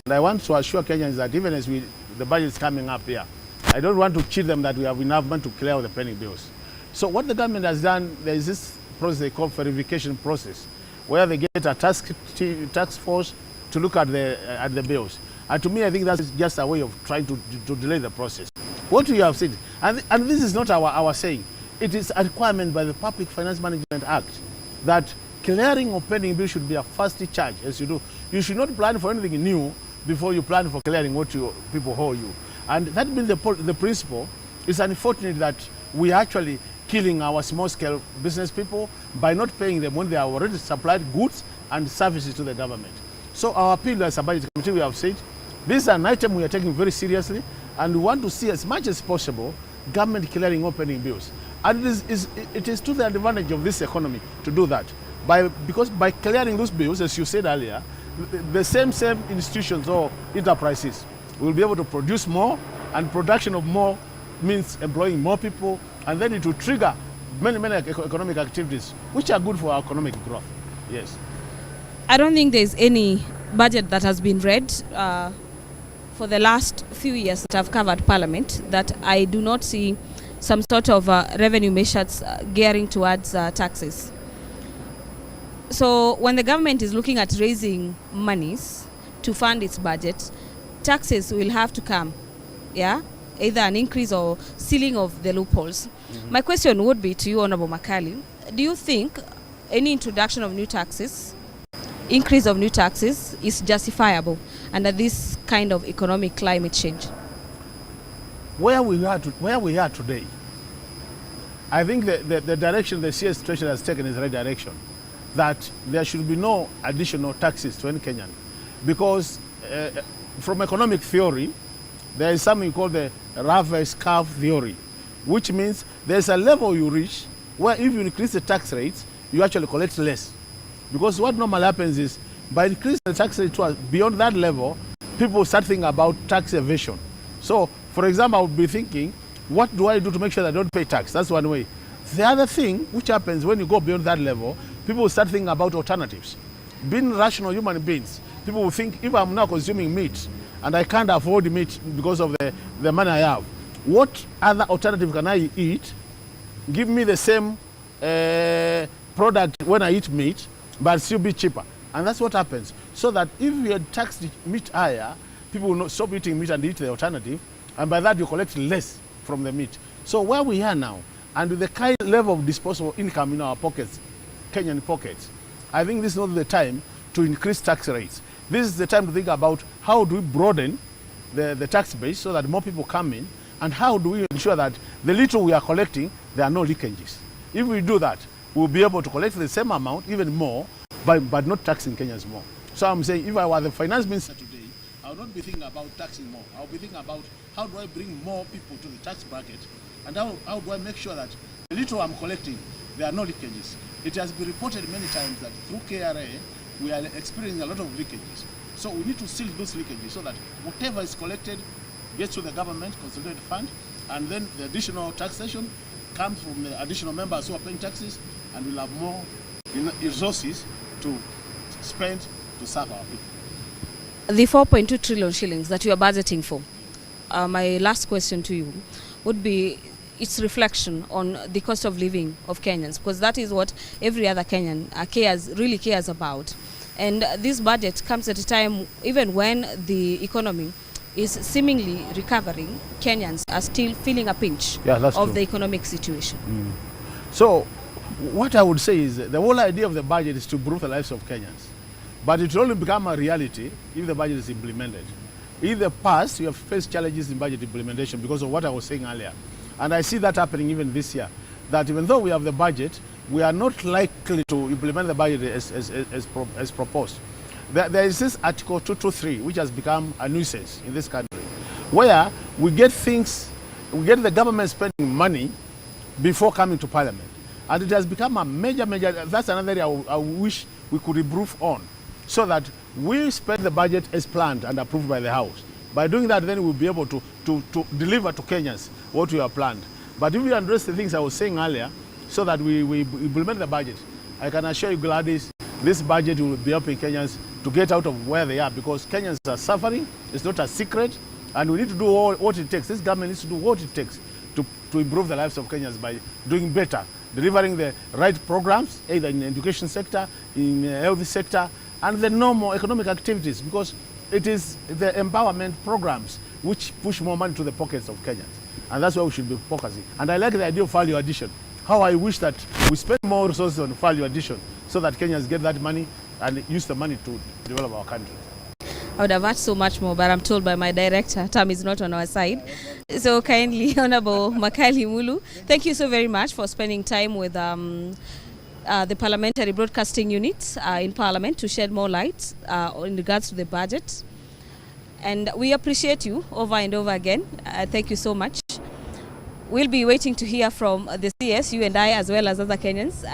And I want to assure Kenyans that even as the budget is coming up here, I don't want to cheat them that we have enough money to clear all the pending bills. So what the government has done, there is this process they call verification process, where they get a task force to look at the bills. And to me, I think that's just a way of trying to delay the process. What we have said, and this is not our saying, it is a requirement by the Public Finance Management Act that clearing of pending bills should be a first charge, as you do. You should not plan for anything new before you plan for clearing what people owe you. And that being the principle, it's unfortunate that we are actually killing our small-scale business people by not paying them when they are already supplied goods and services to the government. So our appeal as a budget committee, we have said, this is an item we are taking very seriously, and we want to see as much as possible government clearing opening bills. And it is to the advantage of this economy to do that. Because by clearing those bills, as you said earlier, the same institutions or enterprises will be able to produce more, and production of more means employing more people, and then it will trigger many economic activities, which are good for our economic growth. Yes. I don't think there's any budget that has been read for the last few years that I've covered Parliament that I do not see some sort of revenue measures gearing towards taxes. So when the government is looking at raising monies to fund its budget, taxes will have to come, either an increase or sealing of the loopholes. My question would be to you, Honorable Makali, do you think any introduction of new taxes, increase of new taxes is justifiable under this kind of economic climate change? Where we are today, I think the direction the CS Treasury has taken is the right direction, that there should be no additional taxes to any Kenyan, because from economic theory, there is something called the reverse curve theory, which means there's a level you reach where if you increase the tax rates, you actually collect less. Because what normally happens is, by increasing the tax rate beyond that level, people start thinking about tax evasion. So, for example, I would be thinking, what do I do to make sure that I don't pay tax? That's one way. The other thing, which happens when you go beyond that level, people start thinking about alternatives. Being rational human beings, people will think, if I'm now consuming meat and I can't afford meat because of the money I have, what other alternative can I eat? Give me the same product when I eat meat, but still be cheaper. And that's what happens. So that if you had taxed the meat higher, people will not stop eating meat and eat the alternative, and by that you collect less from the meat. So where we are now, and with the kind level of disposable income in our pockets, Kenyan pockets, I think this is not the time to increase tax rates. This is the time to think about how do we broaden the tax base so that more people come in, and how do we ensure that the little we are collecting, there are no leakages. If we do that, we'll be able to collect the same amount, even more, but not taxing Kenyans more. So I'm saying, if I were the finance minister today, I would not be thinking about taxing more. I would be thinking about how do I bring more people to the tax bracket, and how do I make sure that the little I'm collecting, there are no leakages. It has been reported many times that through KRA, we are experiencing a lot of leakages. So we need to seal those leakages so that whatever is collected gets to the government consolidated fund, and then the additional taxation comes from the additional members who are paying taxes, and we'll have more resources to spend to serve our people. The 4.2 trillion shillings that you are budgeting for, my last question to you would be its reflection on the cost of living of Kenyans, because that is what every other Kenyan really cares about. And this budget comes at a time, even when the economy is seemingly recovering, Kenyans are still feeling a pinch of the economic situation. So what I would say is the whole idea of the budget is to improve the lives of Kenyans. But it will only become a reality if the budget is implemented. In the past, you have faced challenges in budget implementation because of what I was saying earlier. And I see that happening even this year. That even though we have the budget, we are not likely to implement the budget as proposed. There is this Article 223, which has become a nuisance in this country, where we get the government spending money before coming to Parliament. And it has become a major, that's another area I wish we could improve on, so that we spend the budget as planned and approved by the House. By doing that, then we'll be able to deliver to Kenyans what we have planned. But if we address the things I was saying earlier, so that we implement the budget, I can assure you, Gladys, this budget will be helping Kenyans to get out of where they are, because Kenyans are suffering. It's not a secret, and we need to do what it takes. This government needs to do what it takes to improve the lives of Kenyans by doing better, delivering the right programs, either in the education sector, in the health sector, and the normal economic activities, because it is the empowerment programs which push more money to the pockets of Kenyans. And that's where we should be focusing. And I like the idea of value addition. How I wish that we spend more resources on value addition so that Kenyans get that money and use the money to develop our country. I would have asked so much more, but I'm told by my director, time is not on our side. So kindly, Honorable Makali Mulu, thank you so very much for spending time with the Parliamentary Broadcasting Unit in Parliament to shed more light in regards to the budget. And we appreciate you over and over again. Thank you so much. We'll be waiting to hear from the CS, you and I, as well as other Kenyans.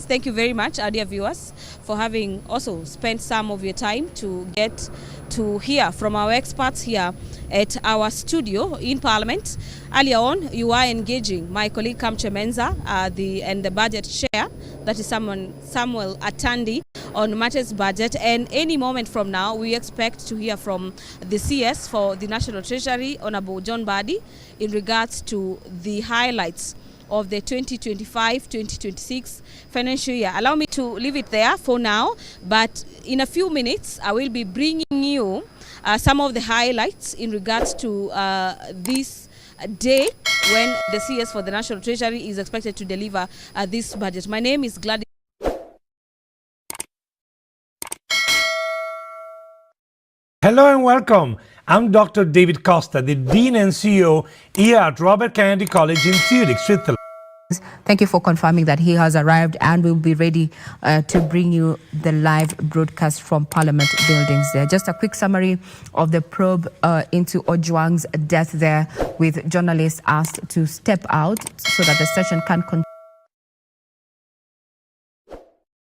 Thank you very much, our dear viewers, for having also spent some of your time to get to hear from our experts here at our studio in Parliament. Earlier on, you are engaging my colleague Kamche Menza and the budget chair, that is Samuel Atandi, on matters budget. And any moment from now, we expect to hear from the CS for the National Treasury, Honorable John Mbadi, in regards to the highlights of the 2025-2026 financial year. Allow me to leave it there for now, but in a few minutes, I will be bringing you some of the highlights in regards to this day when the CS for the National Treasury is expected to deliver this budget. My name is Gladys. Hello and welcome. I'm Dr. David Costa, the Dean and CEO here at Robert Kennedy College in Zurich, Switzerland. Thank you for confirming that he has arrived, and we'll be ready to bring you the live broadcast from Parliament buildings there. Just a quick summary of the probe into Ojwang's death there, with journalists asked to step out so that the session can continue.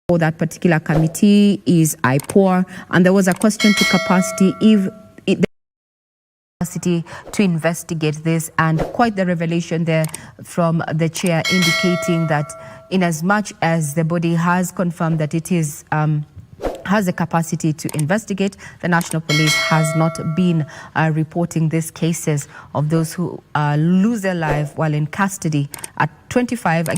For that particular committee is IPOR, and there was a question to capacity if capacity to investigate this, and quite the revelation there from the chair, indicating that in as much as the body has confirmed that it is has the capacity to investigate, the National Police has not been reporting these cases of those who lose their life while in custody at 25%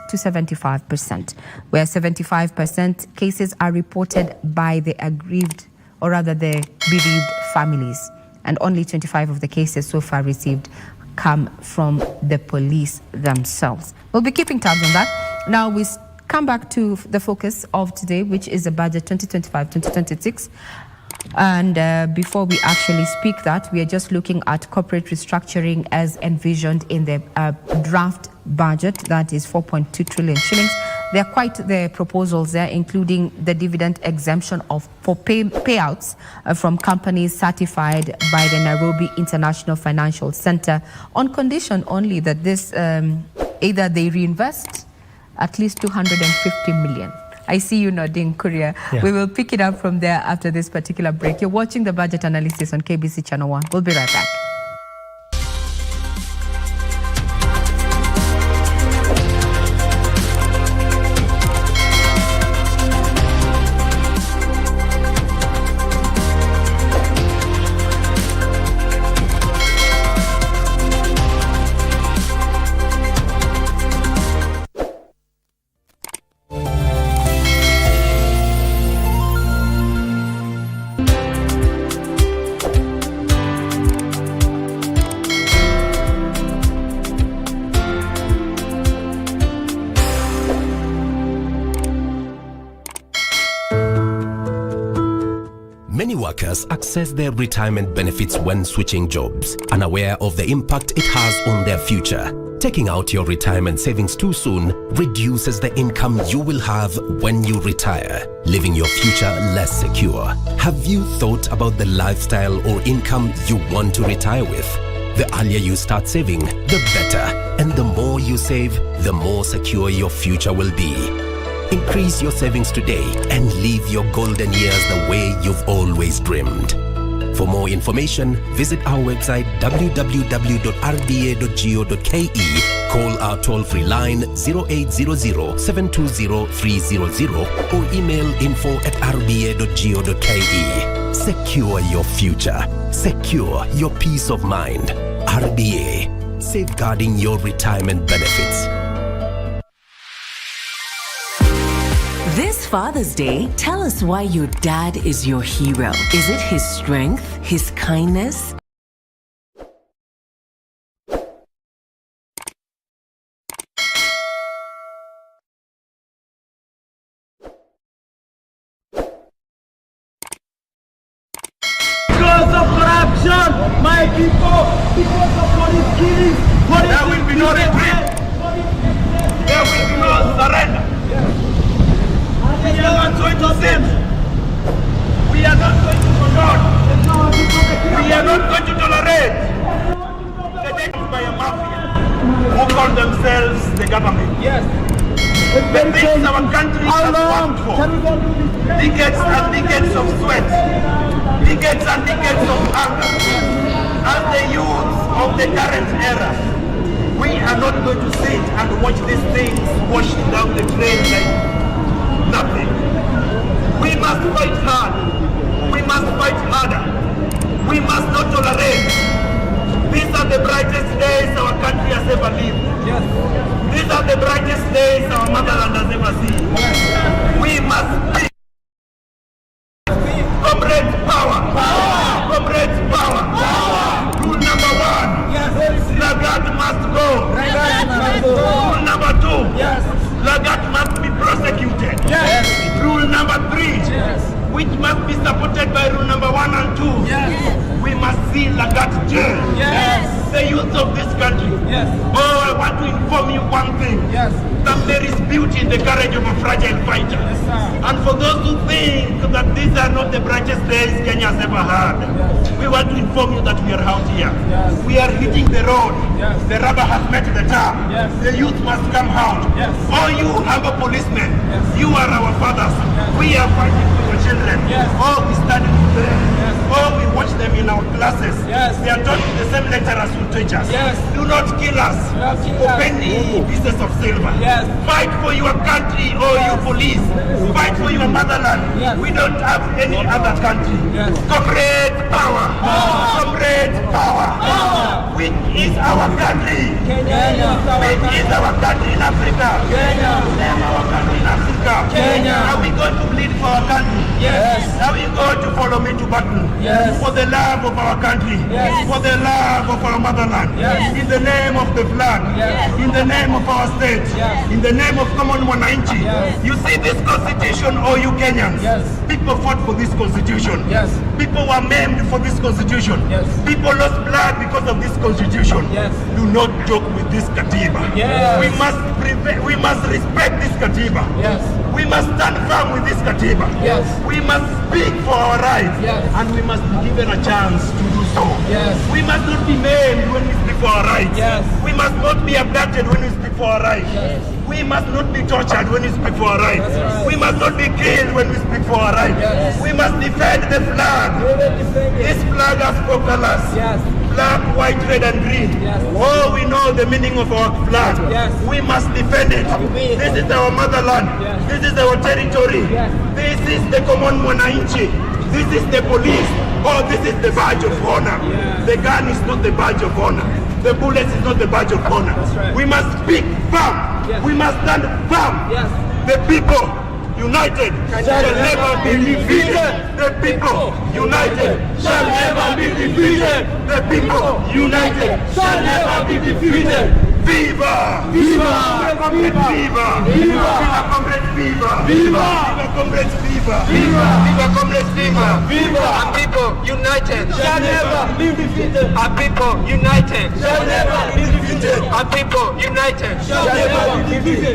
to 75%, where 75% cases are reported by the aggrieved, or rather the bereaved families, and only 25 of the cases so far received come from the police themselves. We'll be keeping tabs on that. Now we come back to the focus of today, which is the budget 2025-2026. And before we actually speak that, we are just looking at corporate restructuring as envisioned in the draft budget, that is 4.2 trillion shillings. There are quite the proposals there, including the dividend exemption for payouts from companies certified by the Nairobi International Financial Center, on condition only that this either they reinvest at least 250 million. I see you nodding, Kuria. Yeah. We will pick it up from there after this particular break. You're watching the budget analysis on KBC Channel 1. We'll be right back. Access their retirement benefits when switching jobs, unaware of the impact it has on their future. Taking out your retirement savings too soon reduces the income you will have when you retire, leaving your future less secure. Have you thought about the lifestyle or income you want to retire with? The earlier you start saving, the better. And the more you save, the more secure your future will be. Increase your savings today and live your golden years the way you've always dreamed. For more information, visit our website www.rba.go.ke, call our toll-free line 0800-720-300 or email info@rba.go.ke. Secure your future. Secure your peace of mind. RBA, safeguarding your retirement benefits. This Father's Day, tell us why your dad is your hero. Is it his strength, his kindness? Because of corruption, my people, because of police killings, there will be no retreat. There will be no surrender. We are not going to sit. We are not going to condone. We are not going to tolerate the death by a mafia who call themselves the government. Yes. The things our country has worked for. Decades and decades of sweat. Decades and decades of hunger. As the youth of the current era, we are not going to sit and watch these things washed down the drain like nothing. We must fight hard. We must fight harder. We must not tolerate. These are the brightest days our country has ever lived. Yes. These are the brightest days our motherland has ever seen. Yes. We must be comrades power. Comrades power. Rule number 1. Yes. Lagat must go. Rule number 2. Yes. Lagat must be prosecuted. Yes. Rule number 3, yes, which must be supported by rule number 1 and 2. Yes. We must see Lagat jail. Yes. The youth of this country. Yes. Oh, I want to inform you one thing. Yes. That there is beauty in the courage of a fragile fighter. Yes, and for those who think that these are not the brightest days Kenya has ever had, yes, we want to inform you that we are out here. Yes. We are hitting the road. Yes. The rubber has met the tar. Yes. The youth must come out. Yes. Oh, you humble policemen, yes, you are our fathers. Yes. We are fighting for your children. Yes. Oh, we study with them. Yes. Oh, we watch them in our classes. Yes. They are taught with the same lecturers who teach us. Yes. Do not kill us for penny pieces of silver. Yes. Fight for your country, oh, yes, you police. Yes. Fight for your motherland. Yes. We don't have any other country. Yes. Comrade power. Comrade power. Which is our country? Kenya. Which is our country in Africa? Kenya. Name our country in Africa. Kenya. Are we going to bleed for our country? Yes. Are we going to follow me to battle? Yes. For the love of our country. Yes. For the love of our motherland. Yes. In the name of the flag. Yes. In the name of our state. Yes. In the name of common Mwananchi. Yes. You see this constitution, oh you Kenyans. Yes. People fought for this constitution. Yes. People were maimed for this constitution. Yes. People lost blood because of this constitution. Yes. Do not joke with this katiba. Yes. We must respect this katiba. Yes. We must stand firm with this katiba. Yes. We must speak for our rights. Yes. And we must be given a chance to do so. Yes. We must not be maimed when we speak for our rights. Yes. We must not be abducted when we speak for our rights. Yes. We must not be tortured when we speak for our rights. Right. We must not be killed when we speak for our rights. Yes. We must defend the flag. This flag has four colors. Yes. Black, white, red and green. Yes. Oh, we know the meaning of our flag. Yes. We must defend it. This is our motherland. Yes. This is our territory. Yes. This is the common Mwananchi. This is the police. Oh, this is the badge of honor. Yes. The gun is not the badge of honor. The bullet is not the badge of honor. Right. We must speak firm. Yes. We must stand firm. Yes. The people united shall never be defeated. The people united shall never be defeated. The people united shall never be defeated. Viva! Viva! Comrade Viva! Viva! Comrade Viva! Viva! Comrade Viva! Viva! Viva Comrade Viva! Viva! Our people united shall never be defeated. Our people united shall never be defeated. Our people united.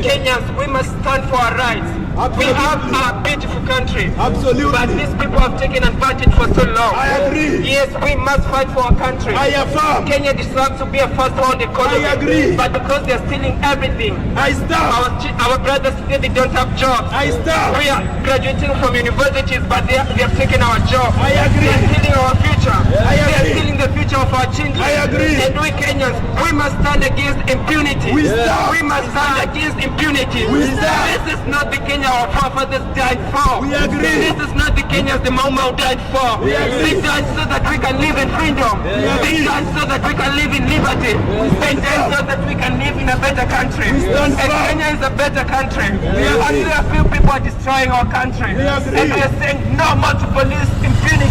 Kenyans, we must stand for our rights. We have a beautiful country. Absolutely. But these people have taken advantage for so long. I agree. Yes, we must fight for our country. I affirm. Kenya deserves to be a first world economy. I agree. But because they are stealing everything, I stop. Our brothers today, they don't have jobs. I stop. We are graduating from universities, but they have taken our jobs. I agree. They are stealing our future. I agree. They are stealing the future of our children. I agree. And we Kenyans, we must stand against impunity. We stop. We must stand against impunity. We stop. This is not the Kenya our forefathers died for. We agree. This is not the Kenyans the Mau Mau died for. We agree. They died so that we can live in freedom. They died so that we can live in liberty. They died so that we can live in a better country. And Kenya is a better country. And there are few people are destroying our country. And we are saying no more to police impunity.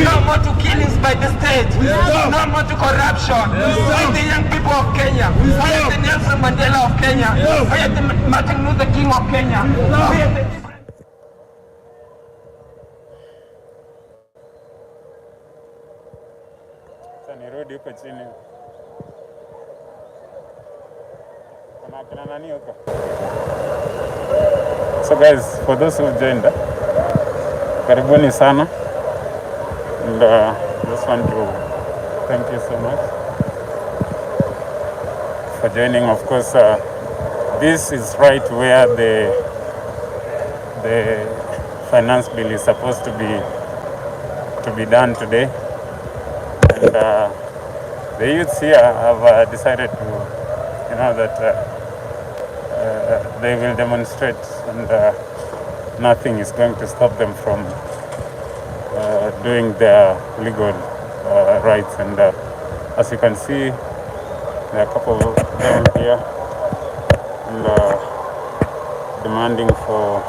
No more to killings by the state. No more to corruption. We are the young people of Kenya. We are the Nelson Mandela of Kenya. We are the Martin Luther King of Kenya. We are the Nirudi huko chini. Kuna kina nani huko? So guys, for those who joined, karibuni sana. And just want to thank you so much for joining. Of course, this is right where the finance bill is supposed to be done today. And the youths here have decided to, that they will demonstrate, and nothing is going to stop them from doing their legal rights. And as you can see, there are a couple of them here, and demanding for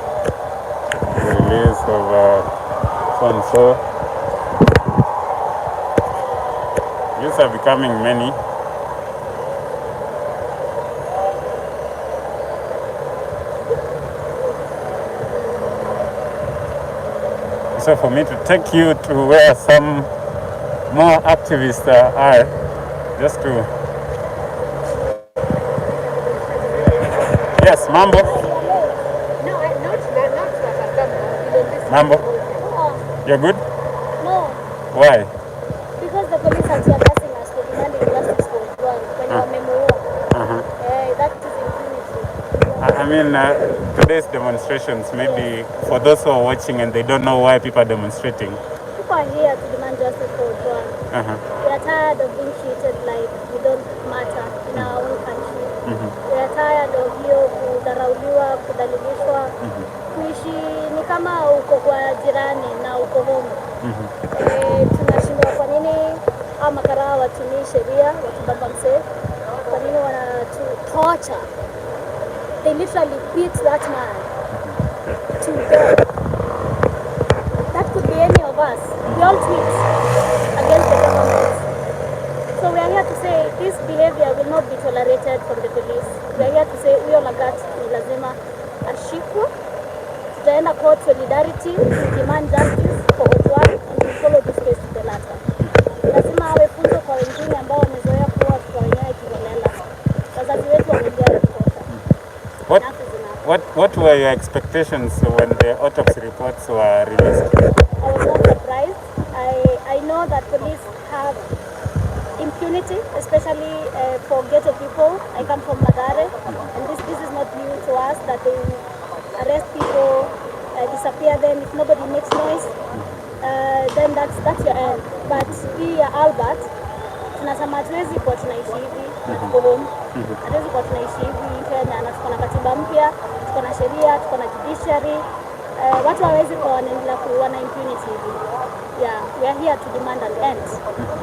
the release of so and so. Youths are becoming many. So for me to take you to where some more activists are, just to... Yes, Mambo? Mambo? You're good? No. Why? Because the police are harassing us for demanding justice for Juan when you are memoir. That is impunity. I mean, today's demonstrations, maybe for those who are watching and they don't know why people are demonstrating. People are here to demand justice for Juan. We are tired of being treated like we don't matter in our own country. We are tired of hiyo kudharauliwa, kudhalilishwa. Kuishi ni kama uko kwa jirani na uko home. Tunashindwa kwa nini makara watumii sheria watubamba msee? Kwa nini wanatu torture? They literally beat that man to death. That could be any of us. We all tweet against the government. So we are here to say this behavior will not be tolerated from the police. We are here to say huyo Lagat ni lazima ashikwe. Tutaenda court solidarity to demand justice for Ojwang and we follow this case to the latter. Lazima awe funzo kwa wengine ambao wamezoea kuwa kwa wenyewe kiholela. Wazazi wetu wamejaa kutosha. What were your expectations when the autopsy reports were released? I was not surprised. I know that police have impunity, especially for ghetto people. I come from Madare, and this is not new to us, that they arrest people, disappear them. If nobody makes noise, then that's your end. But here, Albert, tunasema hatuwezi kuwa tunaishi hivi na tuko home. Hatuwezi kuwa tunaishi hivi Kenya na tuko na katiba mpya, tuko na sheria, tuko na judiciary. Watu hawezi kuwa wanaendelea kuwa na impunity hivi. Yeah, we are here to demand an end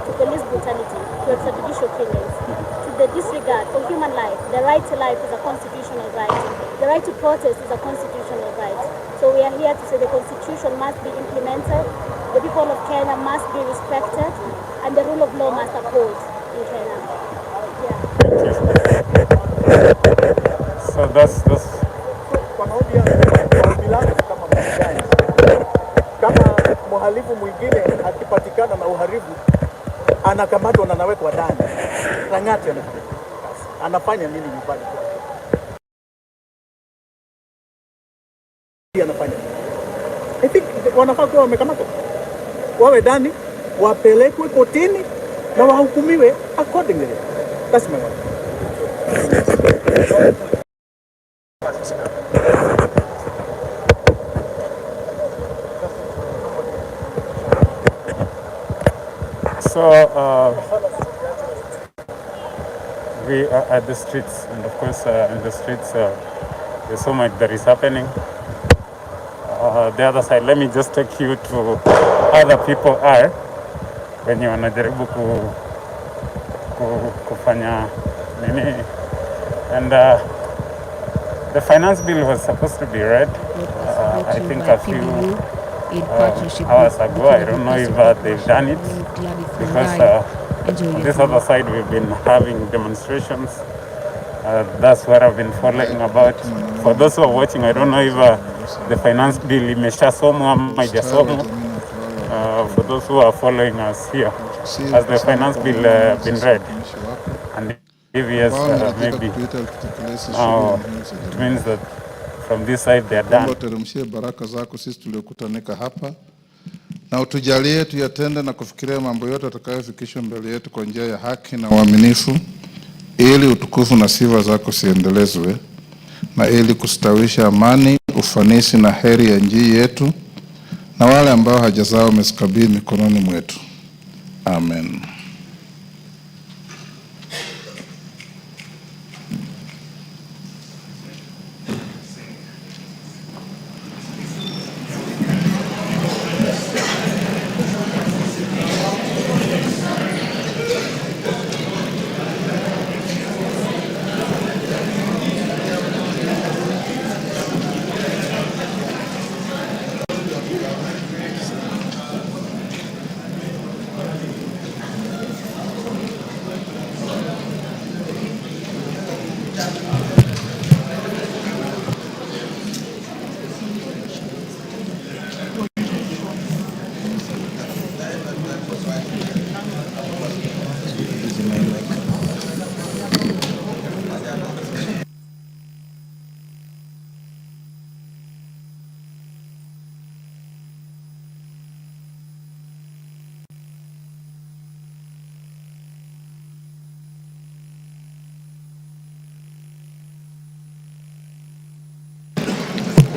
to police brutality, to extrajudicial killings, to the disregard for human life. The right to life is a constitutional right. The right to protest is a constitutional right. So we are here to say the constitution must be implemented, the people of Kenya must be respected, and the rule of law must uphold in Kenya. Yeah. So that's kama mhalifu mwingine akipatikana na uhalifu anakamatwa na anawekwa ndani. Lang'ati anafanya nini nyumbani kwake? Anafanya nini? I think wanafaa kuwa wamekamatwa, wawe ndani, wapelekwe kotini na wahukumiwe accordingly. That's my one. So we are at the streets, and of course in the streets there's so much that is happening. The other side, let me just take you to how the people are when you wanajaribu kufanya nini, and the finance bill was supposed to be read I think a few hours ago. I don't know if they've done it, because on this other side we've been having demonstrations. That's what I've been following about. For those who are watching, I don't know if the finance bill imeshasomwa ama haijasomwa. For those who are following us here, has the finance bill been read? And if yes, maybe now it means that from this side they are done. Teremshie baraka zako sisi tuliokutanika hapa, na utujalie tuyatende na kufikiria mambo yote atakayofikishwa mbele yetu kwa njia ya haki na uaminifu, ili utukufu na sifa zako siendelezwe, na ili kustawisha amani, ufanisi na heri ya nchi yetu, na wale ambao haja zao umezikabidhi mikononi mwetu. Amen.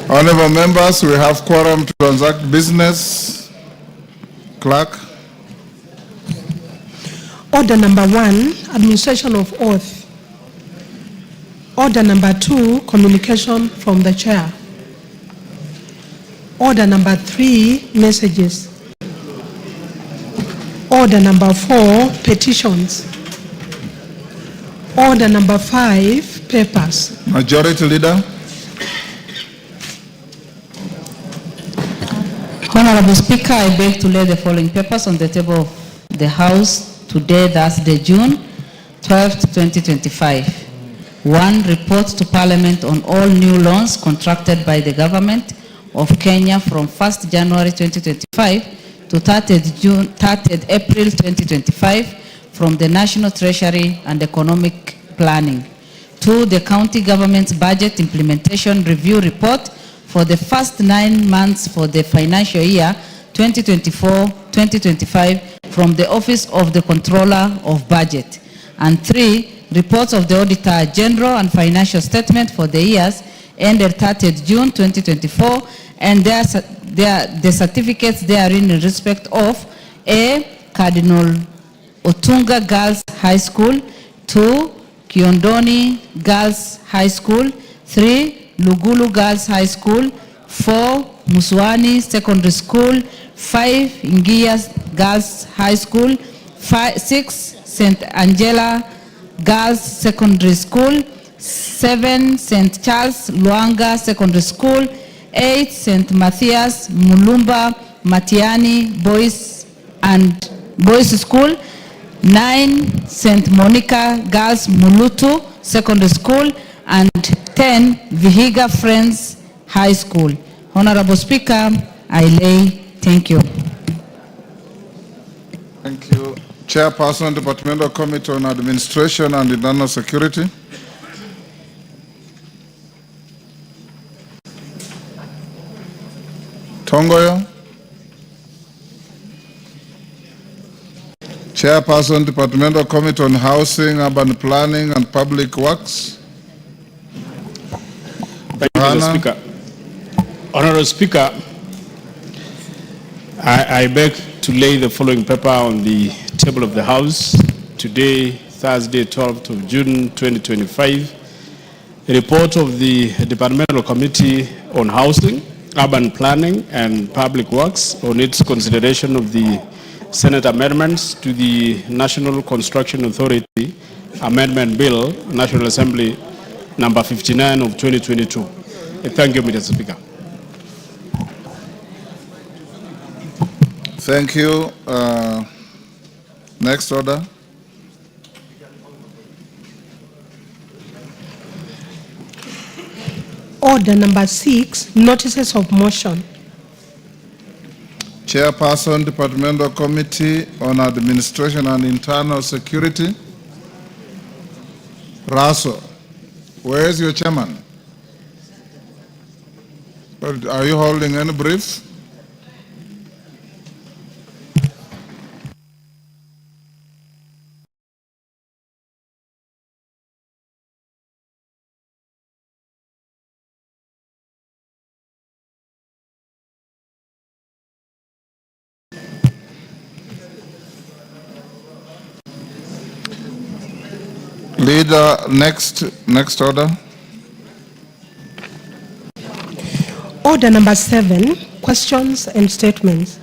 Honorable members, we have quorum to transact business. Clerk. Order number 1, administration of oath. Order number 2, communication from the chair. Order number 3, messages. Order number 4, petitions. Order number 5, papers. Majority Leader. Honorable Speaker, I beg to lay the following papers on the table of the House today, Thursday, June 12, 2025. 1. Report to Parliament on all new loans contracted by the Government of Kenya from 1st January 2025 to 30th April 2025 from the National Treasury and Economic Planning. 2. The County Government's Budget Implementation Review Report for the first 9 months for the financial year 2024-2025 from the Office of the Controller of Budget. And 3, reports of the Auditor General and financial statement for the years ended 30th June 2024 and the certificates therein in respect of A. Cardinal Otunga Girls High School, 2. Kiondoni Girls High School, 3. Lugulu Girls High School, 4. Muswani Secondary School, 5. Ingia Girls High School, 6. St. Angela Girls Secondary School, 7. St. Charles Luanga Secondary School, 8. St. Matthias Mulumba Matiani Boys School, 9. St. Monica Girls Mulutu Secondary School, and 10. Vihiga Friends High School. Honorable Speaker, I lay. Thank you. Thank you. Chairperson, Departmental Committee on Administration and Internal Security. Tongoyo. Chairperson, Departmental Committee on Housing, Urban Planning and Public Works. Thank you, Mr. Speaker. Honorable Speaker, I beg to lay the following paper on the table of the House today, Thursday, 12th of June, 2025. A report of the Departmental Committee on Housing, Urban Planning and Public Works on its consideration of the Senate amendments to the National Construction Authority Amendment Bill, National Assembly number 59 of 2022. Thank you, Mr. Speaker. Thank you. Next order. Order number 6, notices of motion. Chairperson, Departmental Committee on Administration and Internal Security. Raso, where is your chairman? Are you holding any brief? Leader, next order. Order number 7, questions and statements.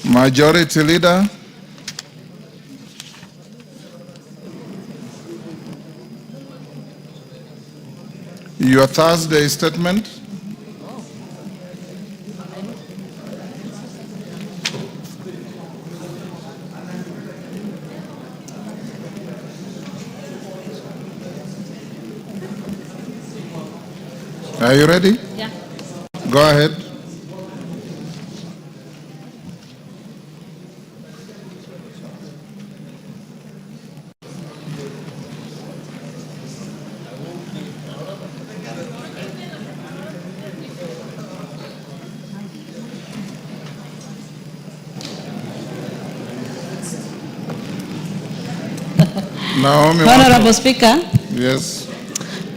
Majority Leader. Your Thursday statement. Are you ready? Yeah. Go ahead. Honorable Speaker. Yes.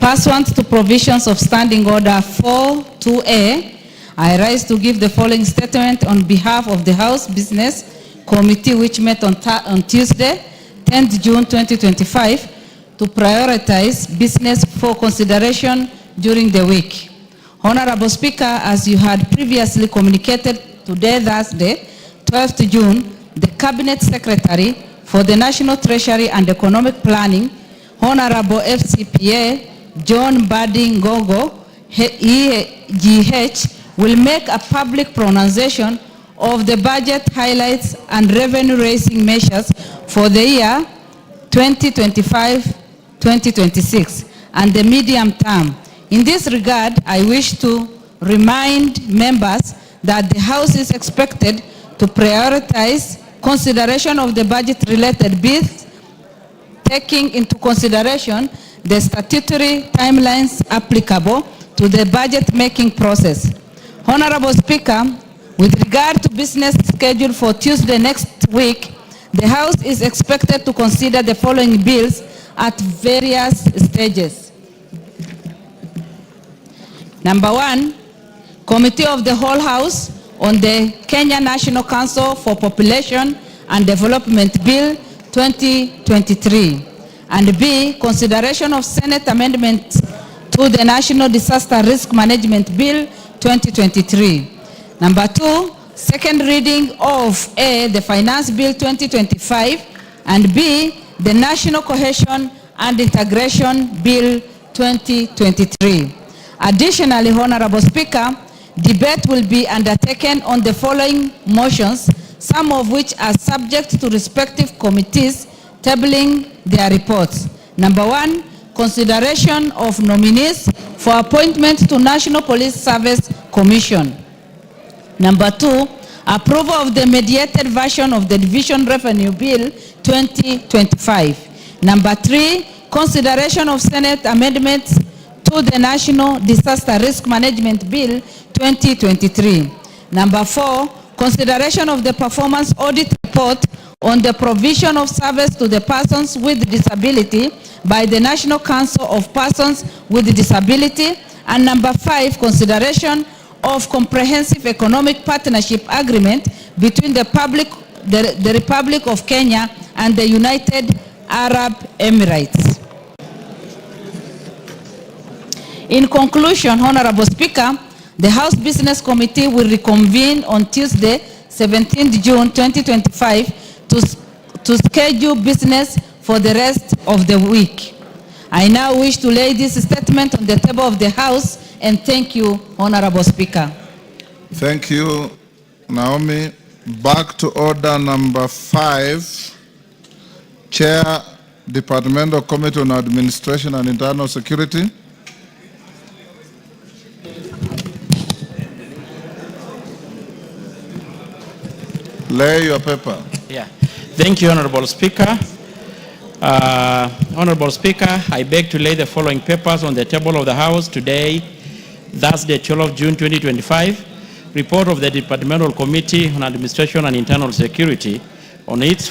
Pursuant to provisions of Standing Order 4.2a, I rise to give the following statement on behalf of the House Business Committee, which met on Tuesday, 10th June 2025, to prioritize business for consideration during the week. Honorable Speaker, as you had previously communicated, today, Thursday, 12th June, the Cabinet Secretary for the National Treasury and Economic Planning, Honorable FCPA John Mbadi EGH, will make a public pronunciation of the budget highlights and revenue-raising measures for the year 2025-2026 and the medium term. In this regard, I wish to remind members that the House is expected to prioritize consideration of the budget-related bills, taking into consideration the statutory timelines applicable to the budget-making process. Honorable Speaker, with regard to business scheduled for Tuesday next week, the House is expected to consider the following bills at various stages. Number 1, Committee of the Whole House on the Kenya National Council for Population and Development Bill 2023. And B, consideration of Senate amendments to the National Disaster Risk Management Bill 2023. Number 2, second reading of A, the Finance Bill 2025, and B, the National Cohesion and Integration Bill 2023. Additionally, Honorable Speaker, debate will be undertaken on the following motions, some of which are subject to respective committees tabling their reports. Number 1, consideration of nominees for appointment to National Police Service Commission. Number 2, approval of the mediated version of the Division Revenue Bill 2025. Number 3, consideration of Senate amendments to the National Disaster Risk Management Bill 2023. Number 4, consideration of the performance audit report on the provision of service to the persons with disability by the National Council of Persons with Disability. And number 5, consideration of comprehensive economic partnership agreement between the Republic of Kenya and the United Arab Emirates. In conclusion, Honorable Speaker, the House Business Committee will reconvene on Tuesday, 17th June 2025 to schedule business for the rest of the week. I now wish to lay this statement on the table of the House and thank you, Honorable Speaker. Thank you, Naomi. Back to order number 5. Chair, Departmental Committee on Administration and Internal Security. Lay your paper. Yeah. Thank you, Honorable Speaker. Honorable Speaker, I beg to lay the following papers on the table of the House today, Thursday, 12th June 2025. Report of the Departmental Committee on Administration and Internal Security on its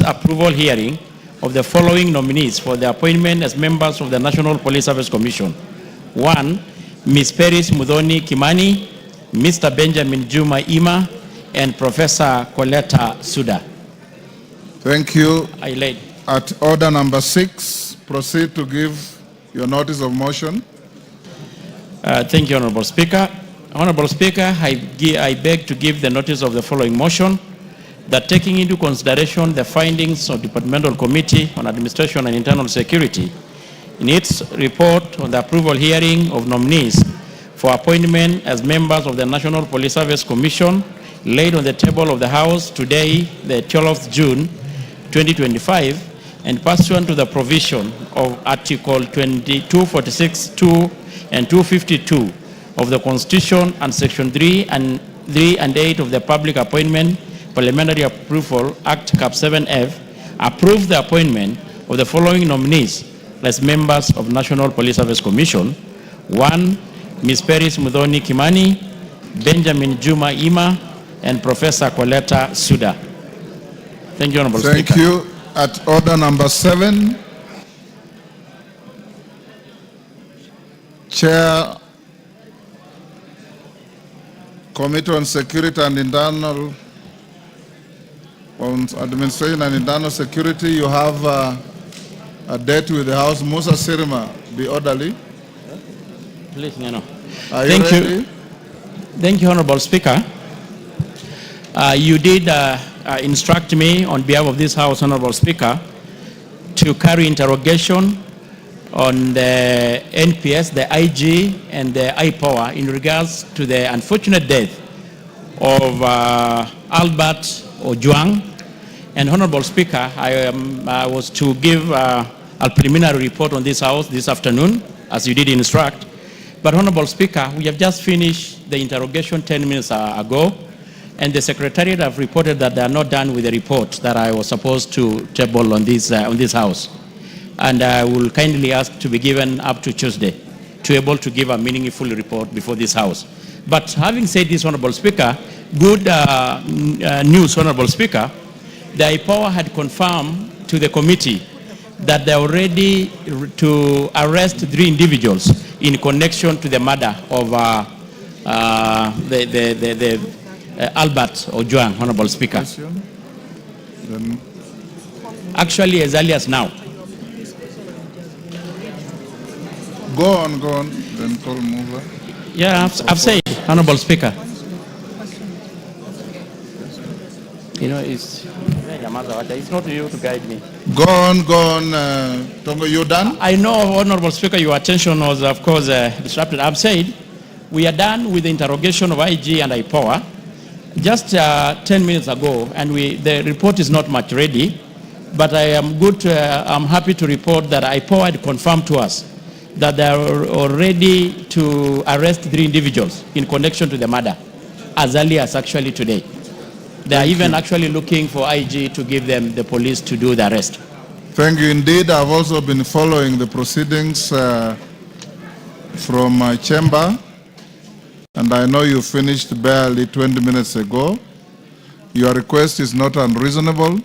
approval hearing of the following nominees for the appointment as members of the National Police Service Commission. 1, Ms. Peris Mudhoni Kimani, Mr. Benjamin Juma Ima, and Professor Coletta Suda. Thank you. I laid. At order number 6, proceed to give your notice of motion. Thank you, Honorable Speaker. Honorable Speaker, I beg to give the notice of the following motion, that taking into consideration the findings of Departmental Committee on Administration and Internal Security in its report on the approval hearing of nominees for appointment as members of the National Police Service Commission laid on the table of the House today, the 12th June 2025, and pursuant to the provision of Article 246(2) and 252 of the Constitution and Section 3 and 8 of the Public Appointment Parliamentary Approval Act Cap 7F, approve the appointment of the following nominees as members of National Police Service Commission. 1, Ms. Peris Mudhoni Kimani, Benjamin Juma Ima, and Professor Coletta Suda. Thank you, Honorable Speaker. Thank you. At order number 7, Chair, Committee on Security and Internal, on Administration and Internal Security, you have a date with the House. Musa Sirima, the orderly. Please, no. Are you ready? Thank you, Honorable Speaker. You did instruct me on behalf of this House, Honorable Speaker, to carry interrogation on the NPS, the IG, and the IPOA in regards to the unfortunate death of Albert Ojwang. And Honorable Speaker, I was to give a preliminary report on this House this afternoon, as you did instruct. But Honorable Speaker, we have just finished the interrogation 10 minutes ago, and the Secretariat have reported that they are not done with the report that I was supposed to table on this House. And I will kindly ask to be given up to Tuesday to be able to give a meaningful report before this House. But having said this, Honorable Speaker, good news, Honorable Speaker, the IPOA had confirmed to the committee that they are ready to arrest 3 individuals in connection to the murder of Albert Ojwang, Honorable Speaker. Actually, as early as now. Go on, then call mover. Yeah, I've said, Honorable Speaker. You know, it's not you to guide me. Go on, Tongo, you done? I know, Honorable Speaker, your attention was, of course, disrupted. I've said we are done with the interrogation of IG and IPOA just 10 minutes ago, and the report is not much ready, but I'm happy to report that IPOA had confirmed to us that they are ready to arrest 3 individuals in connection to the murder as early as actually today. They are even actually looking for IG to give them the police to do the arrest. Thank you. Indeed, I've also been following the proceedings from my chamber, and I know you finished barely 20 minutes ago. Your request is not unreasonable.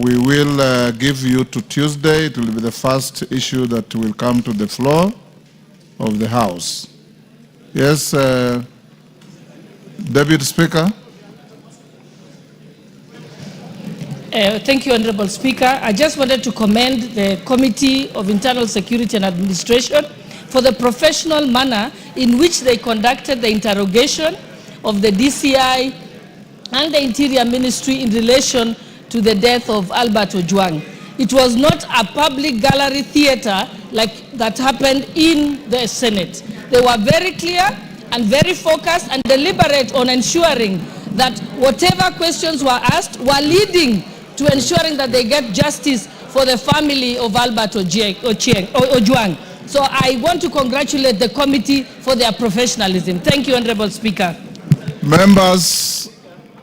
We will give you to Tuesday. It will be the first issue that will come to the floor of the House. Yes, Deputy Speaker. Thank you, Honorable Speaker. I just wanted to commend the Committee of Internal Security and Administration for the professional manner in which they conducted the interrogation of the DCI and the Interior Ministry in relation to the death of Albert Ojwang. It was not a public gallery theater like that happened in the Senate. They were very clear and very focused and deliberate on ensuring that whatever questions were asked were leading to ensuring that they get justice for the family of Albert Ojwang. So I want to congratulate the committee for their professionalism. Thank you, Honorable Speaker. Members,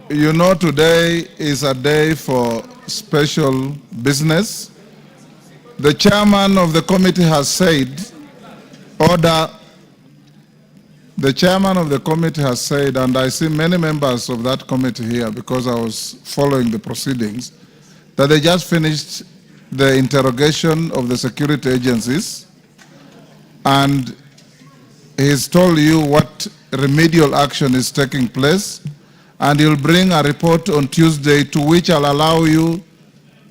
you know today is a day for special business. The chairman of the committee has said, order. The chairman of the committee has said, and I see many members of that committee here because I was following the proceedings, that they just finished the interrogation of the security agencies, and he's told you what remedial action is taking place, and he'll bring a report on Tuesday to which I'll allow you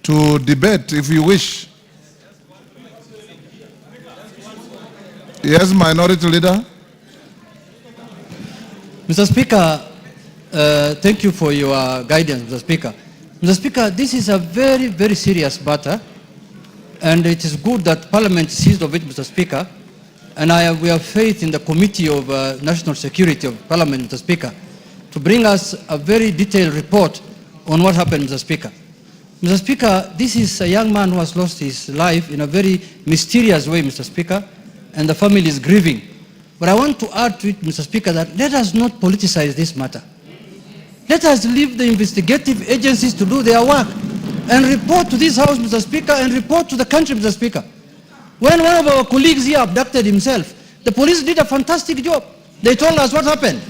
to debate if you wish. Yes, Minority Leader. Mr. Speaker, thank you for your guidance, Mr. Speaker. Mr. Speaker, this is a very, very serious matter, and it is good that Parliament seized of it, Mr. Speaker, and we have faith in the Committee of National Security of Parliament, Mr. Speaker, to bring us a very detailed report on what happened, Mr. Speaker. Mr. Speaker, this is a young man who has lost his life in a very mysterious way, Mr. Speaker, and the family is grieving. But I want to add to it, Mr. Speaker, that let us not politicize this matter. Let us leave the investigative agencies to do their work and report to this House, Mr. Speaker, and report to the country, Mr. Speaker. When one of our colleagues here abducted himself, the police did a fantastic job. They told us what happened.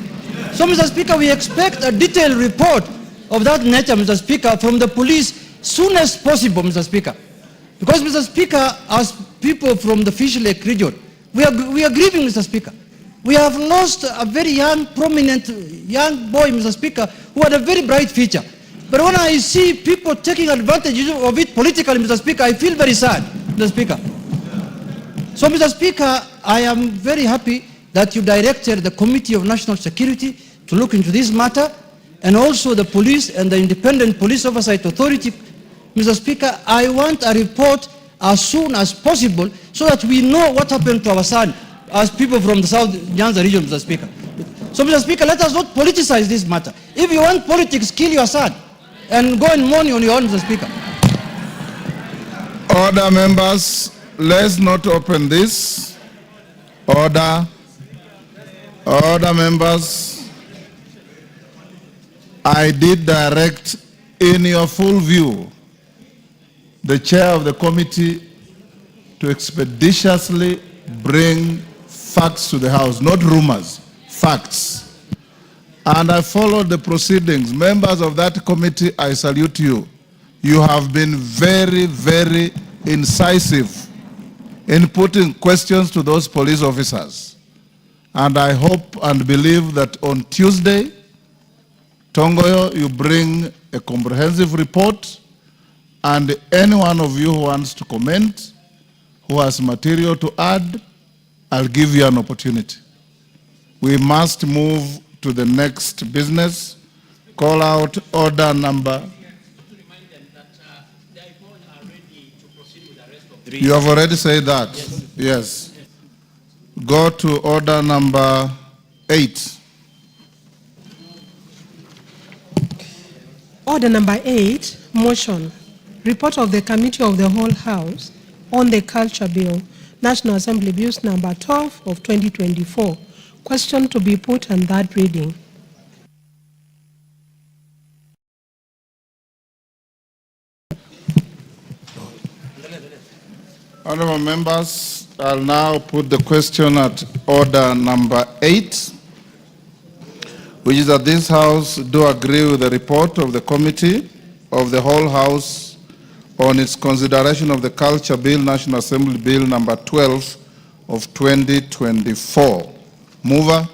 So, Mr. Speaker, we expect a detailed report of that nature, Mr. Speaker, from the police soon as possible, Mr. Speaker. Because, Mr. Speaker, as people from the Fish Lake region, we are grieving, Mr. Speaker. We have lost a very young, prominent young boy, Mr. Speaker, who had a very bright future. But when I see people taking advantage of it politically, Mr. Speaker, I feel very sad, Mr. Speaker. So, Mr. Speaker, I am very happy that you directed the Committee of National Security to look into this matter, and also the police and the Independent Police Oversight Authority. Mr. Speaker, I want a report as soon as possible so that we know what happened to our son as people from the South Nyanza region, Mr. Speaker. So, Mr. Speaker, let us not politicize this matter. If you want politics, kill your son and go and mourn on your own, Mr. Speaker. Order, members. Let's not open this. Order. Order, members. I did direct in your full view the chair of the committee to expeditiously bring facts to the House, not rumors, facts. And I followed the proceedings. Members of that committee, I salute you. You have been very, very incisive in putting questions to those police officers. And I hope and believe that on Tuesday, Tongoyo, you bring a comprehensive report, and any one of you who wants to comment, who has material to add, I'll give you an opportunity. We must move to the next business. Call out order number. You have already said that. Yes. Go to order number 8. Order number 8, motion. Report of the Committee of the Whole House on the Culture Bill, National Assembly Bills number 12 of 2024. Question to be put on that reading. Honorable members, I'll now put the question at order number 8, which is that this House do agree with the report of the Committee of the whole House on its consideration of the Culture Bill, National Assembly Bill number 12 of 2024. Mover.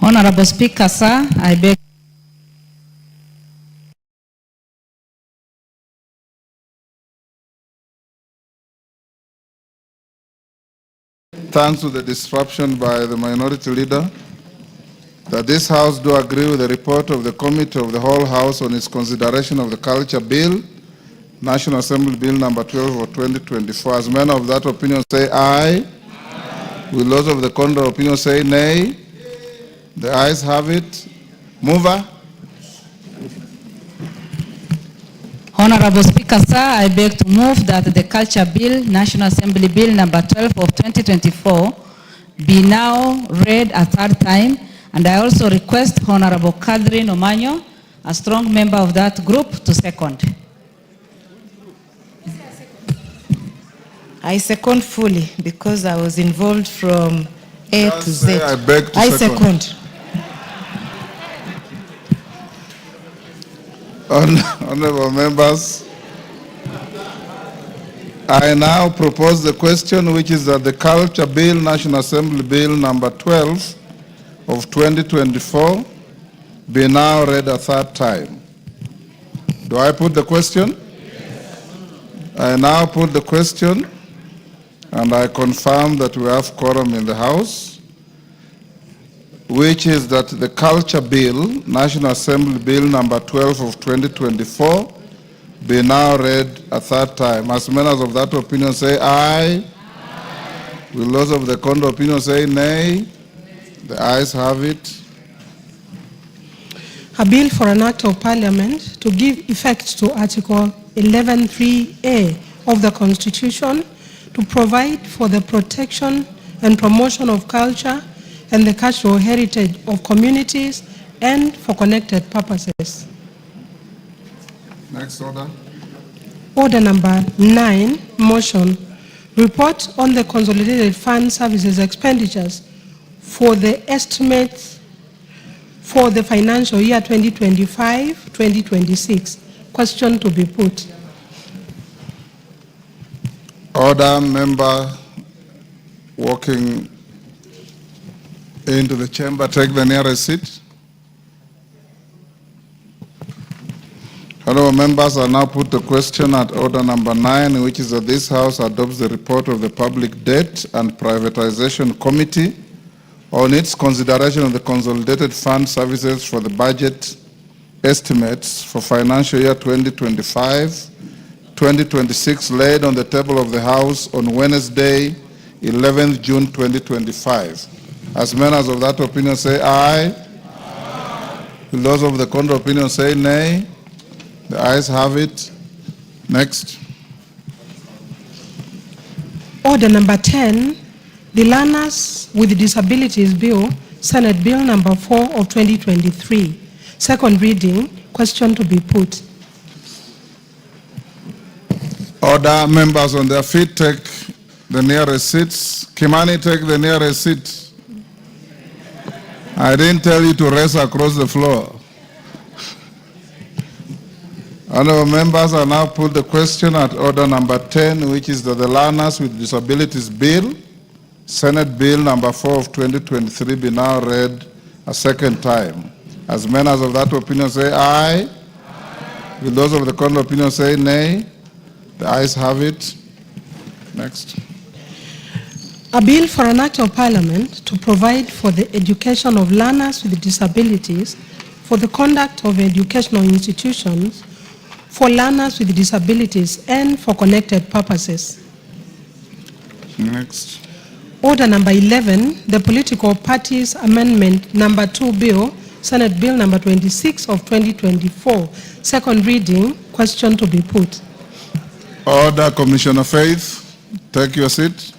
Honorable Speaker, sir, I beg. Thanks to the disruption by the minority leader, that this House do agree with the report of the Committee of the whole House on its consideration of the Culture Bill, National Assembly Bill number 12 of 2024. As men of that opinion say aye. Aye. Will those of the contrary opinion say nay? The ayes have it. Mover. Honorable Speaker, sir, I beg to move that the Culture Bill, National Assembly Bill number 12 of 2024 be now read a third time, and I also request Honorable Catherine Omanyo, a strong member of that group, to second. I second fully because I was involved from A to Z. I beg to second. Honorable members, I now propose the question, which is that the Culture Bill, National Assembly Bill number 12 of 2024 be now read a third time. Do I put the question? Yes. I now put the question, and I confirm that we have quorum in the House, which is that the Culture Bill, National Assembly Bill number 12 of 2024, be now read a third time. As members of that opinion say aye. Aye. Will those of the contrary opinion say nay? The ayes have it. A bill for an act of parliament to give effect to Article 11.3A of the Constitution to provide for the protection and promotion of culture and the cultural heritage of communities and for connected purposes. Next order. Order number 9, motion. Report on the consolidated fund services expenditures for the estimates for the financial year 2025-2026. Question to be put. Order, member walking into the chamber, take the nearest seat. Honorable members, I now put the question at order number 9, which is that this House adopts the report of the Public Debt and Privatization Committee on its consideration of the consolidated fund services for the budget estimates for financial year 2025-2026 laid on the table of the House on Wednesday, 11th June 2025. As members of that opinion say aye. Aye. Will those of the contrary opinion say nay? The ayes have it. Next. Order number 10, the Learners with Disabilities Bill, Senate Bill number 4 of 2023. Second reading, question to be put. Order, members on their feet, take the nearest seats. Kimani, take the nearest seat. I didn't tell you to race across the floor. Honorable members, I now put the question at order number 10, which is that the Learners with Disabilities Bill, Senate Bill number 4 of 2023, be now read a second time. As members of that opinion say aye. Aye. Will those of the contrary opinion say nay? The ayes have it. Next. A bill for an act of parliament to provide for the education of learners with disabilities, for the conduct of educational institutions, for learners with disabilities, and for connected purposes. Next. Order number 11, the Political Parties Amendment number 2 Bill, Senate Bill number 26 of 2024. Second reading, question to be put. Order, Commissioner Faith, take your seat.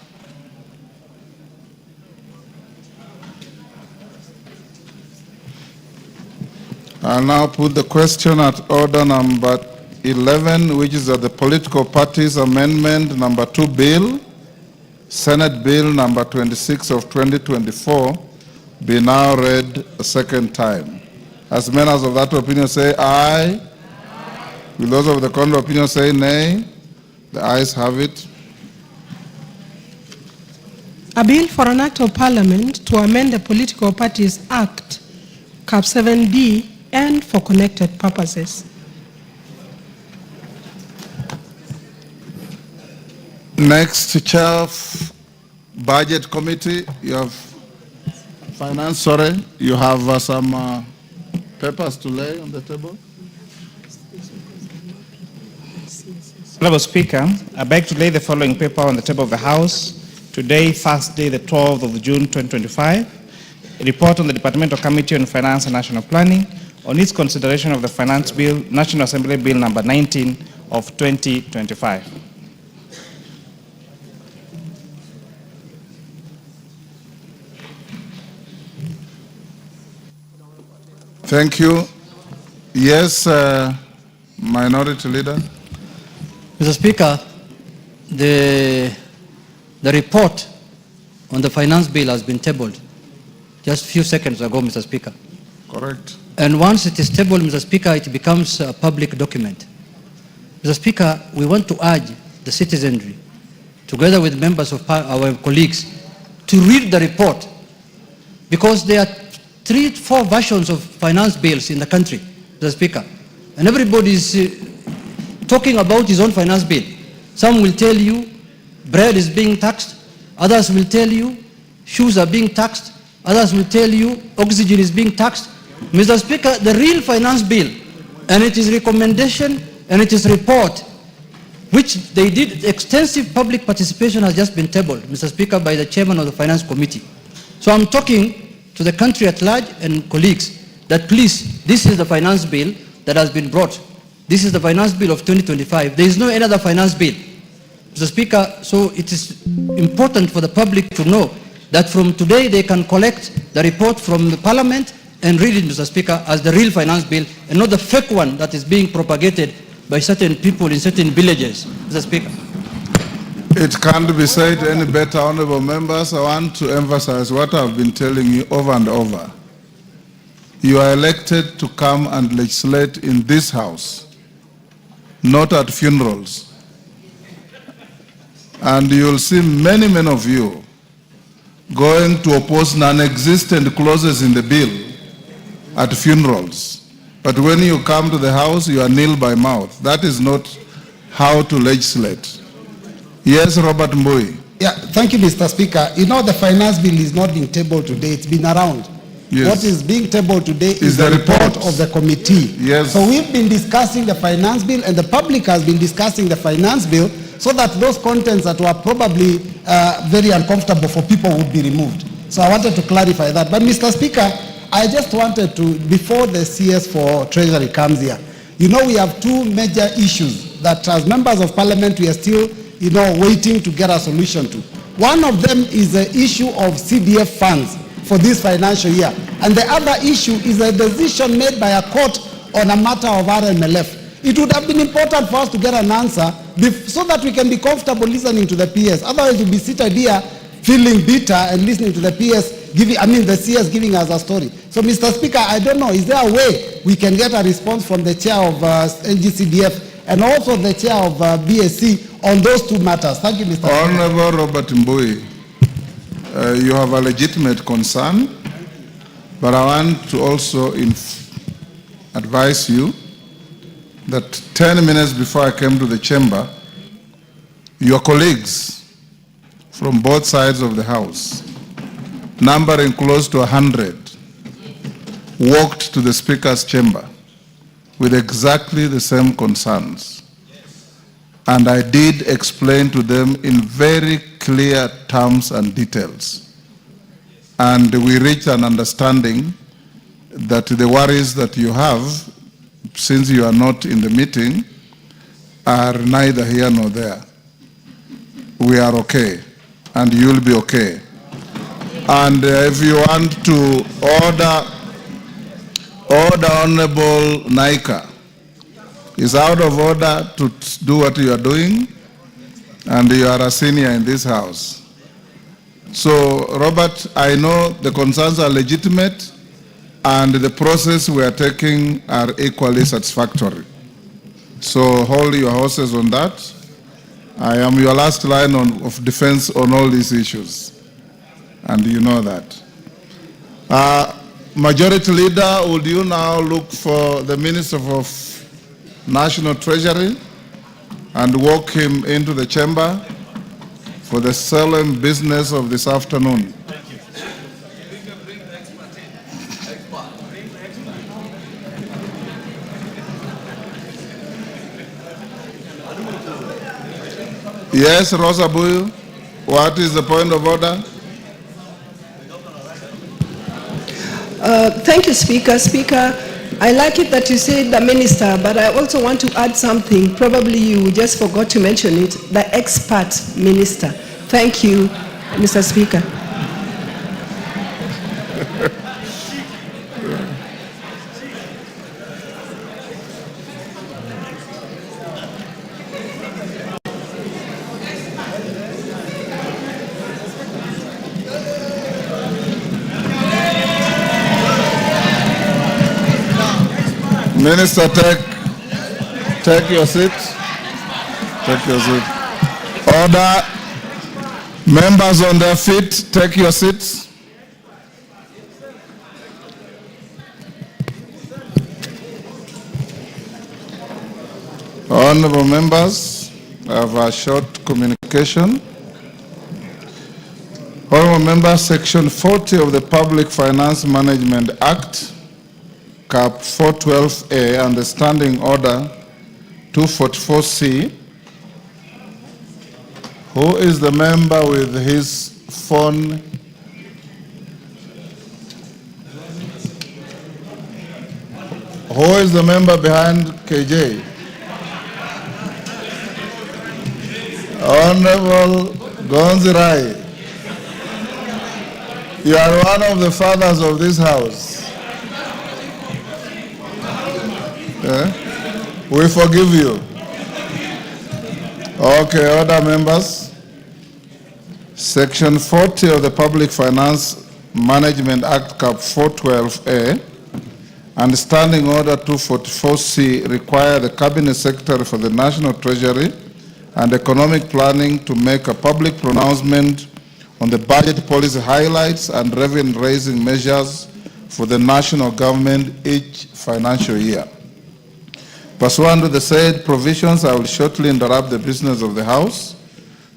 I'll now put the question at order number 11, which is the Political Parties Amendment number 2 Bill, Senate Bill number 26 of 2024, be now read a second time. As members of that opinion say aye. Will those of the contrary opinion say nay? The ayes have it. A bill for an act of parliament to amend the Political Parties Act, Cap 7D, and for connected purposes. Next, Chair of Budget Committee, you have Finance, sorry, you have some papers to lay on the table. Honorable Speaker, I beg to lay the following paper on the table of the House today, Thursday, the 12th of June 2025. A report on the Departmental Committee on Finance and National Planning on its consideration of the Finance Bill, National Assembly Bill number 19 of 2025. Thank you. Yes, Minority Leader. Mr. Speaker, the report on the finance bill has been tabled just a few seconds ago, Mr. Speaker. Correct. And once it is tabled, Mr. Speaker, it becomes a public document. Mr. Speaker, we want to urge the citizenry, together with members of our colleagues, to read the report, because there are 3-4 versions of finance bills in the country, Mr. Speaker, and everybody is talking about his own finance bill. Some will tell you bread is being taxed, others will tell you shoes are being taxed, others will tell you oxygen is being taxed. Mr. Speaker, the real finance bill, and it is recommendation and it is report, which they did extensive public participation, has just been tabled, Mr. Speaker, by the chairman of the Finance Committee. So I'm talking to the country at large and colleagues that please, this is the finance bill that has been brought. This is the finance bill of 2025. There is no any other finance bill, Mr. Speaker. So it is important for the public to know that from today they can collect the report from the Parliament and read it, Mr. Speaker, as the real finance bill and not the fake one that is being propagated by certain people in certain villages, Mr. Speaker. It can't be said any better, honorable members. I want to emphasize what I've been telling you over and over. You are elected to come and legislate in this house, not at funerals. And you'll see many of you going to oppose non-existent clauses in the bill at funerals. But when you come to the house, you are nil by mouth. That is not how to legislate. Yes, Robert Mbui. Yeah, thank you, Mr. Speaker. You know, the finance bill is not being tabled today. It's been around. Yes. What is being tabled today is the report of the committee. Yes. So we've been discussing the finance bill, and the public has been discussing the finance bill, so that those contents that were probably very uncomfortable for people would be removed. So I wanted to clarify that. But Mr. Speaker, I just wanted to, before the CS for Treasury comes here, you know, we have two major issues that as members of parliament we are still, you know, waiting to get a solution to. One of them is the issue of CDF funds for this financial year. And the other issue is a decision made by a court on a matter of RMLF. It would have been important for us to get an answer so that we can be comfortable listening to the PS. Otherwise we'll be seated here feeling bitter and listening to the PS the CS giving us a story. So Mr. Speaker, I don't know, is there a way we can get a response from the chair of NGCDF and also the chair of BSC on those two matters? Thank you, Mr. Speaker. Honorable Robert Mbui, you have a legitimate concern, but I want to also advise you that 10 minutes before I came to the chamber, your colleagues from both sides of the house, numbering close to 100, walked to the Speaker's chamber with exactly the same concerns. And I did explain to them in very clear terms and details. And we reached an understanding that the worries that you have, since you are not in the meeting, are neither here nor there. We are okay, and you'll be okay. And if you want to order Order, Honorable Naika. It's out of order to do what you are doing, and you are a senior in this house. So, Robert, I know the concerns are legitimate, and the process we are taking are equally satisfactory. So hold your horses on that. I am your last line of defense on all these issues, and you know that. Majority Leader, would you now look for the Minister of National Treasury and walk him into the chamber for the solemn business of this afternoon? Yes, Rosa Buyu, what is the point of order? Thank you, Speaker. Speaker, I like it that you said the minister, but I also want to add something. Probably you just forgot to mention it, the expert minister. Thank you, Mr. Speaker. Minister, take your seat. Take your seat. Order. Members on their feet, take your seats. Honorable members, I have a short communication. Honorable members, Section 40 of the Public Finance Management Act, Cap 412A, and the Standing Order 244C. Who is the member with his phone? Who is the member behind KJ? Honorable Gonzirai. You are one of the fathers of this house. We forgive you. Okay, other members. Section 40 of the Public Finance Management Act, Cap 412A, and Standing Order 244C require the Cabinet Secretary for the National Treasury and Economic Planning to make a public pronouncement on the budget policy highlights and revenue-raising measures for the national government each financial year. Pursuant to the said provisions, I will shortly interrupt the business of the House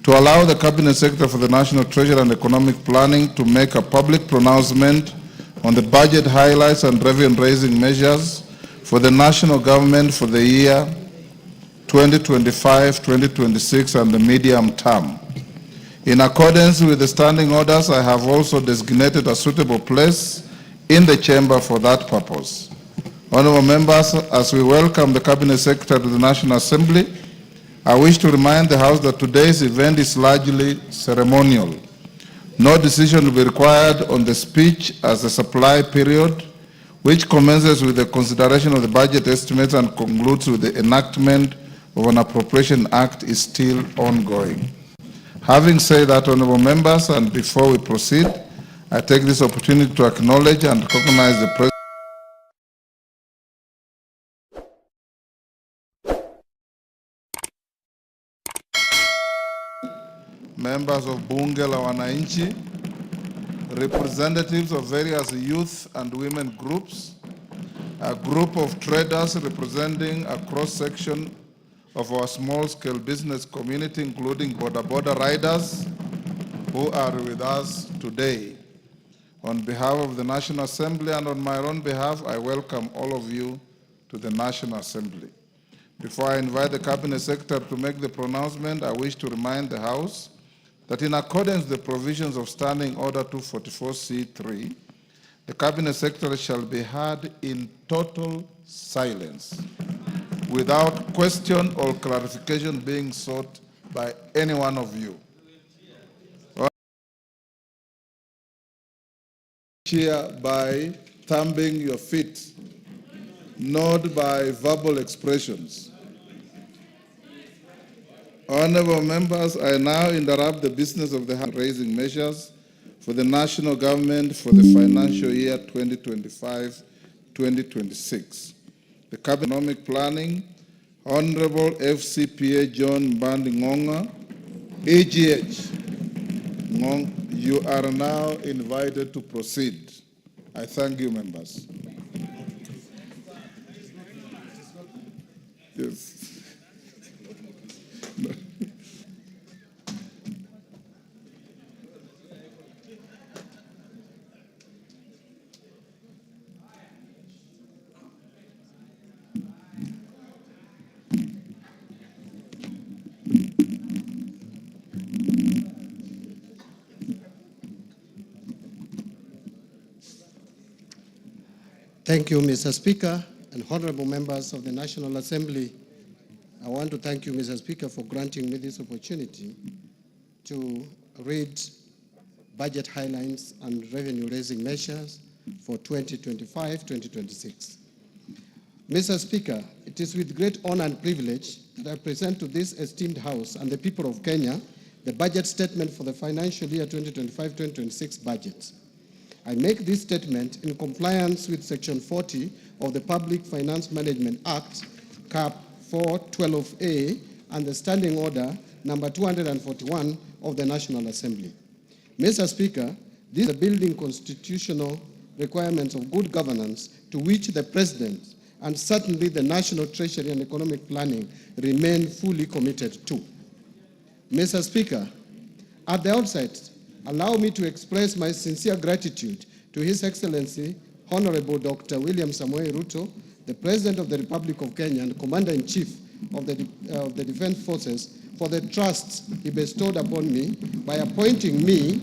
to allow the Cabinet Secretary for the National Treasury and Economic Planning to make a public pronouncement on the budget highlights and revenue-raising measures for the national government for the year 2025-2026 and the medium term. In accordance with the standing orders, I have also designated a suitable place in the chamber for that purpose. Honorable members, as we welcome the Cabinet Secretary to the National Assembly, I wish to remind the House that today's event is largely ceremonial. No decision will be required on the speech as the supply period, which commences with the consideration of the budget estimates and concludes with the enactment of an appropriation act, is still ongoing. Having said that, honorable members, and before we proceed, I take this opportunity to acknowledge and recognize the President. Members of Bunge la Wananchi, representatives of various youth and women groups, a group of traders representing a cross-section of our small-scale business community, including border riders who are with us today. On behalf of the National Assembly and on my own behalf, I welcome all of you to the National Assembly. Before I invite the Cabinet Secretary to make the pronouncement, I wish to remind the House that in accordance with the provisions of Standing Order 244C3, the Cabinet Secretary shall be heard in total silence, without question or clarification being sought by any one of you. Cheer by thumping your feet not by verbal expressions. Honorable members, I now interrupt the business of the House raising measures for the national government for the financial year 2025-2026. The Cabinet Economic Planning, Honorable FCPA John Mbadi Ngonga, AGH. You are now invited to proceed. I thank you, members. Yes. Thank you, Mr. Speaker, and honorable members of the National Assembly. I want to thank you, Mr. Speaker, for granting me this opportunity to read budget highlights and revenue-raising measures for 2025-2026. Mr. Speaker, it is with great honor and privilege that I present to this esteemed House and the people of Kenya the budget statement for the financial year 2025-2026 budget. I make this statement in compliance with Section 40 of the Public Finance Management Act, Cap 412A, and the Standing Order number 241 of the National Assembly. Mr. Speaker, these are building constitutional requirements of good governance to which the President and certainly the National Treasury and Economic Planning remain fully committed to. Mr. Speaker, at the outset, allow me to express my sincere gratitude to His Excellency, Honorable Dr. William Samoei Ruto, the President of the Republic of Kenya and Commander-in-Chief of the Defense Forces, for the trust he bestowed upon me by appointing me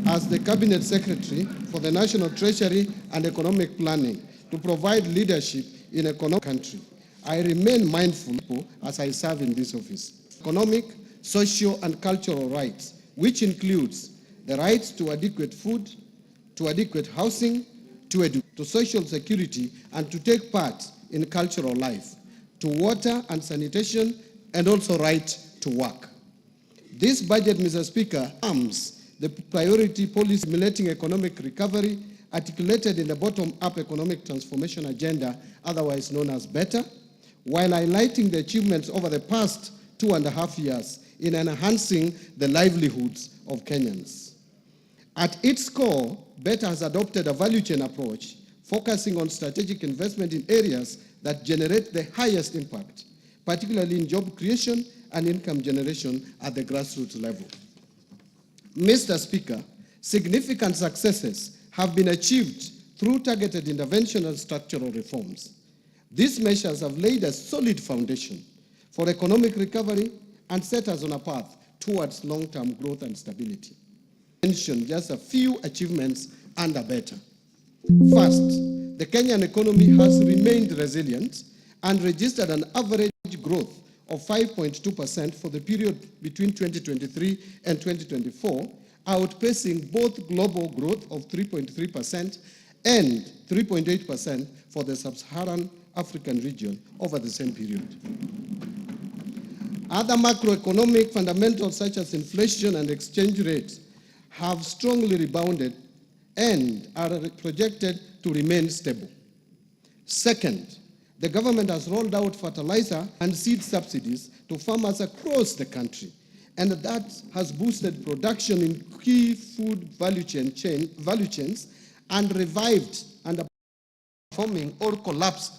as the Cabinet Secretary for the National Treasury and Economic Planning to provide leadership in economic country. I remain mindful as I serve in this office. Economic, social, and cultural rights, which includes the rights to adequate food, to adequate housing, to social security, and to take part in cultural life, to water and sanitation, and also right to work. This budget, Mr. Speaker, arms the priority policy stimulating economic recovery articulated in the bottom-up economic transformation agenda, otherwise known as BETTER, while highlighting the achievements over the past 2.5 years in enhancing the livelihoods of Kenyans. At its core, BETTER has adopted a value chain approach, focusing on strategic investment in areas that generate the highest impact, particularly in job creation and income generation at the grassroots level. Mr. Speaker, significant successes have been achieved through targeted intervention and structural reforms. These measures have laid a solid foundation for economic recovery and set us on a path towards long-term growth and stability. I mention just a few achievements under BETTER. First, the Kenyan economy has remained resilient and registered an average growth of 5.2% for the period between 2023 and 2024, outpacing both global growth of 3.3% and 3.8% for the sub-Saharan African region over the same period. Other macroeconomic fundamentals such as inflation and exchange rates have strongly rebounded and are projected to remain stable. Second, the government has rolled out fertilizer and seed subsidies to farmers across the country, and that has boosted production in key food value chains and revived underperforming or collapsed